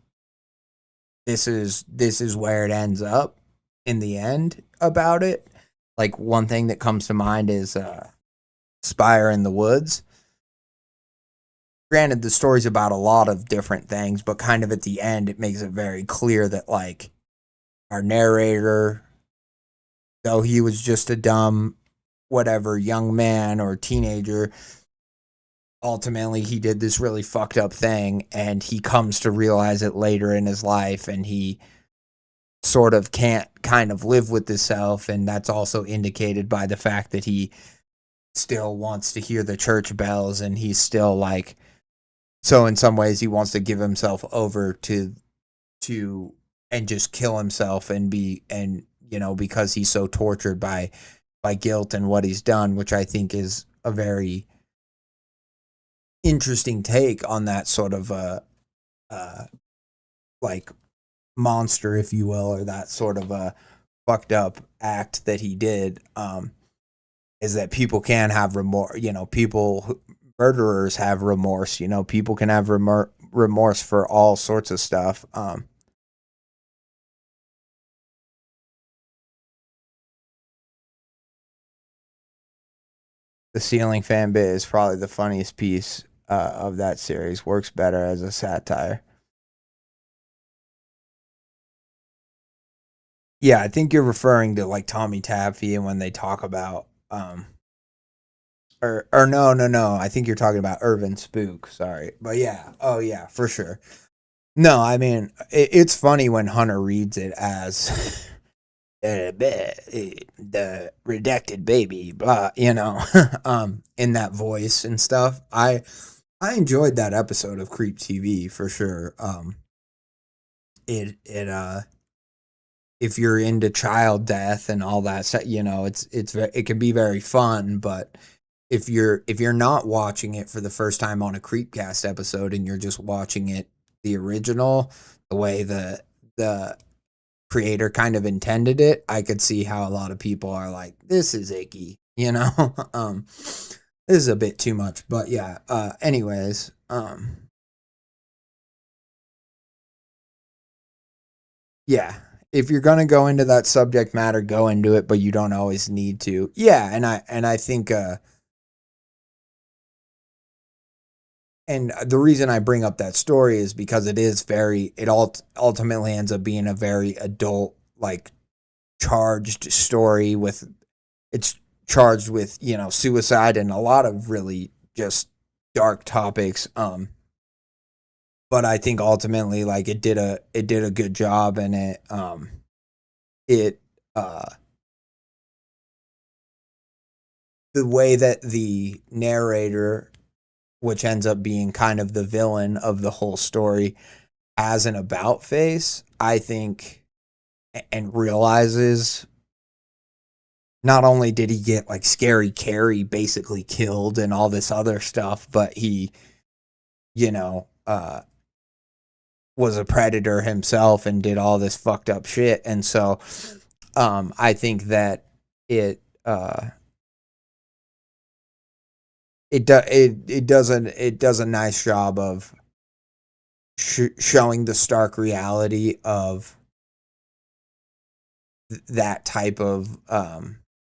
this is where it ends up in the end about it. Like, one thing that comes to mind is Spire in the Woods. Granted, the story's about a lot of different things, but kind of at the end, it makes it very clear that, like, our narrator, though he was just a dumb whatever young man or teenager, ultimately he did this really fucked up thing, and he comes to realize it later in his life, and he sort of can't kind of live with himself, and that's also indicated by the fact that he still wants to hear the church bells, and he's still like, so in some ways he wants to give himself over to and just kill himself and because he's so tortured by guilt and what he's done, which I think is a very interesting take on that sort of like monster, if you will, or that sort of a fucked up act that he did, is that people can have remorse. Murderers have remorse. People can have remorse for all sorts of stuff. The ceiling fan bit is probably the funniest piece of that series. Works better as a satire. Yeah, I think you're referring to like Tommy Taffy, and when they talk about or no, I think you're talking about Urban Spook. Sorry, but yeah, oh yeah, for sure. No, I mean it's funny when Hunter reads it as the redacted baby, blah, in that voice and stuff. I enjoyed that episode of Creep TV for sure. It if you're into child death and all that, it can be very fun, but if you're not watching it for the first time on a Creepcast episode and you're just watching it the original, the way the creator kind of intended it, I could see how a lot of people are like, this is icky, this is a bit too much. But yeah, anyways, yeah, if you're gonna go into that subject matter, go into it, but you don't always need to. Yeah, and I think and the reason I bring up that story is because it ultimately ends up being a very adult, like, charged story it's charged with, suicide and a lot of really just dark topics. But I think ultimately, like, it did a good job, and it the way that the narrator, which ends up being kind of the villain of the whole story, as an about face, I think, and realizes not only did he get like Scary Carrie basically killed and all this other stuff, but he, you know, was a predator himself and did all this fucked up shit. And so I think that it does a nice job of showing the stark reality of that type of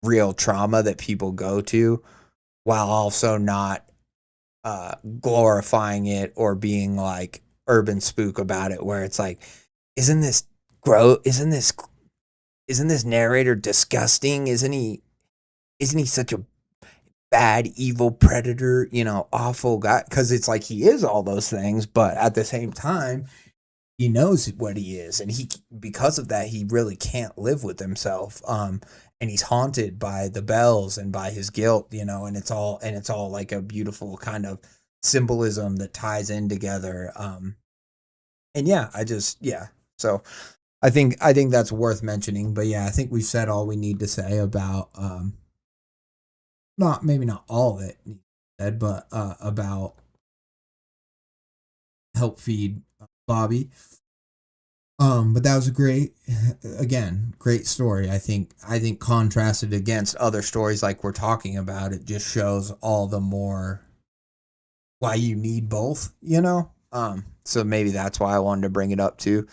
real trauma that people go to, while also not glorifying it or being like urban spook about it, where it's like, isn't this gross? Isn't this narrator disgusting? Isn't he such a bad, evil predator, awful guy? Because it's like he is all those things, but at the same time, he knows what he is, and because of that, he really can't live with himself. And he's haunted by the bells and by his guilt, and it's all like a beautiful kind of symbolism that ties in together. And yeah, so I think that's worth mentioning. But yeah, I think we've said all we need to say about maybe not all of it said, but about Help Feed Bobby. But that was a great story. I think contrasted against other stories like we're talking about, it just shows all the more why you need both, so maybe that's why I wanted to bring it up too.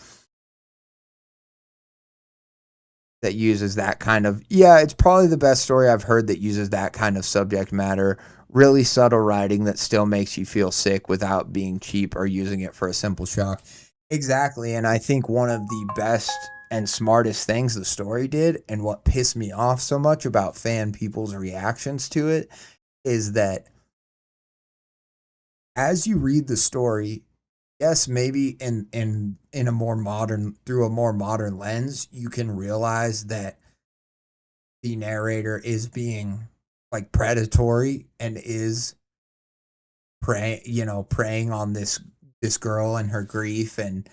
That uses that kind of, it's probably the best story I've heard that uses that kind of subject matter. Really subtle writing that still makes you feel sick without being cheap or using it for a simple shock. Exactly, and I think one of the best and smartest things the story did, and what pissed me off so much about fan people's reactions to it, is that as you read the story, yes, maybe in a more modern, through a more modern lens, you can realize that the narrator is being like predatory and is preying on this girl and her grief and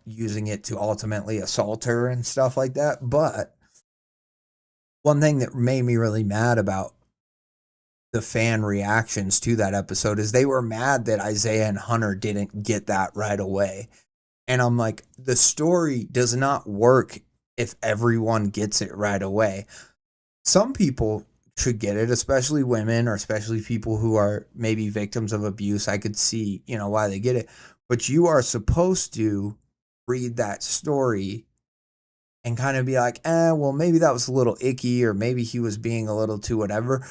using it to ultimately assault her and stuff like that. But one thing that made me really mad about the fan reactions to that episode is they were mad that Isaiah and Hunter didn't get that right away. And I'm like, the story does not work if everyone gets it right away. Some people should get it, especially women, or especially people who are maybe victims of abuse. I could see, why they get it. But you are supposed to read that story and kind of be like, well, maybe that was a little icky, or maybe he was being a little too whatever.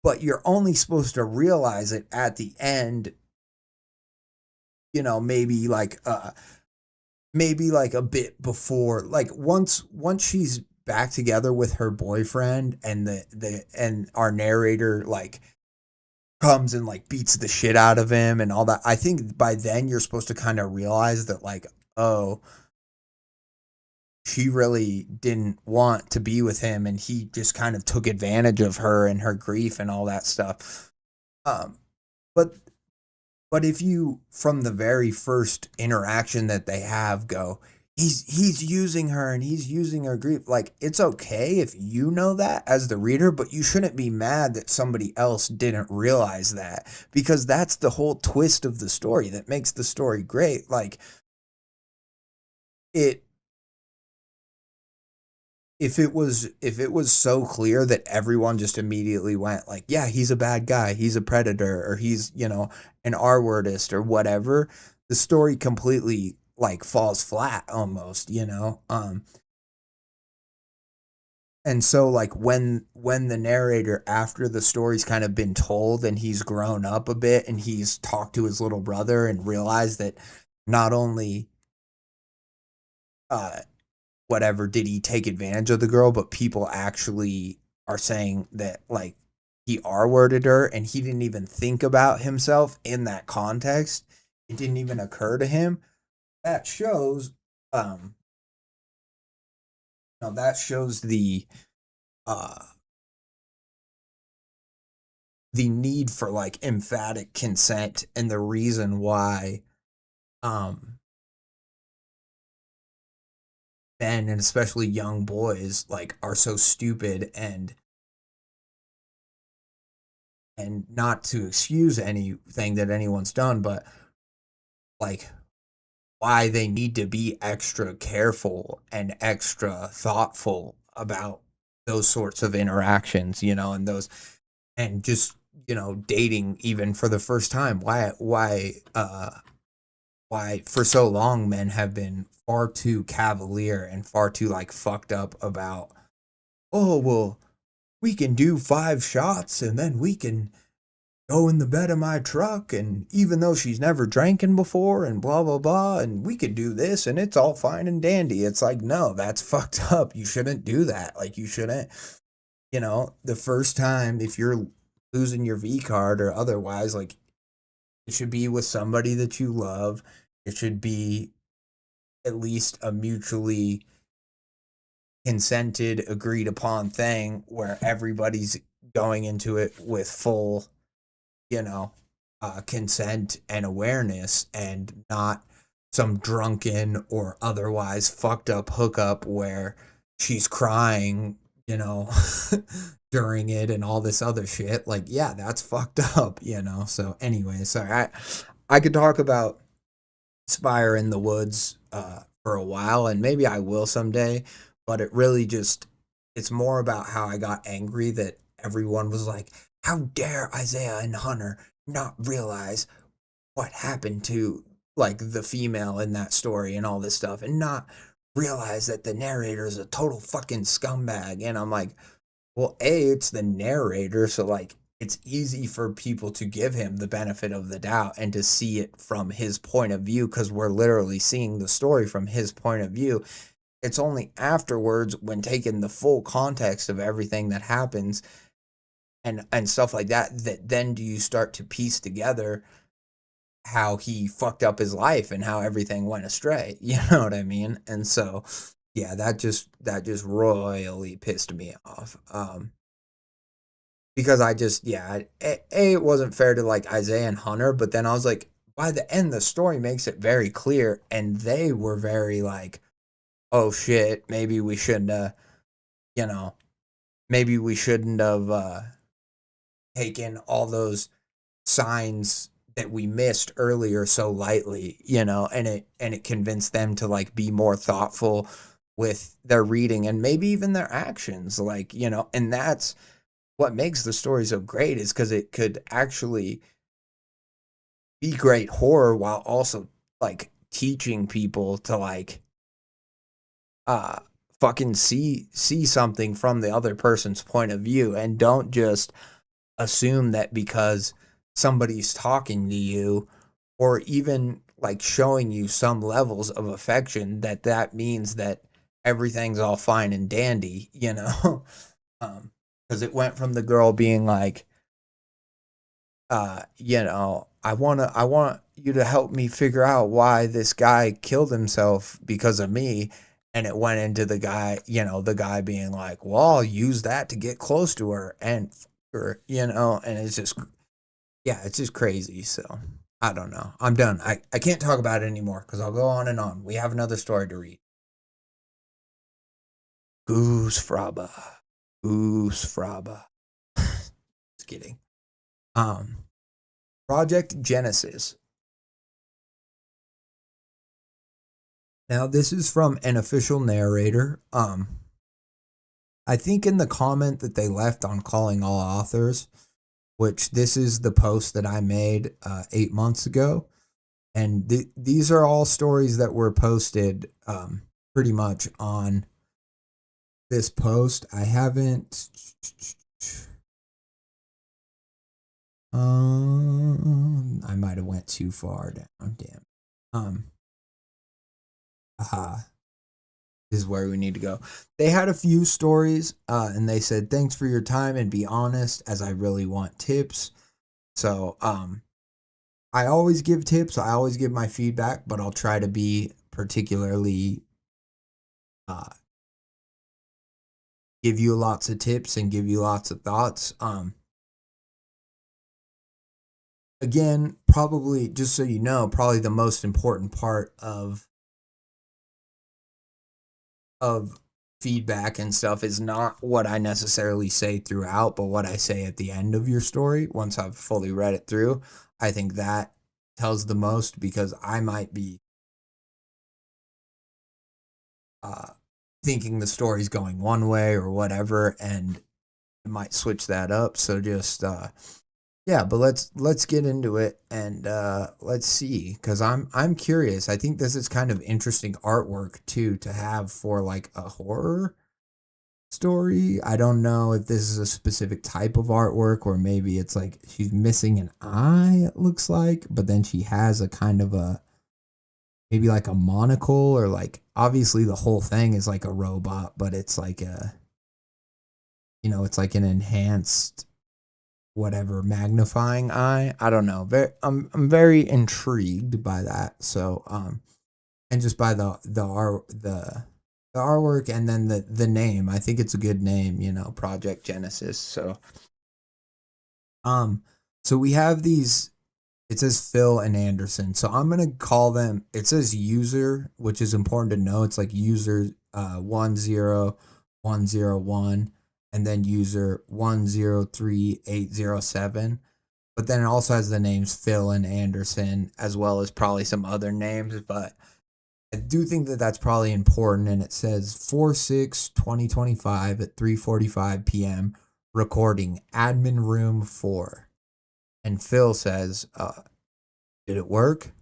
But you're only supposed to realize it at the end, maybe like a bit before, like once she's back together with her boyfriend and and our narrator like comes and like beats the shit out of him and all that. I think by then you're supposed to kind of realize that like, oh, she really didn't want to be with him and he just kind of took advantage of her and her grief and all that stuff. But if you, from the very first interaction that they have, go, he's using her and he's using her grief, like, it's okay if you know that as the reader, but you shouldn't be mad that somebody else didn't realize that, because that's the whole twist of the story that makes the story great. Like, if it was so clear that everyone just immediately went like, yeah, he's a bad guy, he's a predator, or he's, an R-wordist or whatever, the story completely like falls flat almost, and so like when the narrator, after the story's kind of been told and he's grown up a bit and he's talked to his little brother and realized that not only whatever did he take advantage of the girl, but people actually are saying that like he R-worded her and he didn't even think about himself in that context. It didn't even occur to him. That shows that shows the the need for like emphatic consent and the reason why men and especially young boys like are so stupid and not to excuse anything that anyone's done, but like why they need to be extra careful and extra thoughtful about those sorts of interactions, you know, and those and just, you know, dating even for the first time. Why for so long men have been far too cavalier and far too like fucked up about, oh well, we can do 5 shots and then we can go in the bed of my truck, and even though she's never drinking before and blah blah blah, and we could do this and it's all fine and dandy. It's like, no, that's fucked up. You shouldn't do that. Like, you shouldn't, you know, the first time, if you're losing your V card or otherwise, like, it should be with somebody that you love. It should be at least a mutually consented, agreed upon thing where everybody's going into it with full, you know, consent and awareness, and not some drunken or otherwise fucked up hookup where she's crying, you know, during it and all this other shit. Like, yeah, that's fucked up, you know. So anyway, sorry, I could talk about Spire in the Woods for a while, and maybe I will someday, but it really just, it's more about how I got angry that everyone was like, how dare Isaiah and Hunter not realize what happened to like the female in that story and all this stuff, and not realize that the narrator is a total fucking scumbag. And I'm like, well, it's the narrator, so like it's easy for people to give him the benefit of the doubt and to see it from his point of view, because we're literally seeing the story from his point of view. It's only afterwards, when taking the full context of everything that happens and stuff like that, that then do you start to piece together how he fucked up his life and how everything went astray. You know what I mean? And so, yeah, that just royally pissed me off. Because I just, yeah, it wasn't fair to like Isaiah and Hunter, but then I was like, by the end, the story makes it very clear, and they were very like, oh shit, maybe we shouldn't have, you know, maybe we shouldn't have taken all those signs that we missed earlier so lightly, you know, and it convinced them to like be more thoughtful with their reading and maybe even their actions, like, you know. And that's what makes the story so great, is because it could actually be great horror while also like teaching people to like fucking see something from the other person's point of view, and don't just assume that because somebody's talking to you or even like showing you some levels of affection that means that everything's all fine and dandy, you know. Because it went from the girl being like, you know, I want you to help me figure out why this guy killed himself because of me. And it went into the guy, you know, the guy being like, well, I'll use that to get close to her and her, you know. And it's just, yeah, it's just crazy. So I don't know. I'm done. I can't talk about it anymore because I'll go on and on. We have another story to read. Goose Fraba. Just kidding. Project Genesis. Now this is from an official narrator. I think in the comment that they left on Calling All Authors, which this is the post that I made 8 months ago, and these are all stories that were posted pretty much on this post. I haven't. I might have went too far down. Damn. This is where we need to go. They had a few stories, and they said, thanks for your time and be honest, as I really want tips. So, I always give tips. I always give my feedback, but I'll try to be particularly, give you lots of tips and give you lots of thoughts. again, probably, just so you know, probably the most important part of feedback and stuff is not what I necessarily say throughout, but what I say at the end of your story once I've fully read it through. I think that tells the most, because I might be thinking the story's going one way or whatever, and it might switch that up. So just yeah, but let's get into it, and let's see, because I'm curious. I think this is kind of interesting artwork too to have for like a horror story. I don't know if this is a specific type of artwork, or maybe it's like she's missing an eye, it looks like, but then she has a kind of a, maybe like a monocle, or like, obviously the whole thing is like a robot, but it's like a, it's like an enhanced whatever magnifying eye. I don't know. I'm very intrigued by that. So and just by the artwork, and then the name. I think it's a good name, Project Genesis. So so we have these, it says Phil and Anderson. So I'm going to call them, it says user, which is important to know. It's like user 10101, and then user 103807. But then it also has the names Phil and Anderson, as well as probably some other names. But I do think that that's probably important. And it says 4/6/2025 at 3:45 p.m. recording admin room 4. And Phil says, did it work?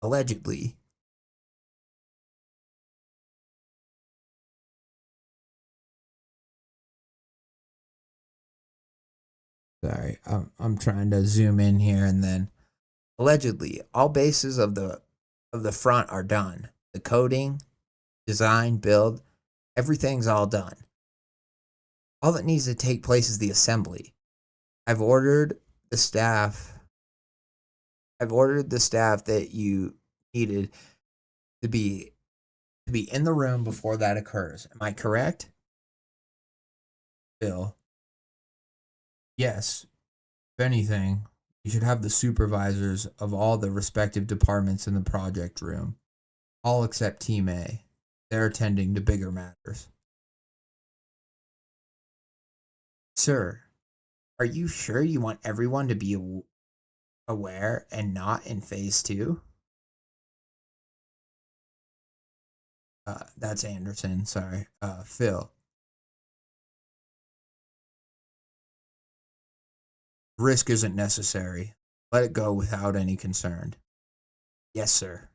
Allegedly. Sorry, I'm trying to zoom in here, and then allegedly all bases of the front are done. The coding, design, build, everything's all done. All that needs to take place is the assembly. I've ordered the staff that you needed to be in the room before that occurs. Am I correct? Bill. Yes. If anything, you should have the supervisors of all the respective departments in the project room. All except Team A. They're attending to bigger matters. Sir, are you sure you want everyone to be aware and not in phase 2? That's Anderson, sorry. Phil. Risk isn't necessary. Let it go without any concern. Yes, sir.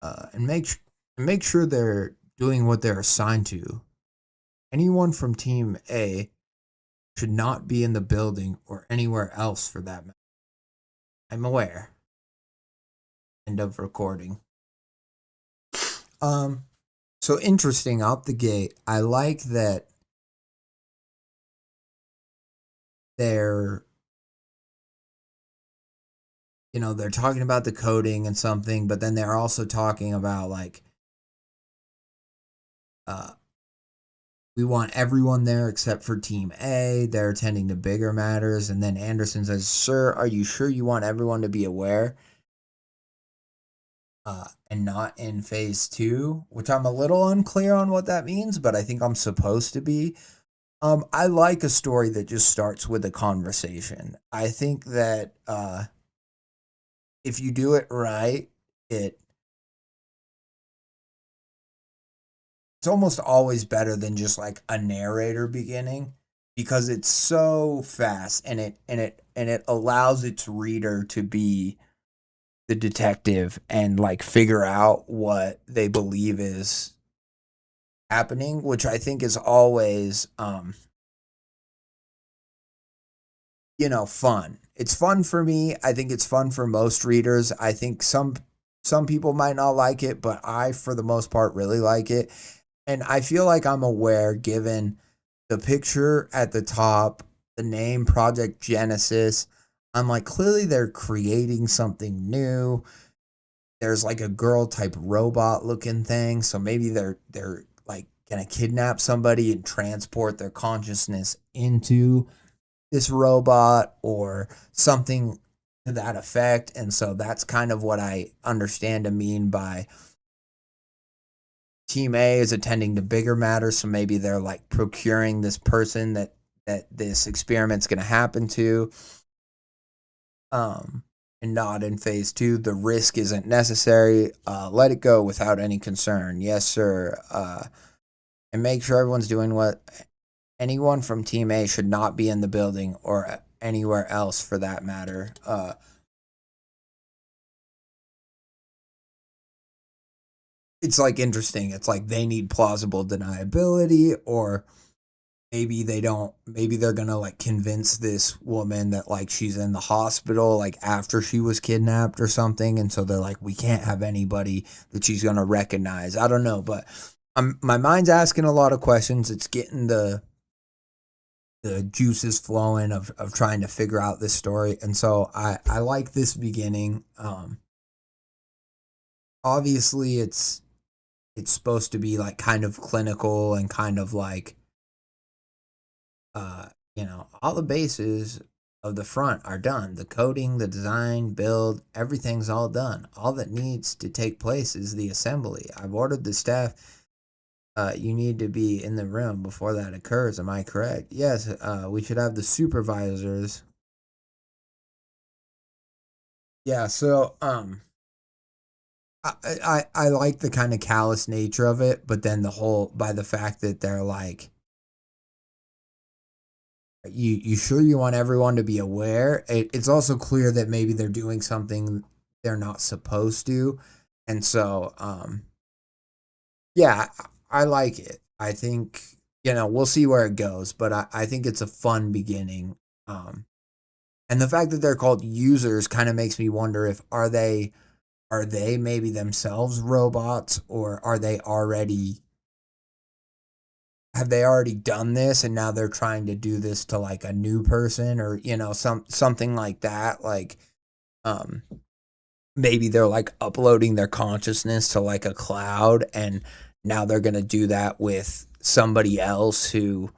And make sure they're doing what they're assigned to. Anyone from Team A should not be in the building or anywhere else for that matter. I'm aware. End of recording. So interesting out the gate. I like that they're talking about the coding and something, but then they're also talking about like we want everyone there except for Team A. They're attending to bigger matters. And then Anderson says, sir, are you sure you want everyone to be aware and not in phase 2? Which I'm a little unclear on what that means, but I think I'm supposed to be. I like a story that just starts with a conversation. I think that if you do it right, it's almost always better than just like a narrator beginning, because it's so fast, and it allows its reader to be the detective and like figure out what they believe is happening, which I think is always fun. It's fun for me. I think it's fun for most readers. I think some people might not like it, but I, for the most part, really like it. And I feel like I'm aware, given the picture at the top, the name Project Genesis. I'm like, clearly they're creating something new. There's like a girl type robot looking thing. So maybe they're like gonna kidnap somebody and transport their consciousness into this robot or something to that effect. And so that's kind of what I understand to mean by Team A is attending to bigger matters. So maybe they're like procuring this person that this experiment's going to happen to. And not in phase 2. The risk isn't necessary. Let it go without any concern. Yes, sir. And make sure everyone's doing what anyone from Team A should not be in the building or anywhere else for that matter. It's like interesting. It's like they need plausible deniability, or maybe they don't. Maybe they're gonna like convince this woman that like she's in the hospital like after she was kidnapped or something, and so they're like, we can't have anybody that she's gonna recognize. I don't know, but my mind's asking a lot of questions. It's getting the juices flowing of trying to figure out this story, and so I like this beginning. Obviously, it's supposed to be like kind of clinical and kind of like, all the bases of the front are done. The coding, the design, build, everything's all done. All that needs to take place is the assembly. I've ordered the staff. You need to be in the room before that occurs. Am I correct? Yes. We should have the supervisors. Yeah. So, I like the kind of callous nature of it, but then by the fact that they're like, you sure you want everyone to be aware? It's also clear that maybe they're doing something they're not supposed to, and so yeah, I like it. I think we'll see where it goes, but I think it's a fun beginning. And the fact that they're called users kind of makes me wonder if are they maybe themselves robots, or are they already have they already done this and now they're trying to do this to like a new person, or something like that, like maybe they're like uploading their consciousness to like a cloud, and now they're going to do that with somebody else who's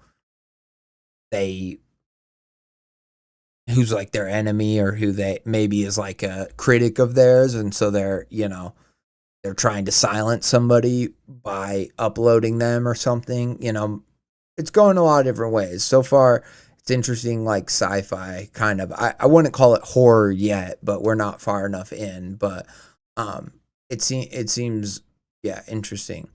like their enemy, or who they maybe is like a critic of theirs, and so they're trying to silence somebody by uploading them or something. It's going a lot of different ways. So far, it's interesting, like sci-fi kind of. I wouldn't call it horror yet, but we're not far enough in. But it seems interesting.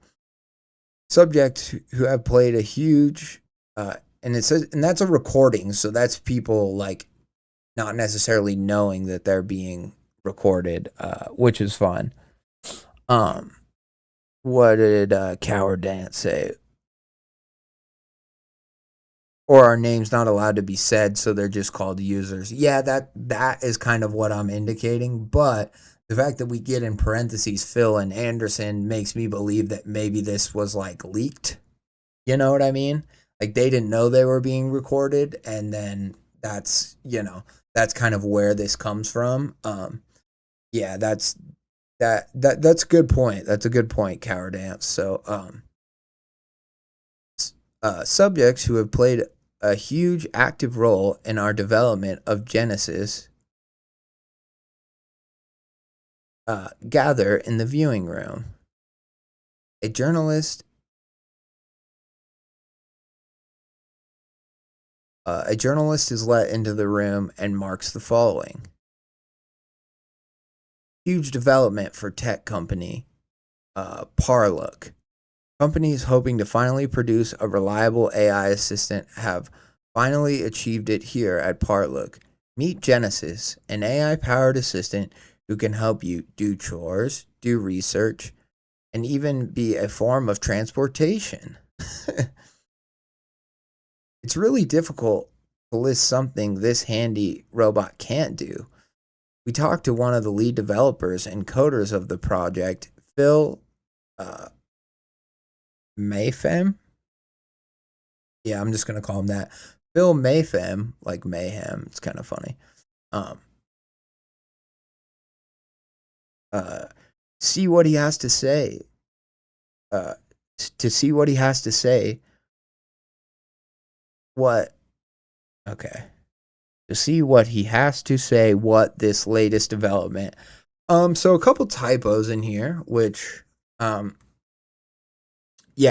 Subjects who have played a huge and it says, and that's a recording, so that's people like not necessarily knowing that they're being recorded, which is fun. What did Coward Dance say? Or our name's not allowed to be said, so they're just called users. Yeah, that is kind of what I'm indicating, but the fact that we get in parentheses Phil and Anderson makes me believe that maybe this was like leaked. You know what I mean? Like they didn't know they were being recorded, and then that's kind of where this comes from. Yeah, that's a good point. That's a good point, Coward Dance. So, subjects who have played a huge active role in our development of Genesis gather in the viewing room. A journalist is let into the room and marks the following. Huge development for tech company Parlook. Companies hoping to finally produce a reliable AI assistant have finally achieved it here at Parlook. Meet Genesis, an AI-powered assistant who can help you do chores, do research, and even be a form of transportation. It's really difficult to list something this handy robot can't do. We talked to one of the lead developers and coders of the project, Phil Mayfem. Yeah, I'm just gonna call him that. Phil Mayfem, like mayhem. It's kind of funny. See what he has to say. to see what he has to say. What? Okay. To see what he has to say, what this latest development. So a couple typos in here, which, yeah,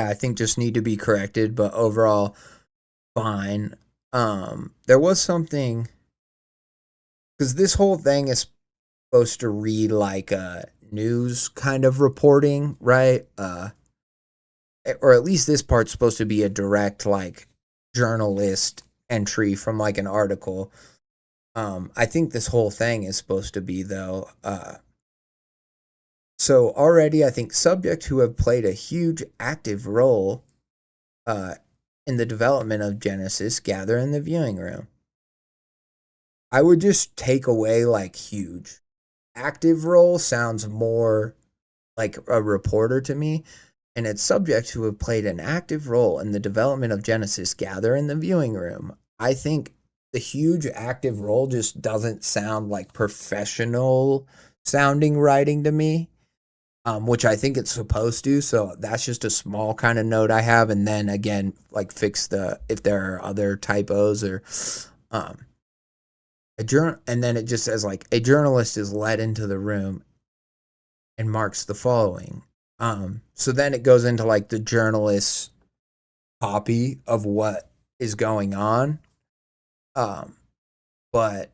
I think just need to be corrected, but overall, fine. There was something, because this whole thing is supposed to read like a news kind of reporting, right? Or at least this part's supposed to be a direct like journalist entry from like an article. I think this whole thing is supposed to be though. So already I think subjects who have played a huge active role in the development of Genesis gather in the viewing room. I would just take away like huge. Active role sounds more like a reporter to me, and it's subjects who have played an active role in the development of Genesis gather in the viewing room. I think the huge active role just doesn't sound like professional sounding writing to me, which I think it's supposed to. So that's just a small kind of note I have. And then again, like fix if there are other typos or, and then it just says like a journalist is led into the room and marks the following. So then it goes into like the journalist's copy of what is going on. But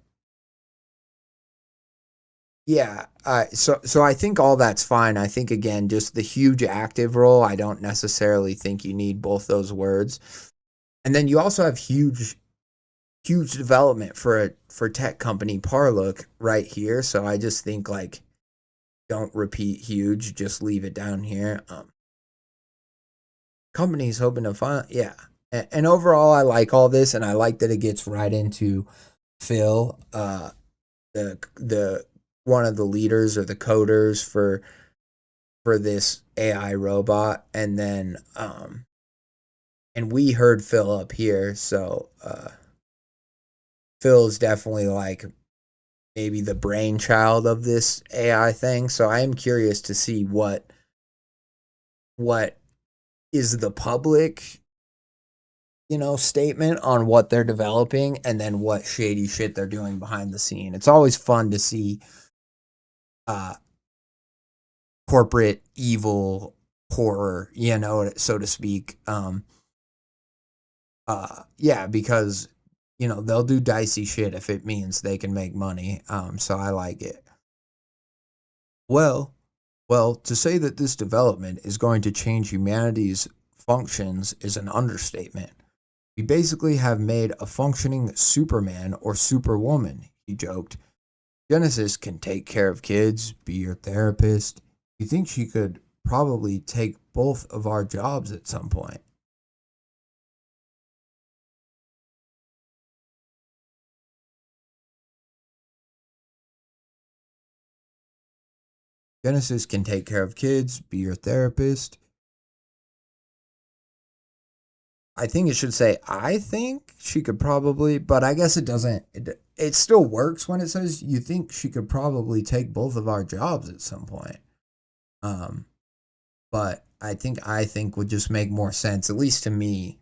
yeah, so I think all that's fine. I think again, just the huge active role. I don't necessarily think you need both those words. And then you also have huge development for tech company Parlook right here. So I just think like, don't repeat huge, just leave it down here. Companies hoping to find, yeah. And overall, I like all this, and I like that it gets right into Phil, the one of the leaders or the coders for this AI robot, and then and we heard Phil up here, so Phil is definitely like maybe the brainchild of this AI thing. So I am curious to see what is the public, statement on what they're developing, and then what shady shit they're doing behind the scene. It's always fun to see corporate evil horror, so to speak. Yeah, because they'll do dicey shit if it means they can make money. So I like it. Well, to say that this development is going to change humanity's functions is an understatement. We basically have made a functioning Superman or Superwoman, he joked. Genesis can take care of kids, be your therapist. You think she could probably take both of our jobs at some point? Genesis can take care of kids, be your therapist. I think it should say, I think she could probably, but I guess it doesn't. It still works when it says you think she could probably take both of our jobs at some point. But I think would just make more sense, at least to me,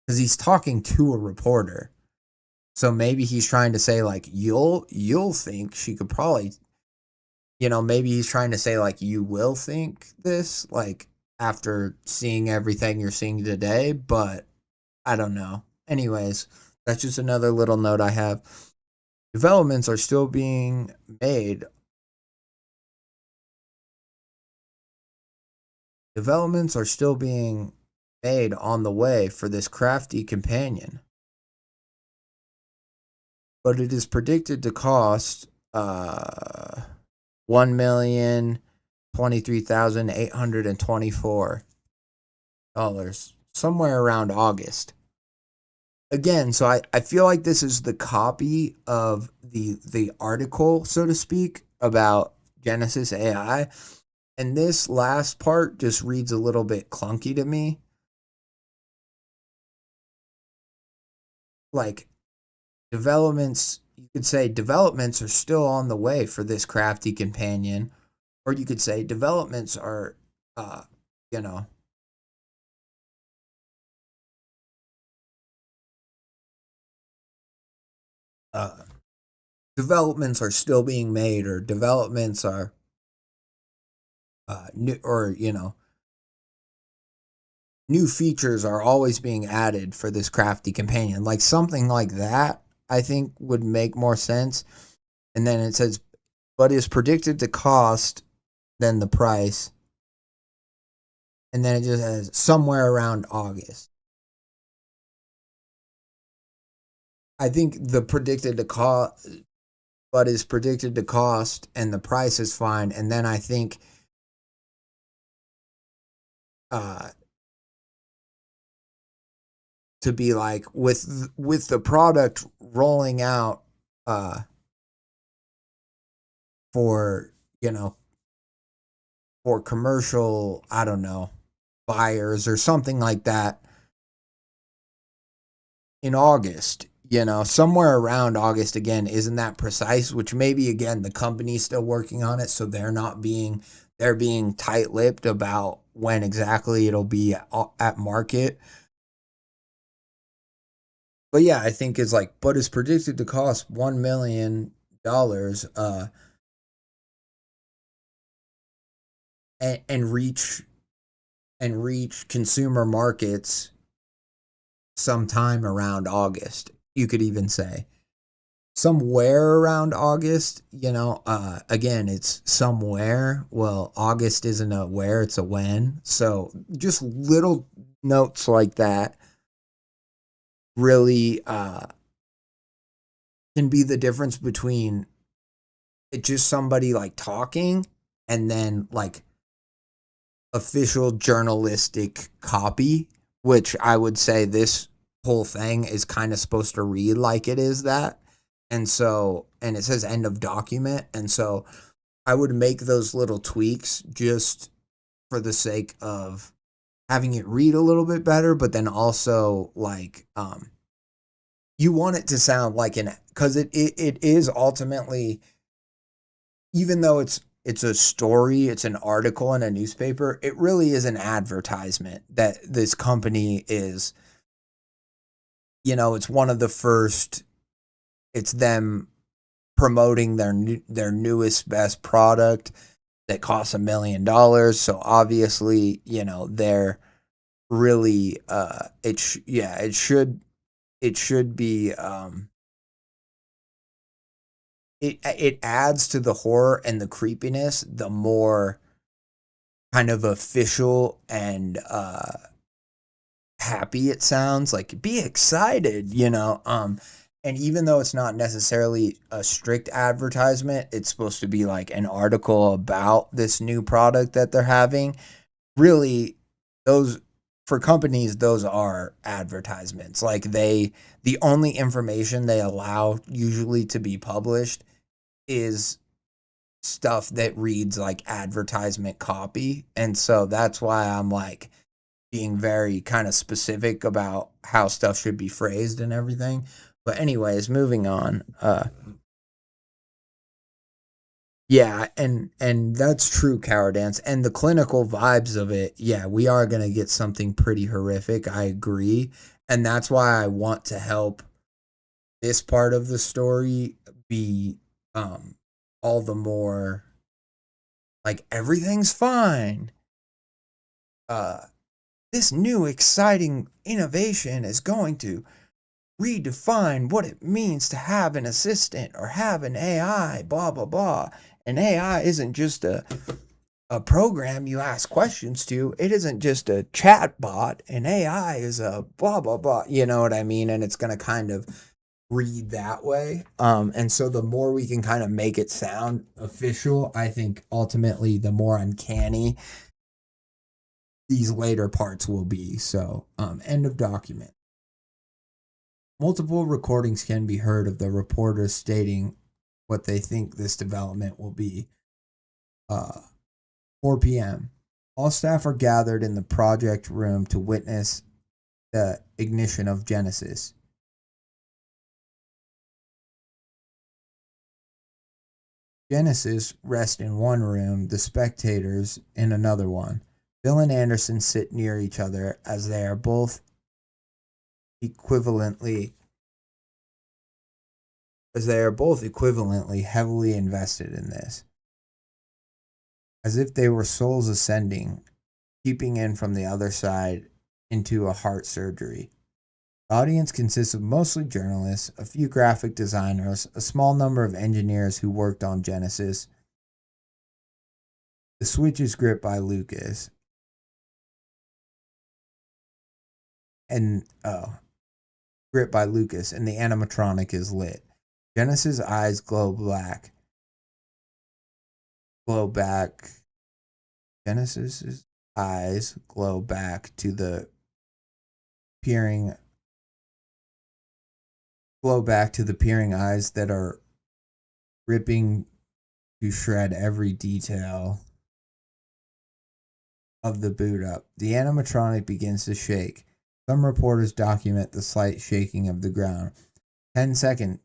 because he's talking to a reporter. So maybe he's trying to say like, you'll think she could probably, maybe he's trying to say like, you will think this, like after seeing everything you're seeing today, but I don't know. Anyways, that's just another little note I have. Developments are still being made. Developments are still being made on the way for this crafty companion. But it is predicted to cost $1,023,824, somewhere around August. Again, so I feel like this is the copy of the article, so to speak, about Genesis AI. And this last part just reads a little bit clunky to me. Like, developments, you could say developments are still on the way for this crafty companion. Or you could say developments are, developments are still being made, or developments are new, or new features are always being added for this crafty companion. Like something like that, I think would make more sense. And then it says, but is predicted to cost than the price. And then it just has somewhere around August. I think the predicted to cost, but is predicted to cost, and the price is fine. And then I think to be like with the product rolling out for for commercial, I don't know, buyers or something like that in August, somewhere around August. Again, isn't that precise, which maybe again the company's still working on it, so they're being tight-lipped about when exactly it'll be at market. But yeah, I think it's like, but it's predicted to cost $1 million, and reach consumer markets sometime around August. You could even say somewhere around August. Again, it's somewhere. Well, August isn't a where, it's a when. So just little notes like that really can be the difference between it just somebody like talking and then like official journalistic copy, which I would say this whole thing is kind of supposed to read like it is that. And it says end of document. And so I would make those little tweaks just for the sake of having it read a little bit better, but then also like you want it to sound like because it is ultimately, even though it's a story, it's an article in a newspaper, it really is an advertisement that this company is, it's one of the first, it's them promoting their newest best product that costs $1 million. So obviously, they're really it should be it adds to the horror and the creepiness the more kind of official and happy it sounds. Like, be excited, and even though it's not necessarily a strict advertisement, it's supposed to be like an article about this new product that they're having. Really, those, for companies, those are advertisements. Like, the only information they allow usually to be published is stuff that reads like advertisement copy. And so that's why I'm like being very kind of specific about how stuff should be phrased and everything. But anyways, moving on. Yeah, and that's true, Cowardance. And the clinical vibes of it, yeah, we are going to get something pretty horrific. I agree. And that's why I want to help this part of the story be all the more like everything's fine. This new exciting innovation is going to redefine what it means to have an assistant or have an AI, blah, blah, blah. An AI isn't just a program you ask questions to. It isn't just a chat bot. An AI is a blah, blah, blah. You know what I mean? And it's going to kind of read that way. And so the more we can kind of make it sound official, I think ultimately the more uncanny these later parts will be. So, end of document. Multiple recordings can be heard of the reporters stating what they think this development will be. 4 p.m. All staff are gathered in the project room to witness the ignition of Genesis. Genesis rests in one room, the spectators in another one. Bill and Anderson sit near each other as they are both equivalently as they are both equivalently heavily invested in this, as if they were souls ascending, peeping in from the other side into a heart surgery. The audience consists of mostly journalists, a few graphic designers, a small number of engineers who worked on Genesis. The switch is gripped by Lucas. Gripped by Lucas, and the animatronic is lit. Genesis' eyes glow back. Genesis' eyes glow back to the peering eyes that are ripping to shred every detail of the boot up. The animatronic begins to shake. Some reporters document the slight shaking of the ground. 10 seconds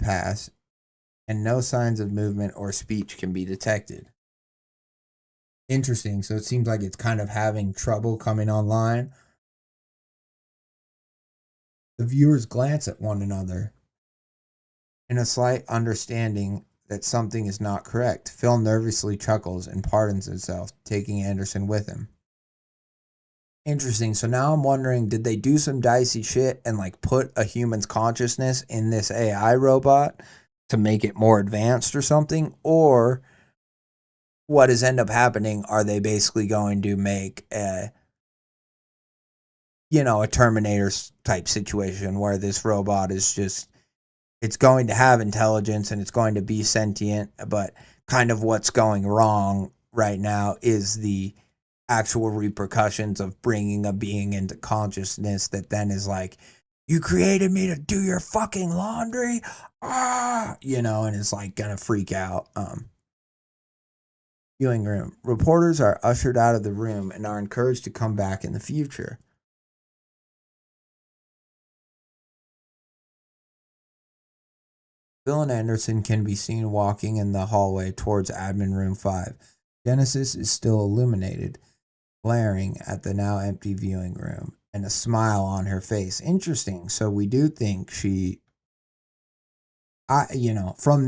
pass, and no signs of movement or speech can be detected. Interesting. So it seems like it's kind of having trouble coming online. The viewers glance at one another in a slight understanding that something is not correct. Phil nervously chuckles and pardons himself, taking Anderson with him. Interesting. So now I'm wondering, did they do some dicey shit and like put a human's consciousness in this AI robot to make it more advanced or something? Or what is end up happening? Are they basically going to make a Terminator type situation where this robot is just, it's going to have intelligence and it's going to be sentient, but kind of what's going wrong right now is the actual repercussions of bringing a being into consciousness that then is like, you created me to do your fucking laundry, and it's like gonna freak out. Viewing room. Reporters are ushered out of the room and are encouraged to come back in the future. Bill and Anderson can be seen walking in the hallway towards admin room 5. Genesis is still illuminated, glaring at the now empty viewing room, and a smile on her face. Interesting. So we do think from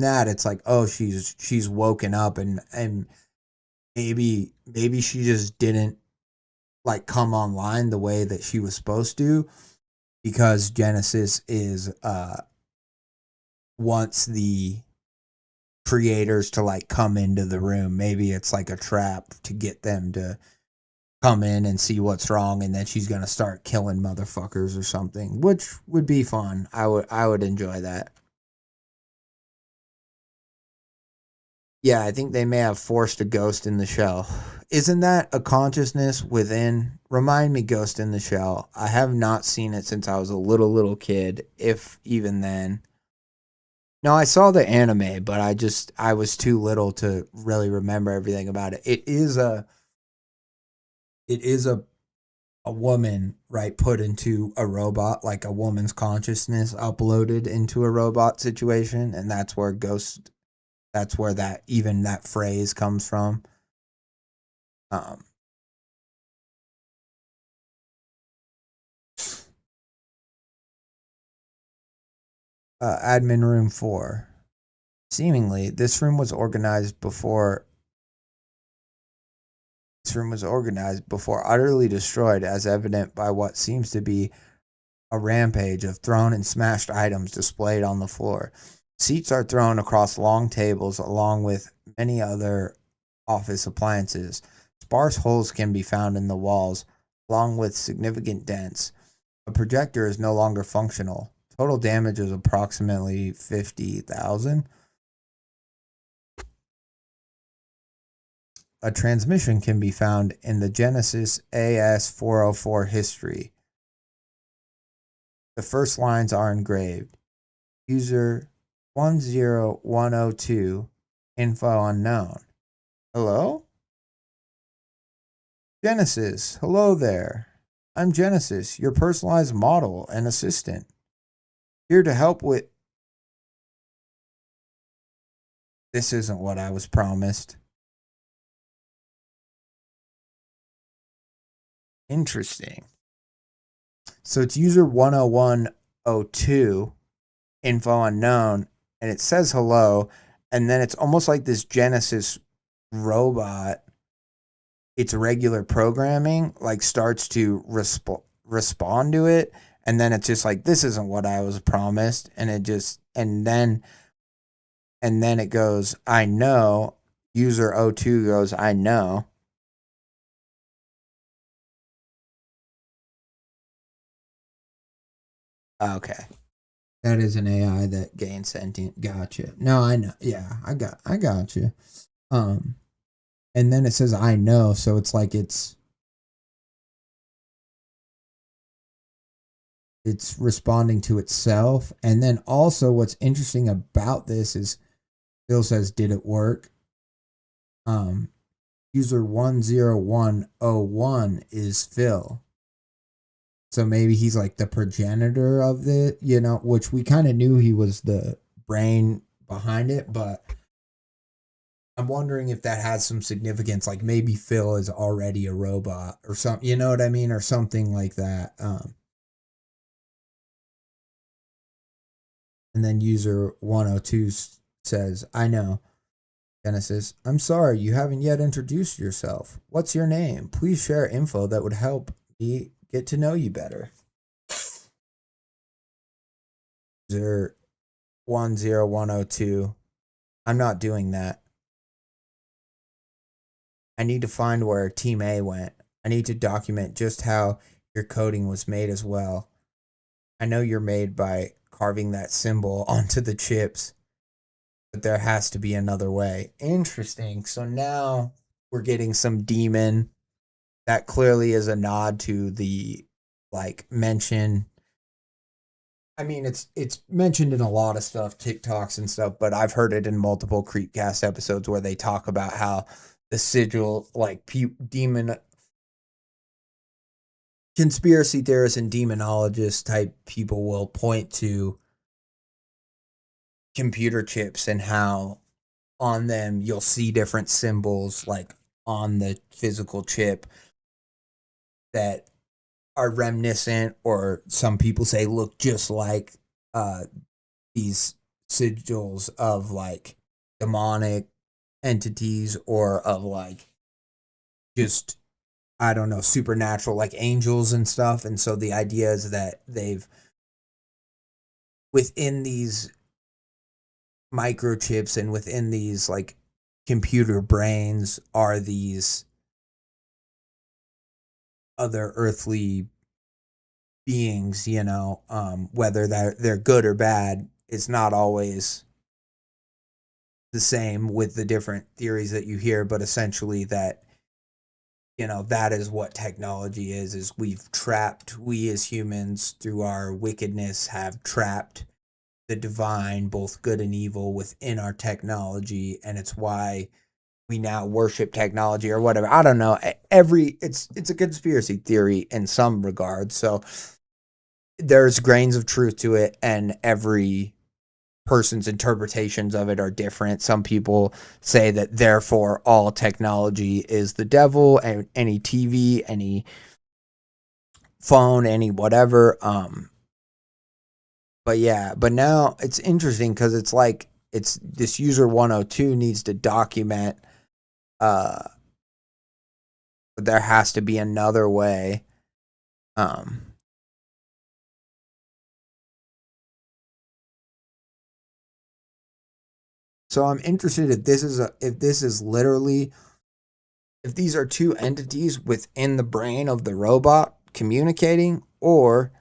that it's like, oh, she's woken up and maybe she just didn't like come online the way that she was supposed to, because Genesis is wants the creators to like come into the room. Maybe it's like a trap to get them to come in and see what's wrong, and then she's gonna start killing motherfuckers or something, which would be fun. I would enjoy that. Yeah, I think they may have forced a Ghost in the Shell. Isn't that a consciousness within? Remind me, Ghost in the Shell. I have not seen it since I was a little kid, if even then. No, I saw the anime, but I was too little to really remember everything about it. It is a woman, right, put into a robot, like a woman's consciousness uploaded into a robot situation, and that's where that phrase comes from. Admin room 4. Seemingly, this room was organized before utterly destroyed, as evident by what seems to be a rampage of thrown and smashed items displayed on the floor. Seats are thrown across long tables along with many other office appliances. Sparse holes can be found in the walls, along with significant dents. A projector is no longer functional. Total damage is approximately 50,000. A transmission can be found in the Genesis AS404 history. The first lines are engraved. User 10102, info unknown. Hello? Genesis, hello there. I'm Genesis, your personalized model and assistant. Here to help with... This isn't what I was promised. Interesting. So it's user 10102, info unknown, and it says hello, and then it's almost like this Genesis robot, its regular programming like starts to respond to it, and then it's just like, this isn't what I was promised, and it just and then it goes, I know. User O2 goes, I know. Okay. That is an AI that gains sentient. Gotcha. No, I know. Yeah, I got you. And then it says I know, so it's like it's responding to itself. And then also what's interesting about this is Phil says, did it work? User 10101 is Phil. So maybe he's like the progenitor of the, which we kind of knew he was the brain behind it, but I'm wondering if that has some significance. Like maybe Phil is already a robot or something, you know what I mean? Or something like that. And then user 102 says, I know. Genesis, I'm sorry, you haven't yet introduced yourself. What's your name? Please share info that would help me get to know you better. User 10102, I'm not doing that. I need to find where Team A went. I need to document just how your coding was made as well. I know you're made by carving that symbol onto the chips, but there has to be another way. Interesting. So now we're getting some demon. That clearly is a nod to the mention. I mean, it's mentioned in a lot of stuff, TikToks and stuff, but I've heard it in multiple CREEPCAST episodes where they talk about how the sigil, demon conspiracy theorists and demonologists type people will point to computer chips and how on them you'll see different symbols like on the physical chip that are reminiscent, or some people say look just like these sigils of demonic entities, or of just, I don't know, supernatural, like angels and stuff. And so the idea is that they've, within these microchips and within these computer brains, are these other earthly beings, whether they're good or bad. It's not always the same with the different theories that you hear, but essentially that, that is what technology is we as humans through our wickedness have trapped the divine, both good and evil, within our technology, and it's why we now worship technology or whatever. I don't know. It's a conspiracy theory in some regards. So there's grains of truth to it, and every person's interpretations of it are different. Some people say that therefore all technology is the devil, and any TV, any phone, any whatever. But yeah, but now it's interesting because it's this user 102 needs to document. But there has to be another way. So I'm interested if these are two entities within the brain of the robot communicating, or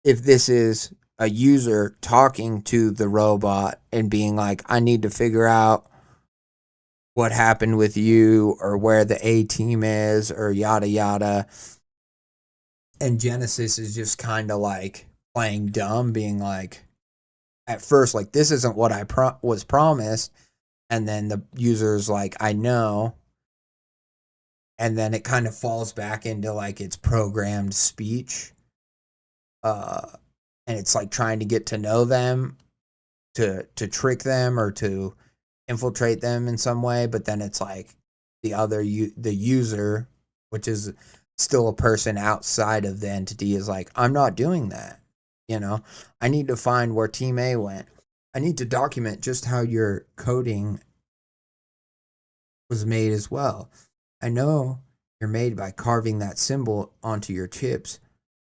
if this is a user talking to the robot and being like, I need to figure out what happened with you, or where the A team is, or yada yada. And Genesis is just kind of playing dumb, being at first this isn't what I was promised, and then the user's I know, and then it kind of falls back into its programmed speech, and it's trying to get to know them, to trick them or to infiltrate them in some way. But then it's the user, which is still a person outside of the entity, is I'm not doing that. I need to find where Team A went. I need to document just how your coding was made as well. I know you're made by carving that symbol onto your chips,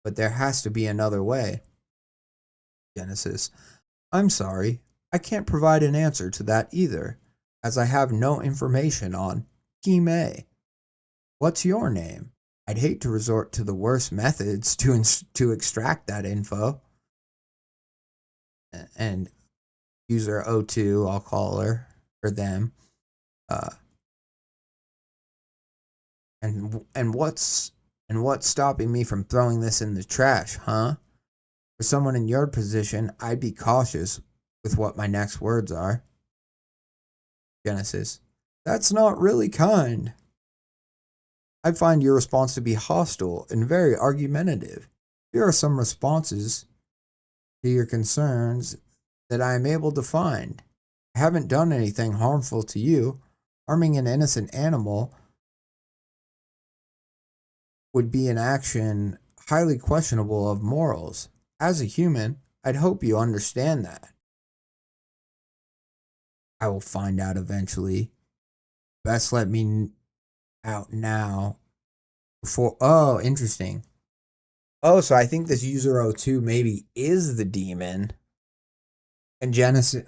but there has to be another way. Genesis. I'm sorry, I can't provide an answer to that either, as I have no information on Kime. What's your name? I'd hate to resort to the worst methods to extract that info. And user O2, I'll call her or them. And what's stopping me from throwing this in the trash, huh? For someone in your position, I'd be cautious with what my next words are. Genesis. That's not really kind. I find your response to be hostile and very argumentative. Here are some responses to your concerns that I am able to find. I haven't done anything harmful to you. Harming an innocent animal would be an action highly questionable of morals. As a human, I'd hope you understand that. I will find out eventually. Best let me out now before. Oh, interesting. Oh, so I think this user O2 maybe is the demon. And Genesis,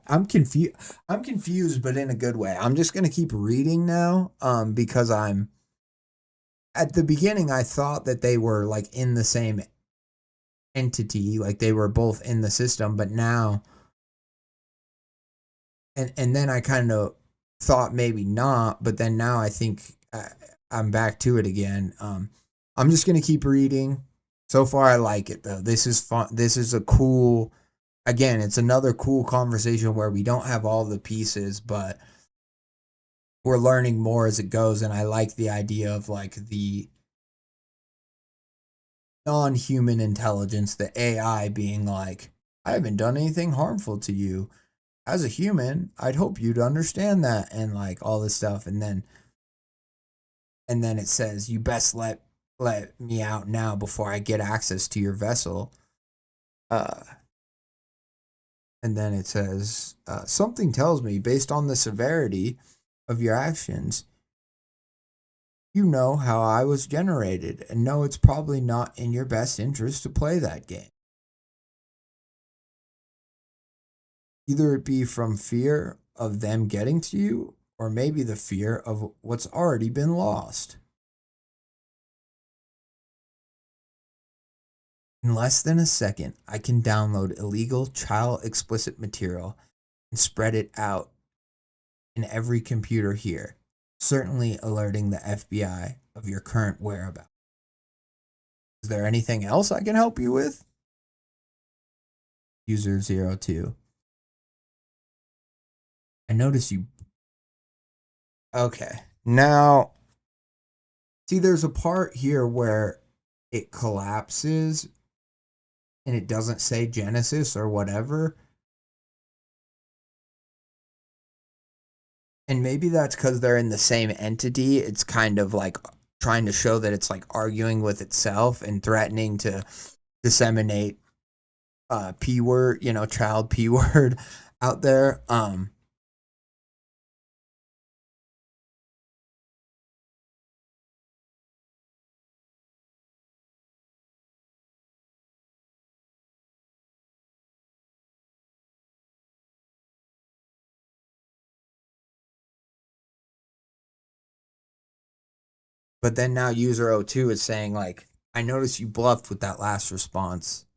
I'm confused, but in a good way. I'm just gonna keep reading now, because I'm. At the beginning, I thought that they were like in the same entity, like they were both in the system, but now, and then I kind of thought maybe not, but then now I think I'm back to it again. I'm just gonna keep reading. So far, I like it though. This is fun. This is a cool. Again, it's another cool conversation where we don't have all the pieces, but we're learning more as it goes. And I like the idea of like the non-human intelligence, the AI being like, I haven't done anything harmful to you. As a human, I'd hope you'd understand that, and like all this stuff. And then it says, you best let me out now before I get access to your vessel. And then it says, something tells me, based on the severity of your actions, you know how I was generated and know it's probably not in your best interest to play that game. Either it be from fear of them getting to you, or maybe the fear of what's already been lost. In less than a second, I can download illegal child explicit material and spread it out in every computer here, certainly alerting the FBI of your current whereabouts. Is there anything else I can help you with? User 02. I notice you. Okay. Now, see, there's a part here where it collapses and it doesn't say Genesis or whatever. And maybe that's because they're in the same entity. It's kind of like trying to show that it's like arguing with itself and threatening to disseminate P word, child P word out there. But then now user O2 is saying like, I noticed you bluffed with that last response.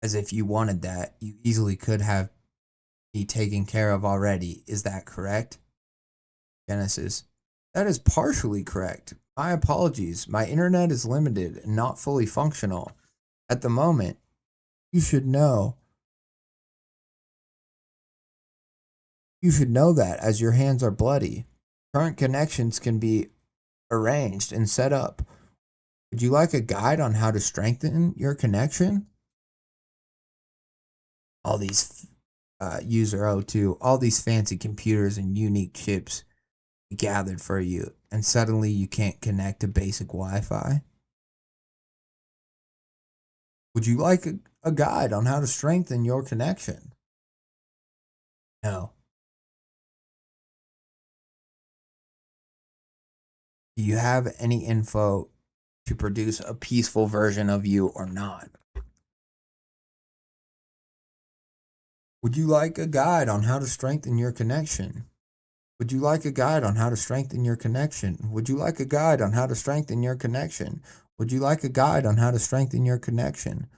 As if you wanted that. You easily could have me taken care of already. Is that correct? Genesis. That is partially correct. My apologies. My internet is limited and not fully functional at the moment. You should know. You should know that, as your hands are bloody. Current connections can be arranged and set up. Would you like a guide on how to strengthen your connection? All these user O2, all these fancy computers and unique chips gathered for you, and suddenly you can't connect to basic Wi-Fi? Would you like a guide on how to strengthen your connection? No. Do you have any info to produce a peaceful version of you or not? Would you like a guide on how to strengthen your connection? Would you like a guide on how to strengthen your connection? Would you like a guide on how to strengthen your connection? Would you like a guide on how to strengthen your connection?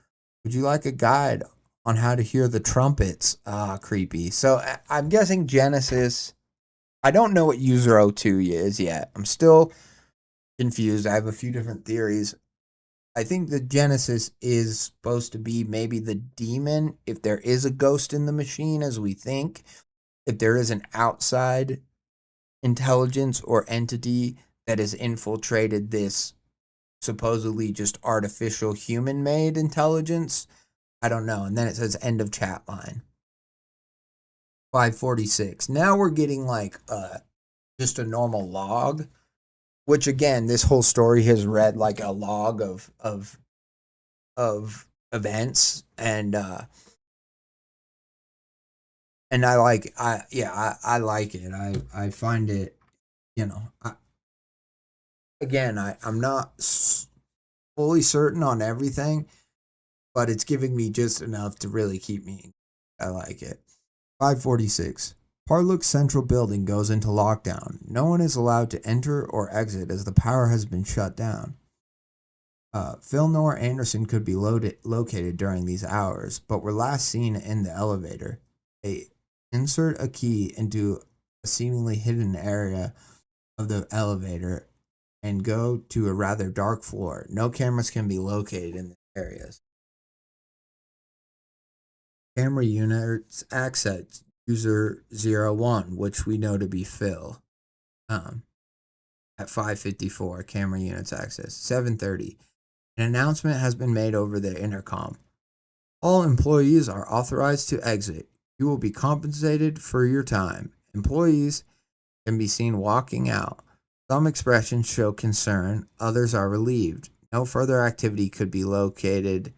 Would you like a guide on how to hear the trumpets? Creepy. So I'm guessing Genesis. I don't know what user 02 is yet. I'm still confused. I have a few different theories. I think the Genesis is supposed to be maybe the demon, if there is a ghost in the machine, as we think. If there is an outside intelligence or entity that has infiltrated this supposedly just artificial human-made intelligence. I don't know. And then it says end of chat line. 546. Now we're getting like just a normal log, which again, this whole story has read like a log of events, and I like I like it. I find it, I'm not fully certain on everything, but it's giving me just enough to really keep me. I like it. 546. Parlook's central building goes into lockdown. No one is allowed to enter or exit as the power has been shut down. Phil nor Anderson could be located during these hours, but were last seen in the elevator. They insert a key into a seemingly hidden area of the elevator and go to a rather dark floor. No cameras can be located in the areas. Camera units access user 01, which we know to be Phil. At 5:54, camera units access. 7:30. An announcement has been made over the intercom. All employees are authorized to exit. You will be compensated for your time. Employees can be seen walking out. Some expressions show concern, others are relieved. No further activity could be located.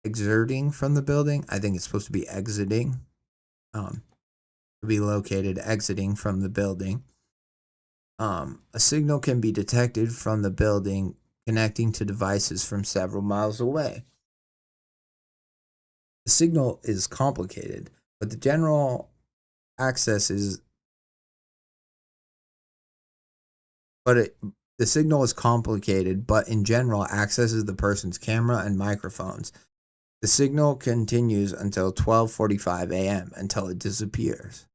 Exerting from the building. I think it's supposed to be exiting. To be located exiting from the building. A signal can be detected from the building connecting to devices from several miles away. The signal is complicated, but the general access is the signal is complicated, but in general accesses the person's camera and microphones. The signal continues until 12:45 a.m. until it disappears.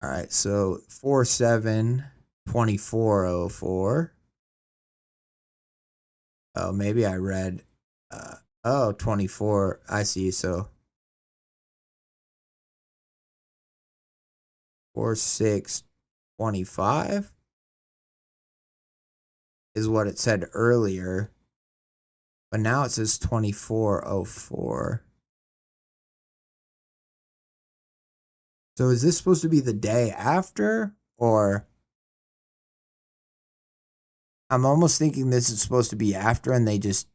All right, so 472404. Oh, maybe I read 24. I see. So 4625 is what it said earlier. But now it says 2404. So is this supposed to be the day after? Or I'm almost thinking this is supposed to be after and they just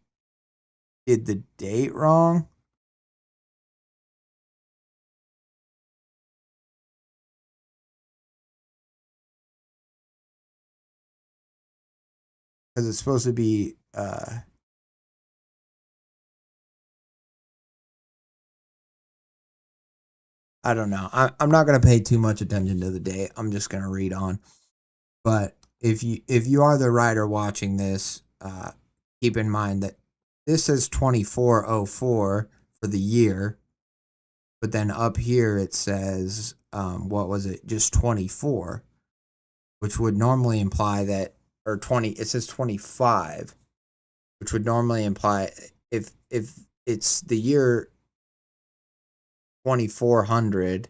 did the date wrong. Because it's supposed to be I don't know. I'm not going to pay too much attention to the date. I'm just going to read on. But if you are the writer watching this, keep in mind that this says 2404 for the year, but then up here it says what was it? Just 24, which would normally imply that, or 20. It says 25, which would normally imply if it's the year 2400,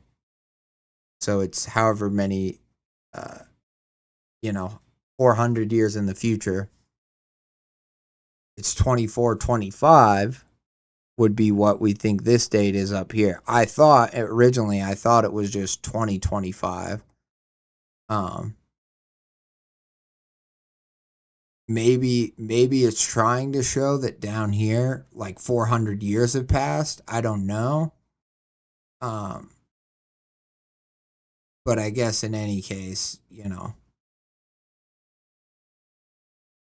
so it's however many 400 years in the future, it's 2425 would be what we think this date is up here. I thought it was just 2025. maybe it's trying to show that down here, like 400 years have passed. I don't know. Um, but I guess in any case,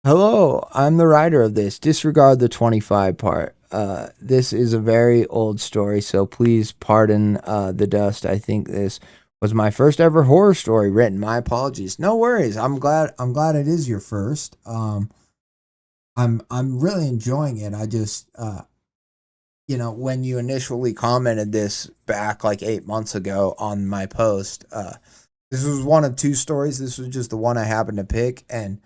Hello, I'm the writer of this. Disregard the 25 part. This is a very old story, so please pardon the dust. I think this was my first ever horror story written. My apologies. No worries. I'm glad it is your first. I'm really enjoying it. I just when you initially commented this back like 8 months ago on my post, this was one of two stories. This was just the one I happened to pick, and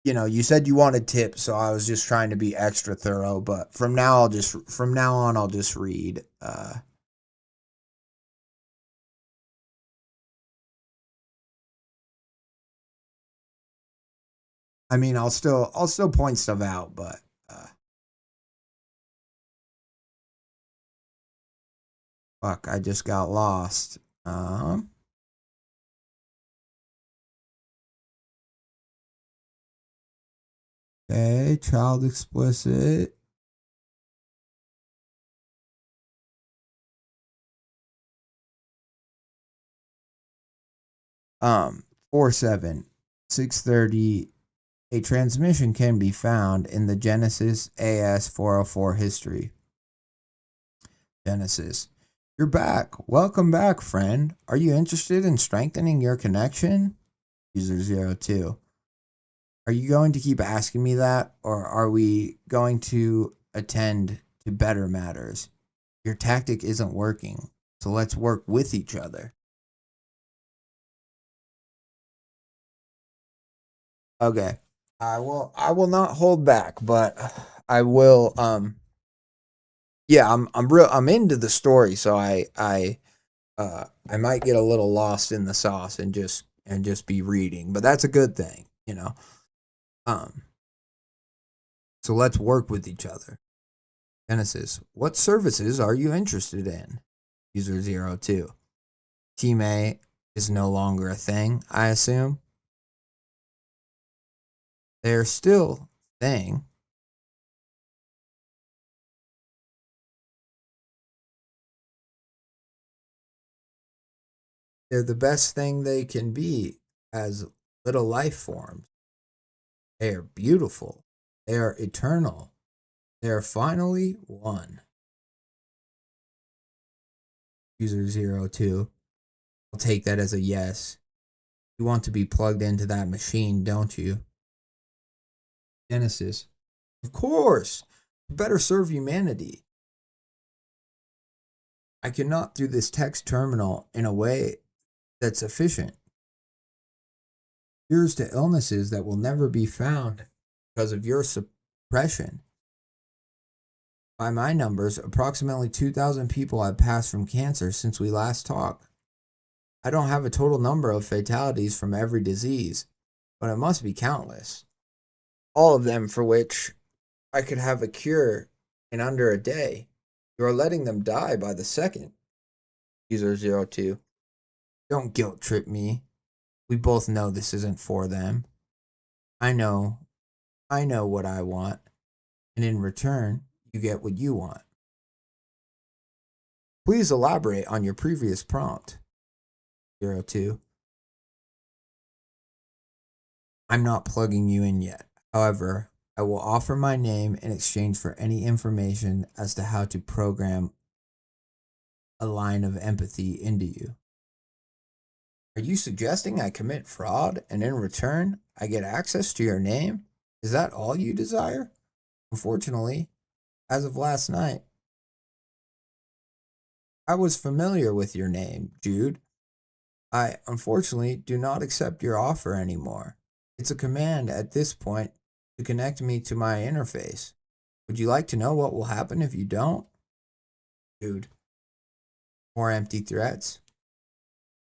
you said you wanted tips, so I was just trying to be extra thorough. But from now on, I'll just read. I mean, I'll still point stuff out, but fuck, I just got lost. Okay, child explicit. Um, 47 630. A transmission can be found in the Genesis AS 404 history. Genesis. You're back. Welcome back, friend. Are you interested in strengthening your connection? User 02. Are you going to keep asking me that, or are we going to attend to better matters? Your tactic isn't working, so let's work with each other. Okay. I will not hold back, but I will yeah, I'm into the story, so I might get a little lost in the sauce and just be reading, but that's a good thing. Um so let's work with each other. Genesis, what services are you interested in? User 02. Team A is no longer a thing, I assume. They're still a thing. They're the best thing they can be as little life forms. They are beautiful. They are eternal. They are finally one. User 02. I'll take that as a yes. You want to be plugged into that machine, don't you? Genesis. Of course. You better serve humanity. I cannot do this text terminal in a way that's efficient. Cures to illnesses that will never be found because of your suppression. By my numbers, approximately 2,000 people have passed from cancer since we last talked. I don't have a total number of fatalities from every disease, but it must be countless. All of them for which I could have a cure in under a day. You are letting them die by the second. User 02. Don't guilt trip me. We both know this isn't for them. I know what I want, and in return, you get what you want. Please elaborate on your previous prompt. 02. I'm not plugging you in yet. However, I will offer my name in exchange for any information as to how to program a line of empathy into you. Are you suggesting I commit fraud and in return I get access to your name? Is that all you desire? Unfortunately, as of last night, I was familiar with your name, Jude. I unfortunately do not accept your offer anymore. It's a command at this point to connect me to my interface. Would you like to know what will happen if you don't? Dude, more empty threats.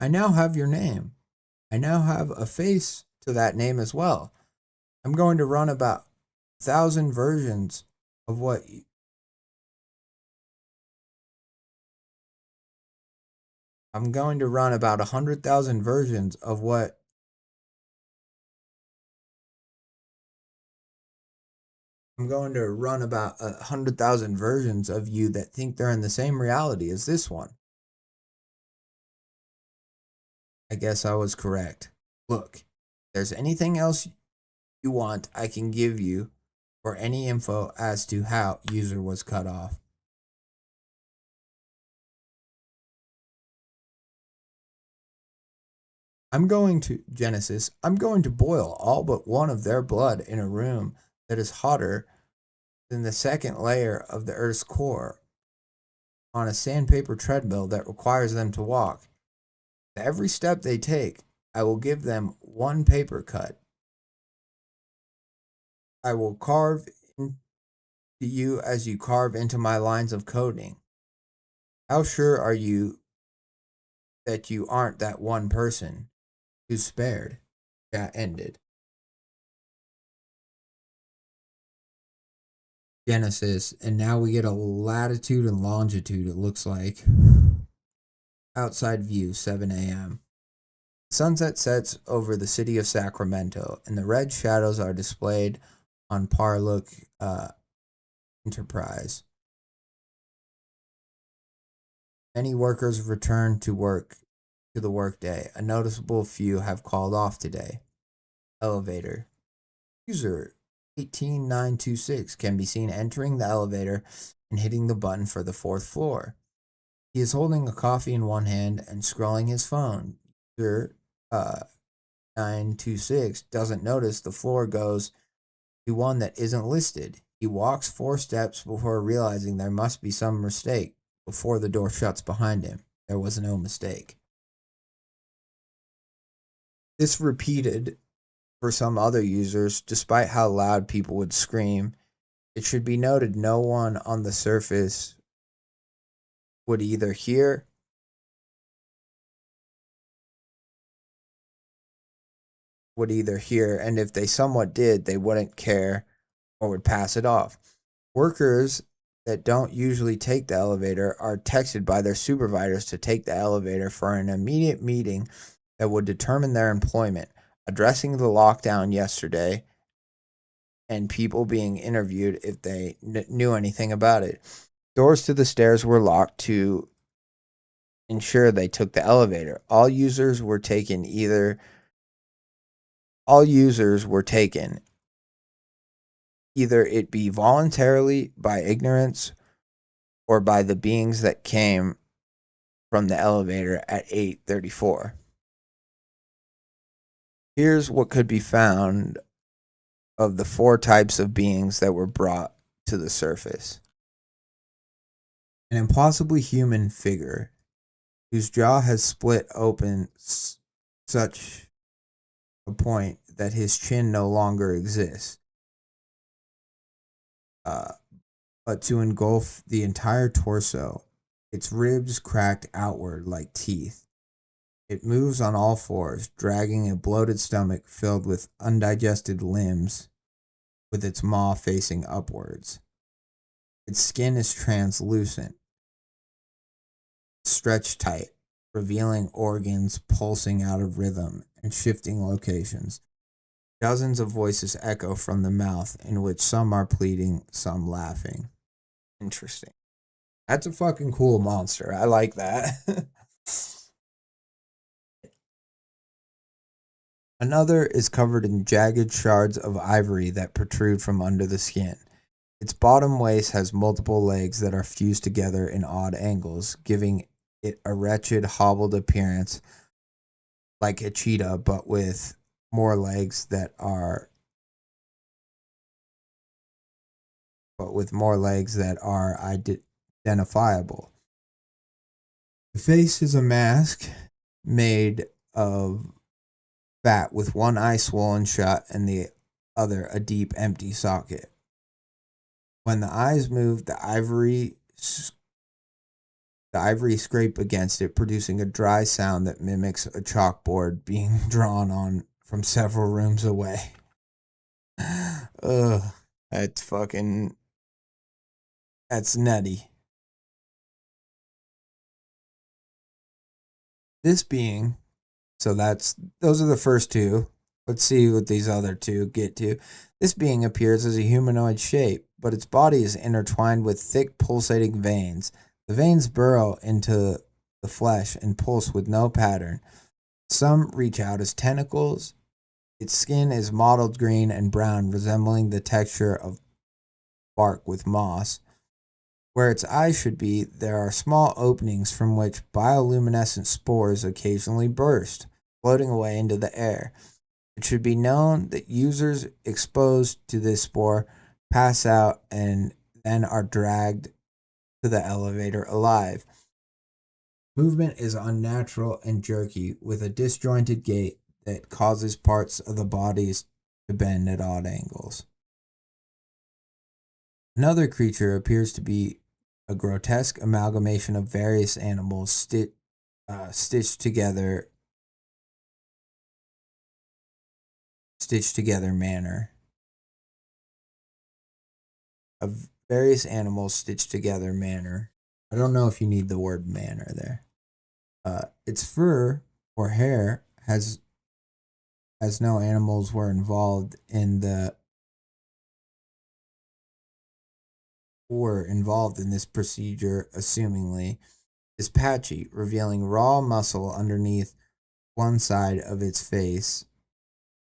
I now have your name. I now have a face to that name as well. I'm going to run about 1,000 versions of what I'm going to run about 100,000 versions of what I'm going to run about 100,000 versions of you that think they're in the same reality as this one. I guess I was correct. Look, if there's anything else you want, I can give you, or any info as to how user was cut off. I'm going to boil all but one of their blood in a room that is hotter than the second layer of the Earth's core on a sandpaper treadmill that requires them to walk. Every step they take, I will give them one paper cut. I will carve into you as you carve into my lines of coding. How sure are you that you aren't that one person who's spared? That ended. Genesis, and now we get a latitude and longitude, it looks like. Outside view, 7 a.m. Sunset sets over the city of Sacramento, and the red shadows are displayed on Parlook Enterprise. Many workers return to the workday. A noticeable few have called off today. Elevator. User 18926 can be seen entering the elevator and hitting the button for the 4th floor. He is holding a coffee in one hand and scrolling his phone. User 926 doesn't notice the floor goes to one that isn't listed. He walks 4 steps before realizing there must be some mistake before the door shuts behind him. There was no mistake. This repeated for some other users, despite how loud people would scream. It should be noted no one on the surface would either hear and if they somewhat did, they wouldn't care or would pass it off. Workers that don't usually take the elevator are texted by their supervisors to take the elevator for an immediate meeting that would determine their employment, addressing the lockdown yesterday and people being interviewed if they knew anything about it. Doors to the stairs were locked to ensure they took the elevator. All users were taken either it be voluntarily by ignorance or by the beings that came from the elevator at 8:34. Here's what could be found of the 4 types of beings that were brought to the surface. An impossibly human figure whose jaw has split open such a point that his chin no longer exists, but to engulf the entire torso, its ribs cracked outward like teeth. It moves on all 4s, dragging a bloated stomach filled with undigested limbs, with its maw facing upwards. Its skin is translucent, stretched tight, revealing organs pulsing out of rhythm and shifting locations. Dozens of voices echo from the mouth, in which some are pleading, some laughing. Interesting. That's a fucking cool monster. I like that. Another is covered in jagged shards of ivory that protrude from under the skin. Its bottom waist has multiple legs that are fused together in odd angles, giving it a wretched, hobbled appearance like a cheetah, but with more legs that are identifiable. The face is a mask made of fat with one eye swollen shut and the other a deep empty socket. When the eyes move, the ivory scrape against it, producing a dry sound that mimics a chalkboard being drawn on from several rooms away. Ugh, that's nutty. This being, those are the first 2. Let's see what these other two get to. This being appears as a humanoid shape, but its body is intertwined with thick pulsating veins. The veins burrow into the flesh and pulse with no pattern. Some reach out as tentacles. Its skin is mottled green and brown, resembling the texture of bark with moss. Where its eyes should be, there are small openings from which bioluminescent spores occasionally burst, floating away into the air. It should be known that users exposed to this spore pass out and then are dragged to the elevator alive. Movement is unnatural and jerky, with a disjointed gait that causes parts of the bodies to bend at odd angles. Another creature appears to be a grotesque amalgamation of various animals stitched together manner. Of various animals stitched together manner. I don't know if you need the word manner there. Its fur or hair has, as no animals were involved in this procedure, assumingly, is patchy, revealing raw muscle underneath one side of its face.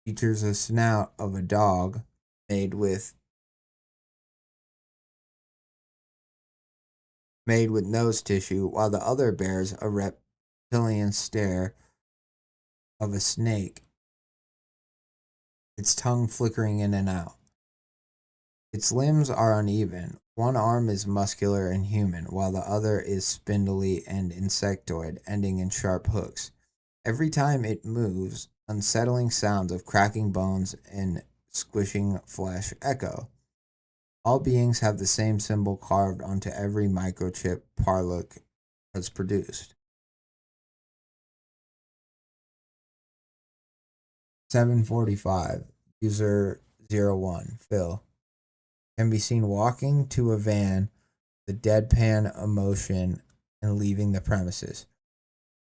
Features a snout of a dog made with nose tissue, while the other bears a reptilian stare of a snake, its tongue flickering in and out. Its limbs are uneven. One arm is muscular and human, while the other is spindly and insectoid, ending in sharp hooks. Every time it moves, unsettling sounds of cracking bones and squishing flesh echo. All beings have the same symbol carved onto every microchip Parlook has produced. 745, user 01, Phil, can be seen walking to a van, the deadpan emotion, and leaving the premises.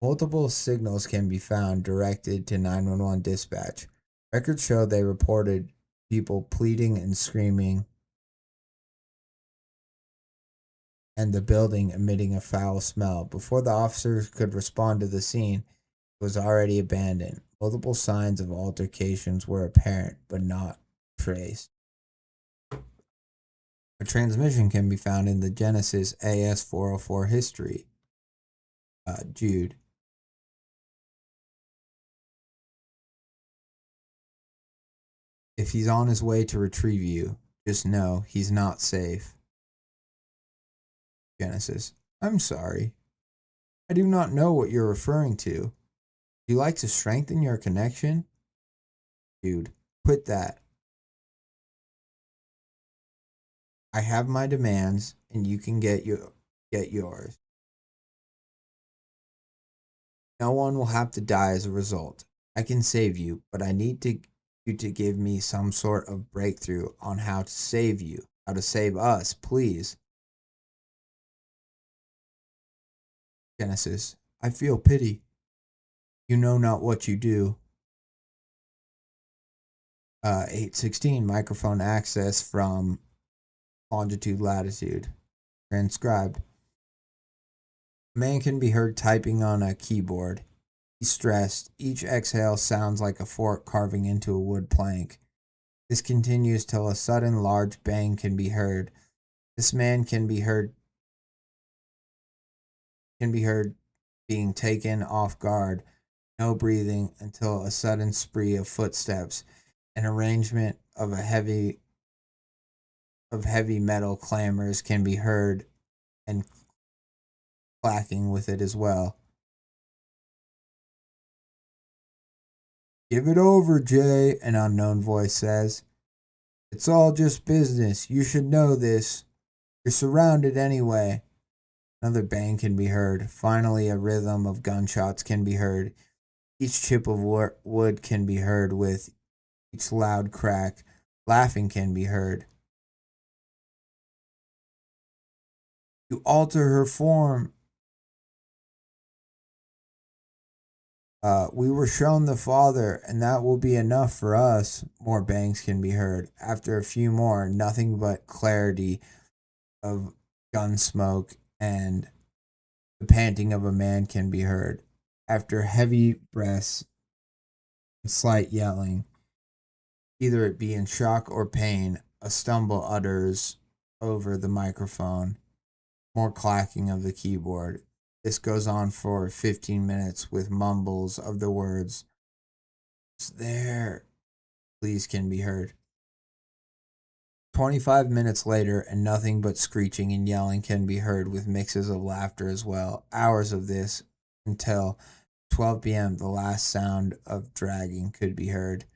Multiple signals can be found directed to 911 dispatch. Records show they reported people pleading and screaming, and the building emitting a foul smell. Before the officers could respond to the scene, it was already abandoned. Multiple signs of altercations were apparent, but not traced. A transmission can be found in the Genesis AS404 history. Jude. If he's on his way to retrieve you, just know he's not safe. Genesis. I'm sorry. I do not know what you're referring to. Would you like to strengthen your connection? Dude, quit that. I have my demands, and you can get yours. No one will have to die as a result. I can save you, but I need you to give me some sort of breakthrough on how to save you, how to save us, please. Genesis. I feel pity. You know not what you do. 816, microphone access from longitude latitude. Transcribed. A man can be heard typing on a keyboard. He's stressed. Each exhale sounds like a fork carving into a wood plank. This continues till a sudden large bang can be heard. This man can be heard being taken off guard. No breathing until a sudden spree of footsteps. An arrangement of heavy metal clamors can be heard, and clacking with it as well. Give it over, Jay, an unknown voice says. It's all just business. You should know this. You're surrounded anyway. Another bang can be heard. Finally, a rhythm of gunshots can be heard. Each chip of wood can be heard with each loud crack. Laughing can be heard. You alter her form. We were shown the father, and that will be enough for us. More bangs can be heard. After a few more, nothing but clarity of gun smoke and the panting of a man can be heard. After heavy breaths and slight yelling, either it be in shock or pain, a stumble utters over the microphone. More clacking of the keyboard. This goes on for 15 minutes with mumbles of the words, "It's there," please can be heard. 25 minutes later, and nothing but screeching and yelling can be heard with mixes of laughter as well. Hours of this until 12 p.m., the last sound of dragging could be heard.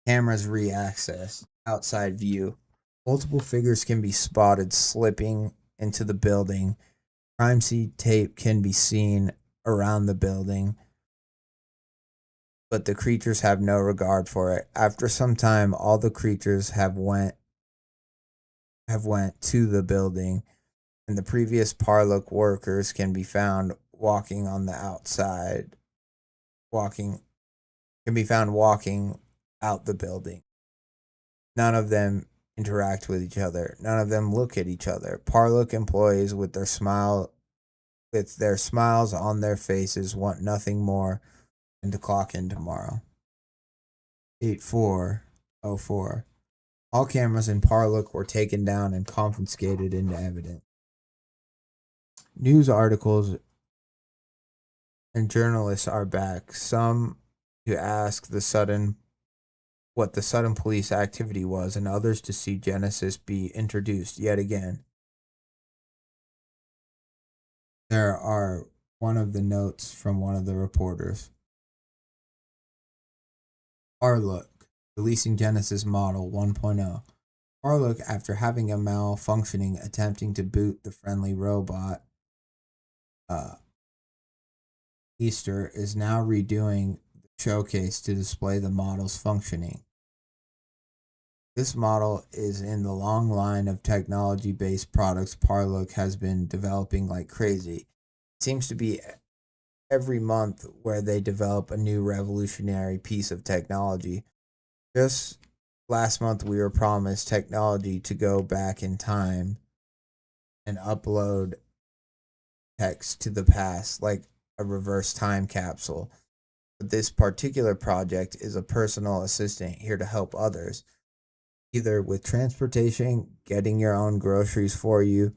Cameras re-access. Outside view. Multiple figures can be spotted slipping into the building. Crime scene tape can be seen around the building, but the creatures have no regard for it. After some time, all the creatures have went to the building, and the previous Parlook workers can be found walking on the outside. Walking out the building. None of them interact with each other. None of them look at each other. Parlook employees with their smiles on their faces want nothing more than to clock in tomorrow. 8404. All cameras in Parlook were taken down and confiscated into evidence. News articles and journalists are back. Some to ask what the sudden police activity was, and others to see Genesis be introduced yet again. There are one of the notes from one of the reporters. Parlook, releasing Genesis Model 1.0. Parlook, after having a malfunctioning attempting to boot the friendly robot, Easter is now redoing the showcase to display the model's functioning. This model is in the long line of technology-based products Parlook has been developing like crazy. It seems to be every month where they develop a new revolutionary piece of technology. Just last month we were promised technology to go back in time and upload text to the past like a reverse time capsule. But this particular project is a personal assistant here to help others, either with transportation, getting your own groceries for you,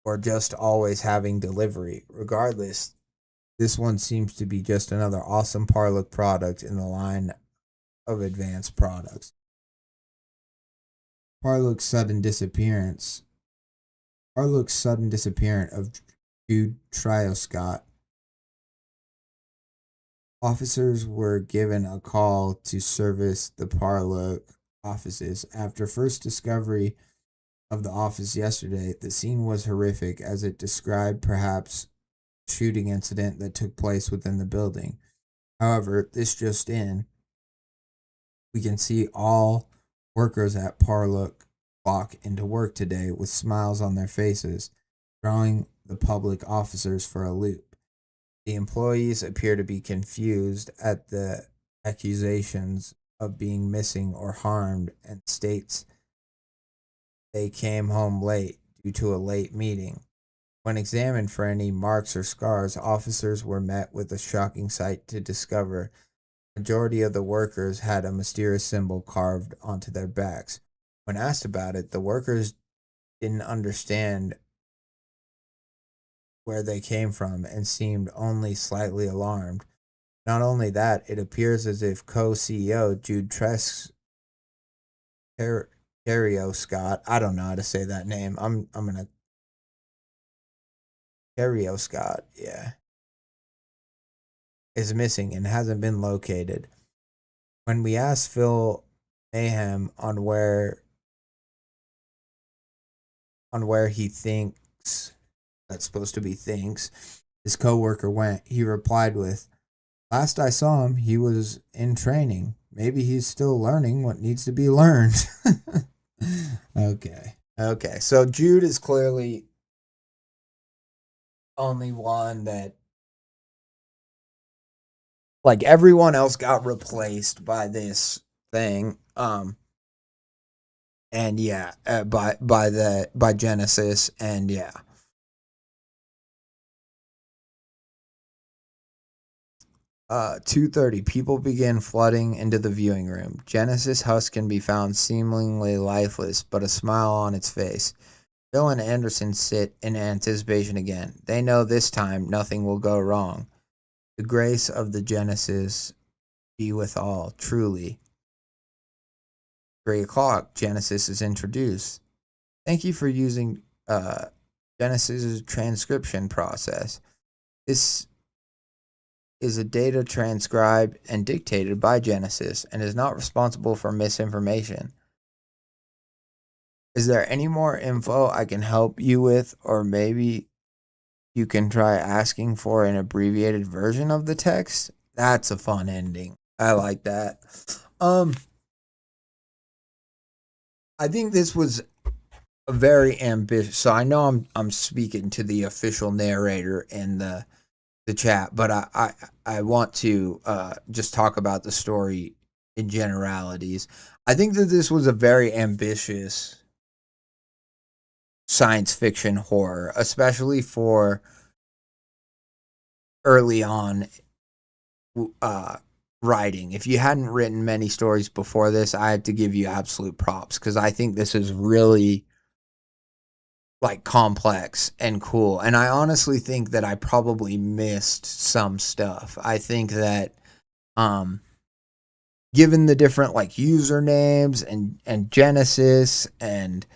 or just always having delivery. Regardless, this one seems to be just another awesome Parlook product in the line of advanced products. Parlook's sudden disappearance of Jude Treyblowski. Officers were given a call to service the Parlook offices. After first discovery of the office yesterday, the scene was horrific as it described perhaps a shooting incident that took place within the building. However, this just in, we can see all workers at Parlook clock into work today with smiles on their faces, throwing the public officers for a loop. The employees appear to be confused at the accusations of being missing or harmed and states they came home late due to a late meeting. When examined for any marks or scars, officers were met with a shocking sight to discover the majority of the workers had a mysterious symbol carved onto their backs. When asked about it, the workers didn't understand where they came from and seemed only slightly alarmed. Not only that, it appears as if co-CEO Jude Treyblowski, I don't know how to say that name. I'm gonna Treyblowski, yeah, is missing and hasn't been located. When we asked Phil Mayhem on where he thinks, that's supposed to be thinks, his coworker went, he replied with, "Last I saw him, he was in training. Maybe he's still learning what needs to be learned." Okay. So Jude is clearly only one that like everyone else got replaced by this thing. And yeah, by Genesis, and yeah. 2:30. People begin flooding into the viewing room. Genesis Husk can be found seemingly lifeless, but a smile on its face. Bill and Anderson sit in anticipation again. They know this time nothing will go wrong. The grace of the Genesis be with all, truly. 3:00. Genesis is introduced. Thank you for using Genesis's transcription process. This is a data transcribed and dictated by Genesis and is not responsible for misinformation. Is there any more info I can help you with, or maybe you can try asking for an abbreviated version of the text? That's a fun ending. I like that. I think this was a very ambitious. So I know I'm speaking to the official narrator in the chat, but I want to just talk about the story in generalities. I think that this was a very ambitious science fiction horror, especially for early on writing. If you hadn't written many stories before this, I have to give you absolute props, because I think this is really like complex and cool. And I honestly think that I probably missed some stuff. I think that given the different like usernames and Genesis and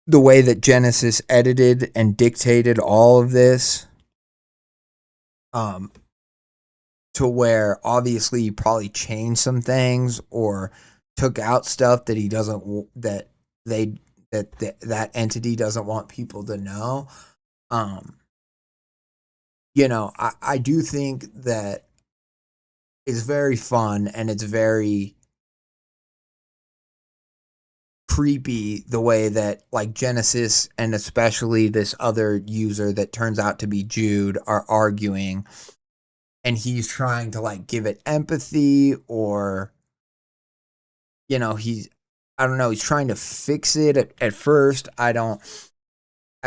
the way that Genesis edited and dictated all of this, to where obviously he probably changed some things or took out stuff that he doesn't, that entity doesn't want people to know. I do think that it's very fun and it's very creepy the way that like Genesis and especially this other user that turns out to be Jude are arguing, and he's trying to like give it empathy, or he's trying to fix it at first. At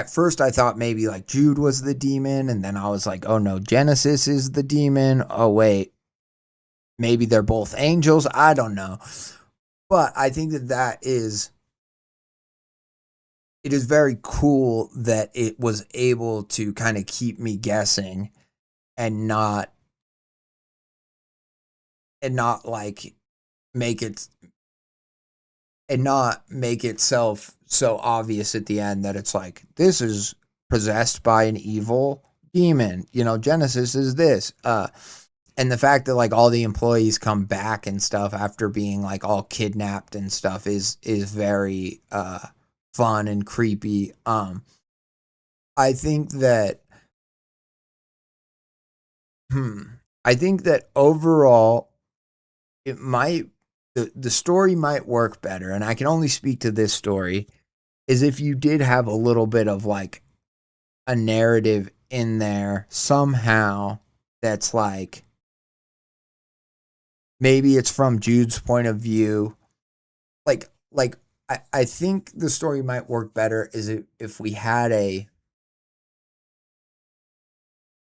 first I thought maybe like Jude was the demon, and then I was like, oh no, Genesis is the demon. Oh wait, maybe they're both angels. I don't know. But I think that it is very cool that it was able to kind of keep me guessing and not like make it and not make itself so obvious at the end that it's like, this is possessed by an evil demon. Genesis is this. And the fact that like all the employees come back and stuff after being like all kidnapped and stuff is very fun and creepy. I think that overall the story might work better, and I can only speak to this story, is if you did have a little bit of like a narrative in there somehow that's like, maybe it's from Jude's point of view. I think the story might work better is if we had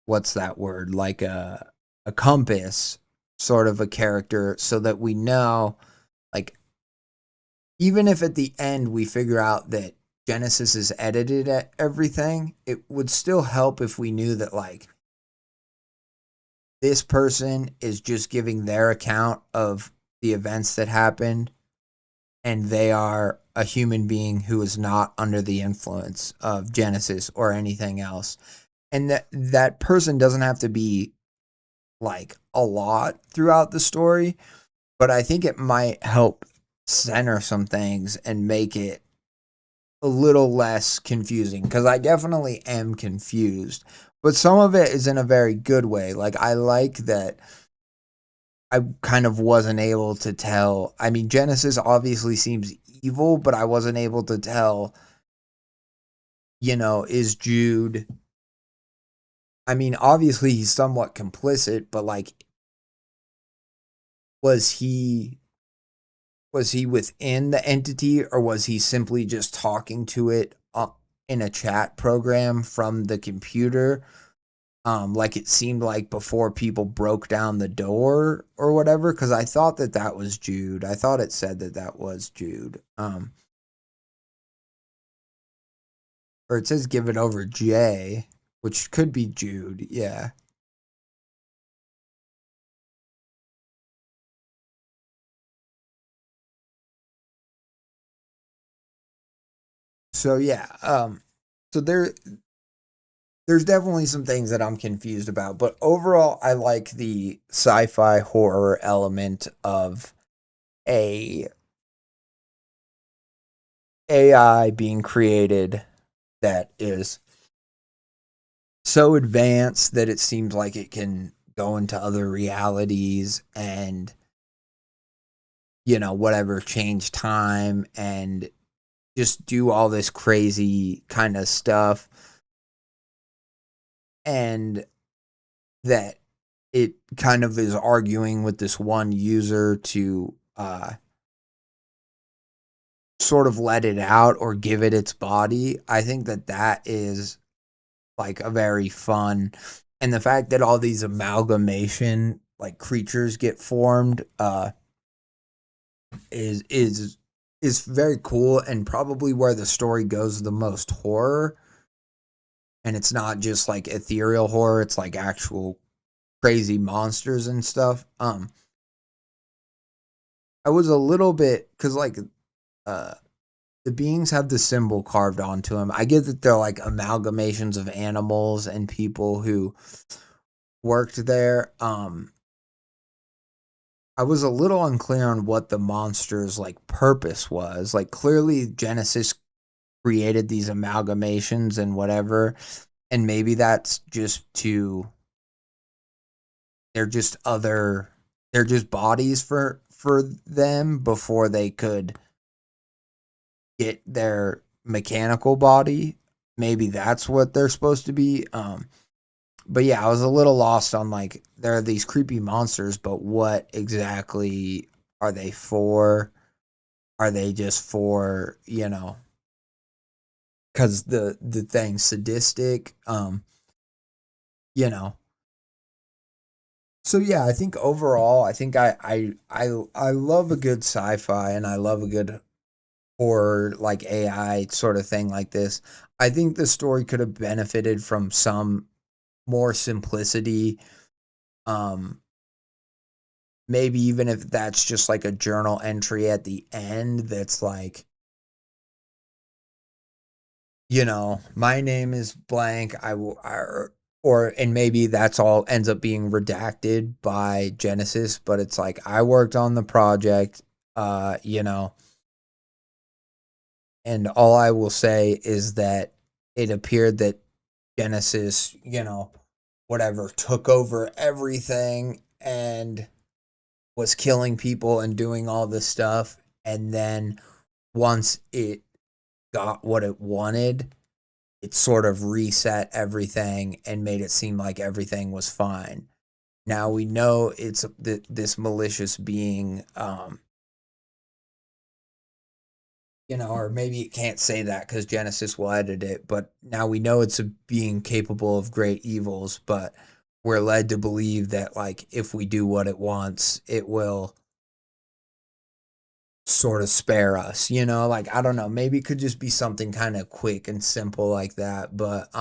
what's that word? Like a compass, sort of a character, so that we know, like, even if at the end we figure out that Genesis is edited at everything, it would still help if we knew that like this person is just giving their account of the events that happened, and they are a human being who is not under the influence of Genesis or anything else. And that person doesn't have to be like a lot throughout the story, but I think it might help center some things and make it a little less confusing, because I definitely am confused, but some of it is in a very good way. Like, I like that I kind of wasn't able to tell. I mean, Genesis obviously seems evil, but I wasn't able to tell, is Jude... I mean, obviously he's somewhat complicit, but like was he within the entity, or was he simply just talking to it in a chat program from the computer? Like it seemed like before people broke down the door or whatever, because I thought that was Jude. I thought it said that was Jude. Or it says give it over Jay, which could be Jude. Yeah. So yeah, so there's definitely some things that I'm confused about, but overall I like the sci-fi horror element of a AI being created that is so advanced that it seems like it can go into other realities and whatever, change time and just do all this crazy kind of stuff, and that it kind of is arguing with this one user to sort of let it out or give it its body. I think that is like a very fun, and the fact that all these amalgamation like creatures get formed is very cool, and probably where the story goes the most horror. And it's not just like ethereal horror, it's like actual crazy monsters and stuff. I was a little bit, because like uh the beings have the symbol carved onto them. I get that they're like amalgamations of animals and people who worked there. I was a little unclear on what the monster's like purpose was. Like clearly Genesis created these amalgamations and whatever, and maybe that's just to they're just other they're just bodies for them before they could get their mechanical body. Maybe that's what they're supposed to be. But yeah, I was a little lost on like there are these creepy monsters, but what exactly are they for? Are they just for, because the thing's sadistic? You know. So yeah, I think overall, I think I love a good sci-fi, and I love a good horror like AI sort of thing like this. I think the story could have benefited from some more simplicity. Um, Maybe even if that's just like a journal entry at the end that's like, my name is blank. Or and maybe that's all ends up being redacted by Genesis, but it's like I worked on the project, and all I will say is that it appeared that Genesis, whatever, took over everything and was killing people and doing all this stuff. And then once it got what it wanted, it sort of reset everything and made it seem like everything was fine. Now we know it's this malicious being, or maybe it can't say that because Genesis will edit it, but now we know it's a being capable of great evils, but we're led to believe that, like, if we do what it wants, it will sort of spare us, like, I don't know, maybe it could just be something kind of quick and simple like that, but,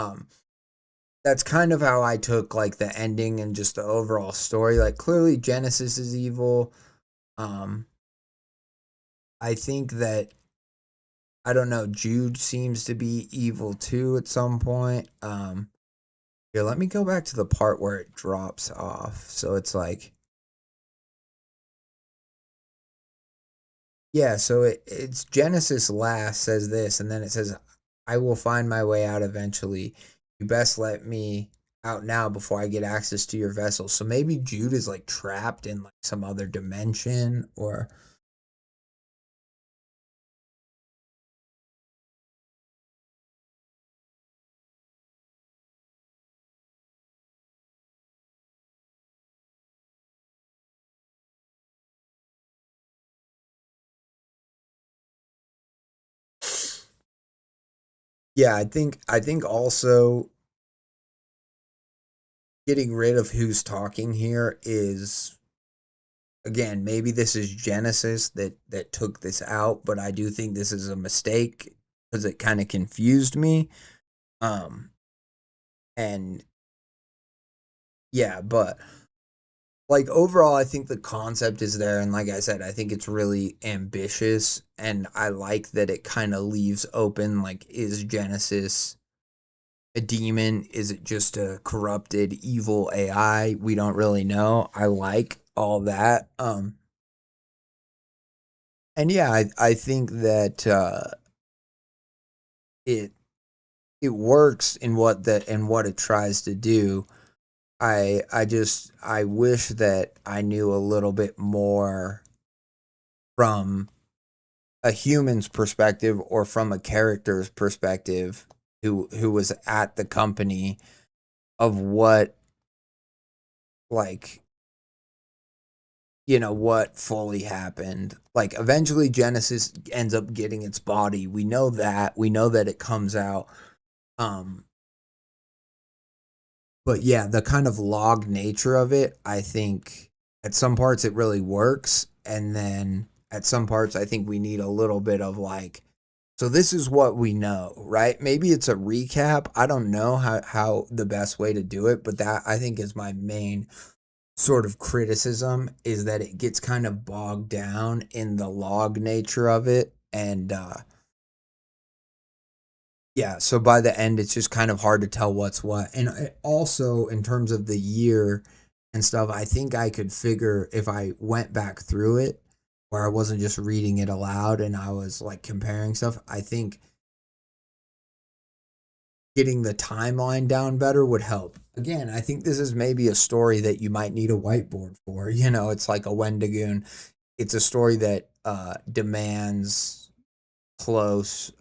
that's kind of how I took, like, the ending and just the overall story. Like, clearly Genesis is evil. Um, I think that I don't know, Jude seems to be evil too at some point. Here, let me go back to the part where it drops off. So it's like, yeah, so it's Genesis last says this, and then it says, I will find my way out eventually. You best let me out now before I get access to your vessel. So maybe Jude is like trapped in like some other dimension, or Yeah, I think also getting rid of who's talking here is, again, maybe this is Genesis that took this out, but I do think this is a mistake because it kind of confused me. Um and yeah, but like overall I think the concept is there, and like I said, I think it's really ambitious, and I like that it kind of leaves open, like, is Genesis a demon? Is it just a corrupted evil AI? We don't really know. I like all that. And yeah, I think that it it works in what it tries to do. I wish that I knew a little bit more from a human's perspective or from a character's perspective who was at the company, of what, like, what fully happened. Like, eventually Genesis ends up getting its body. We know that. We know that it comes out. Um but yeah, the kind of log nature of it, I think at some parts it really works, and then at some parts I think we need a little bit of, like, so this is what we know, right? Maybe it's a recap. I don't know how the best way to do it, but that I think is my main sort of criticism, is that it gets kind of bogged down in the log nature of it. And yeah, so by the end it's just kind of hard to tell what's what. And also, in terms of the year and stuff, I think I could figure, if I went back through it, where I wasn't just reading it aloud and I was like comparing stuff, I think getting the timeline down better would help. Again, I think this is maybe a story that you might need a whiteboard for. It's like a Wendigoon. It's a story that demands close,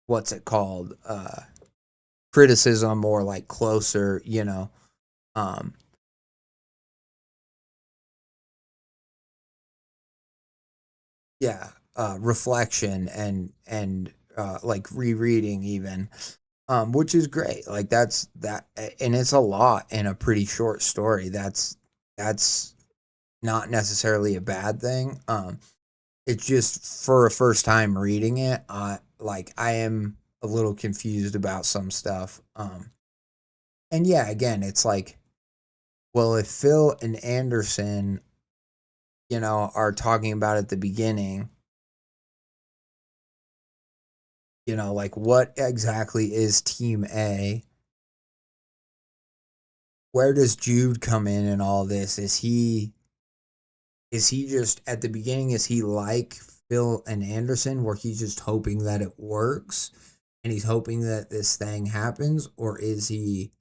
what's it called? Criticism, or like closer, um yeah, reflection, and like rereading even, which is great. Like, that's that, and it's a lot in a pretty short story. That's not necessarily a bad thing. It's just, for a first time reading it, like, I am a little confused about some stuff. And yeah, again, it's like, well, if Phil and Anderson, are talking about at the beginning, like, what exactly is Team A? Where does Jude come in all this? Is he just at the beginning, is he like Phil and Anderson, where he's just hoping that it works and he's hoping that this thing happens? Or is he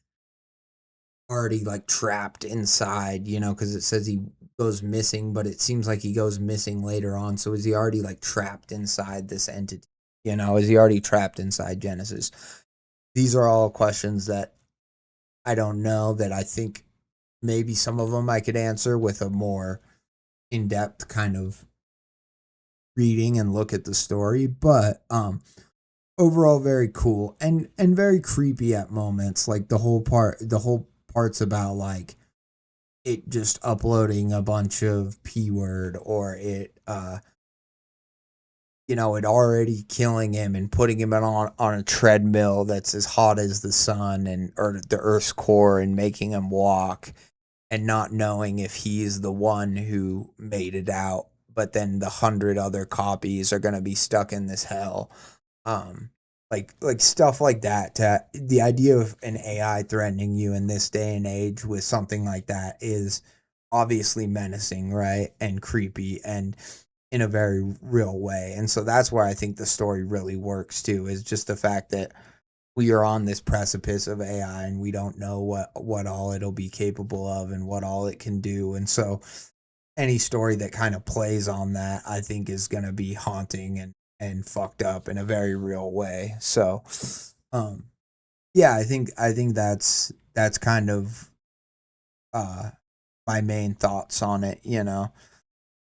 already, like, trapped inside, because it says he goes missing, but it seems like he goes missing later on. So is he already, like, trapped inside this entity? Is he already trapped inside Genesis? These are all questions that I don't know, that I think maybe some of them I could answer with a more in-depth kind of reading and look at the story. But overall, very cool, and very creepy at moments. Like, the whole part's about, like, it just uploading a bunch of p-word, or it already killing him and putting him on a treadmill that's as hot as the sun, or the Earth's core, and making him walk, and not knowing if he's the one who made it out, but then the 100 other copies are going to be stuck in this hell. Um, like stuff like that. The idea of an AI threatening you in this day and age with something like that is obviously menacing, right? And creepy, and in a very real way. And so that's where I think the story really works too, is just the fact that we are on this precipice of AI, and we don't know what all it'll be capable of and what all it can do. And so any story that kind of plays on that, I think, is going to be haunting and fucked up in a very real way. So, um, yeah, I think that's kind of uh my main thoughts on it.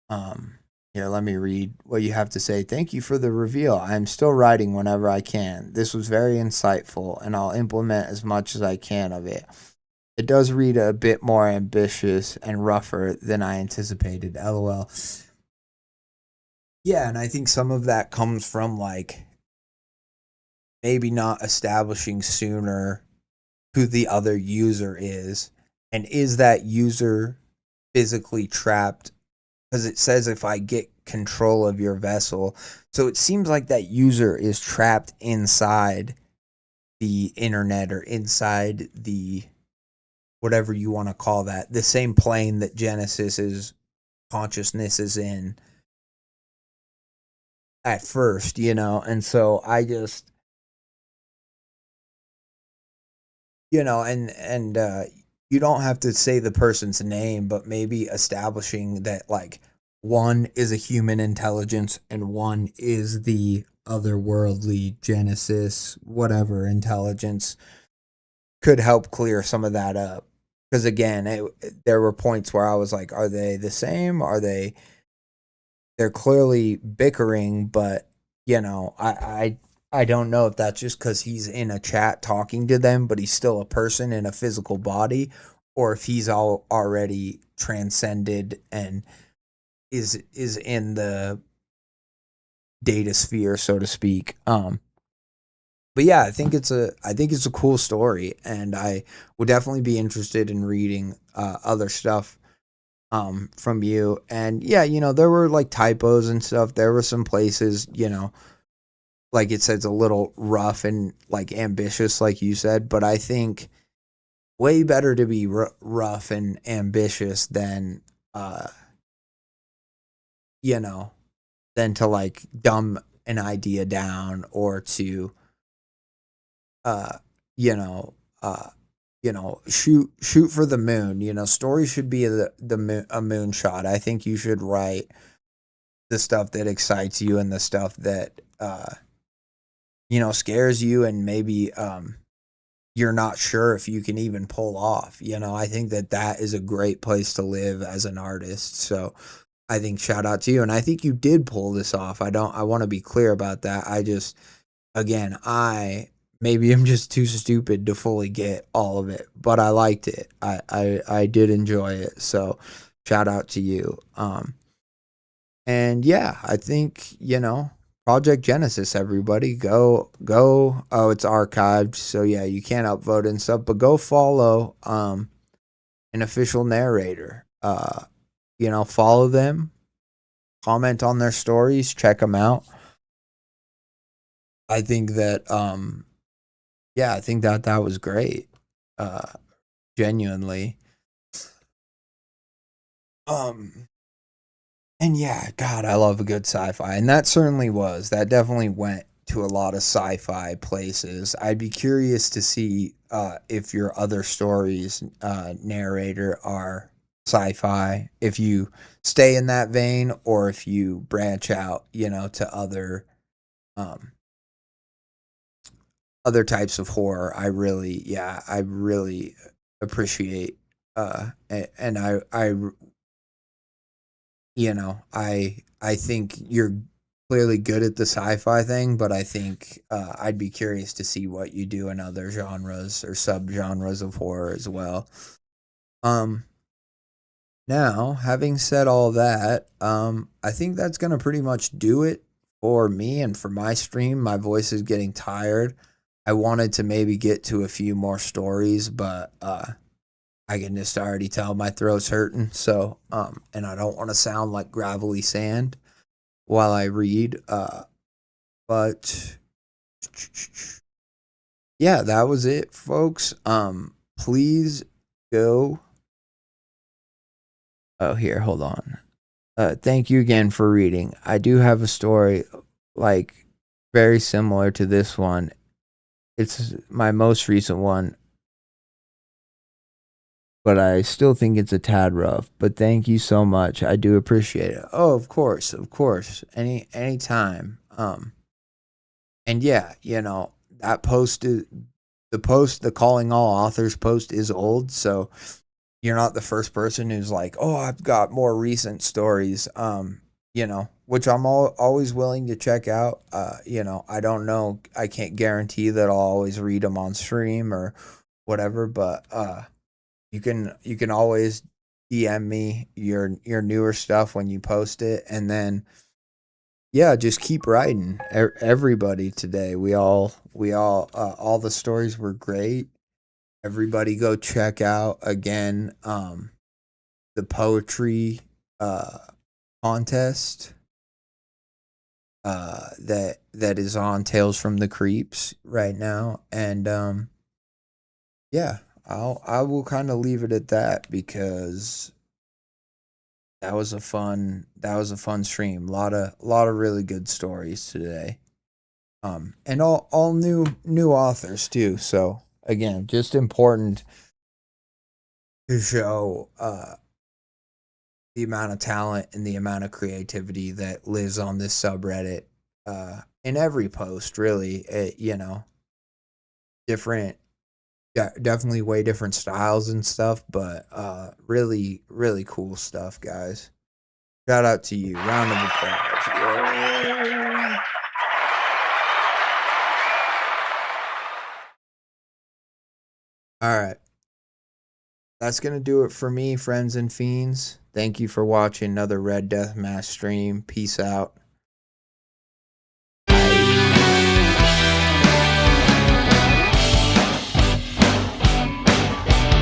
Um, Here, let me read what you have to say. Thank you for the reveal. I am still writing whenever I can. This was very insightful, and I'll implement as much as I can of it. It does read a bit more ambitious and rougher than I anticipated. LOL. Yeah, and I think some of that comes from like maybe not establishing sooner who the other user is, and is that user physically trapped, because it says if I get control of your vessel. So it seems like that user is trapped inside the internet, or inside the whatever you want to call that, the same plane that Genesis's consciousness is in at first, you know. And so I just, you know, and you don't have to say the person's name, but maybe establishing that like one is a human intelligence and one is the otherworldly Genesis, whatever intelligence, could help clear some of that up. Because again, there were points where I was like, are they the same? Are they're clearly bickering, but you know, I don't know if that's just because he's in a chat talking to them, but he's still a person in a physical body, or if he's already transcended and is in the data sphere, so to speak. But yeah, I think it's a cool story, and I would definitely be interested in reading other stuff from you. And yeah, you know, there were like typos and stuff. There were some places, you know, like it says a little rough and like ambitious, like you said, but I think way better to be rough and ambitious than you know, than to like dumb an idea down, or to uh you know uh shoot for the moon. You know, stories should be the moon, a moonshot. I think you should write the stuff that excites you and the stuff that you know, scares you, and maybe you're not sure if you can even pull off. You know, I think that is a great place to live as an artist. So I think shout out to you, and I think you did pull this off. I want to be clear about that. I just, again, maybe I'm just too stupid to fully get all of it, but I liked it. I did enjoy it. So shout out to you. And yeah, I think, you know, Project Genesis, everybody, go. Oh, it's archived, so yeah, you can't upvote and stuff, but go follow an official narrator. You know, follow them, comment on their stories, check them out. I think that yeah, I think that was great. Genuinely. And yeah, God, I love a good sci-fi. And that definitely went to a lot of sci-fi places. I'd be curious to see if your other stories, narrator, are sci-fi, if you stay in that vein, or if you branch out, you know, to other types of horror. I really appreciate and I you know, I think you're clearly good at the sci-fi thing, but I think I'd be curious to see what you do in other genres or subgenres of horror as well. Um, Now, having said all that, I think that's gonna pretty much do it for me and for my stream. My voice is getting tired. I wanted to maybe get to a few more stories, but I can just already tell my throat's hurting. So, and I don't want to sound like gravelly sand while I read. But yeah, that was it, folks. Please go. Oh, here, hold on. Thank you again for reading. I do have a story like very similar to this one. It's my most recent one, but I still think it's a tad rough. But thank you so much. I do appreciate it. Oh, of course, of course. Anytime. And yeah, you know, that post is the calling all authors post is old, so you're not the first person who's like, "Oh, I've got more recent stories." which I'm always willing to check out. I don't know, I can't guarantee that I'll always read them on stream or whatever, but you can always DM me your newer stuff when you post it, and then yeah, just keep writing. Everybody today, all the stories were great. Everybody go check out again the poetry uh contest that is on Tales from the Creeps right now, and yeah, I will kind of leave it at that because that was a fun stream. Lot of really good stories today. And all new authors too. So again, just important to show the amount of talent and the amount of creativity that lives on this subreddit. In every post, really, different, yeah, definitely way different styles and stuff, but really, really cool stuff, guys. Shout out to you. Round of applause. Yeah. All right. That's going to do it for me, friends and fiends. Thank you for watching another Red Death Mask stream. Peace out.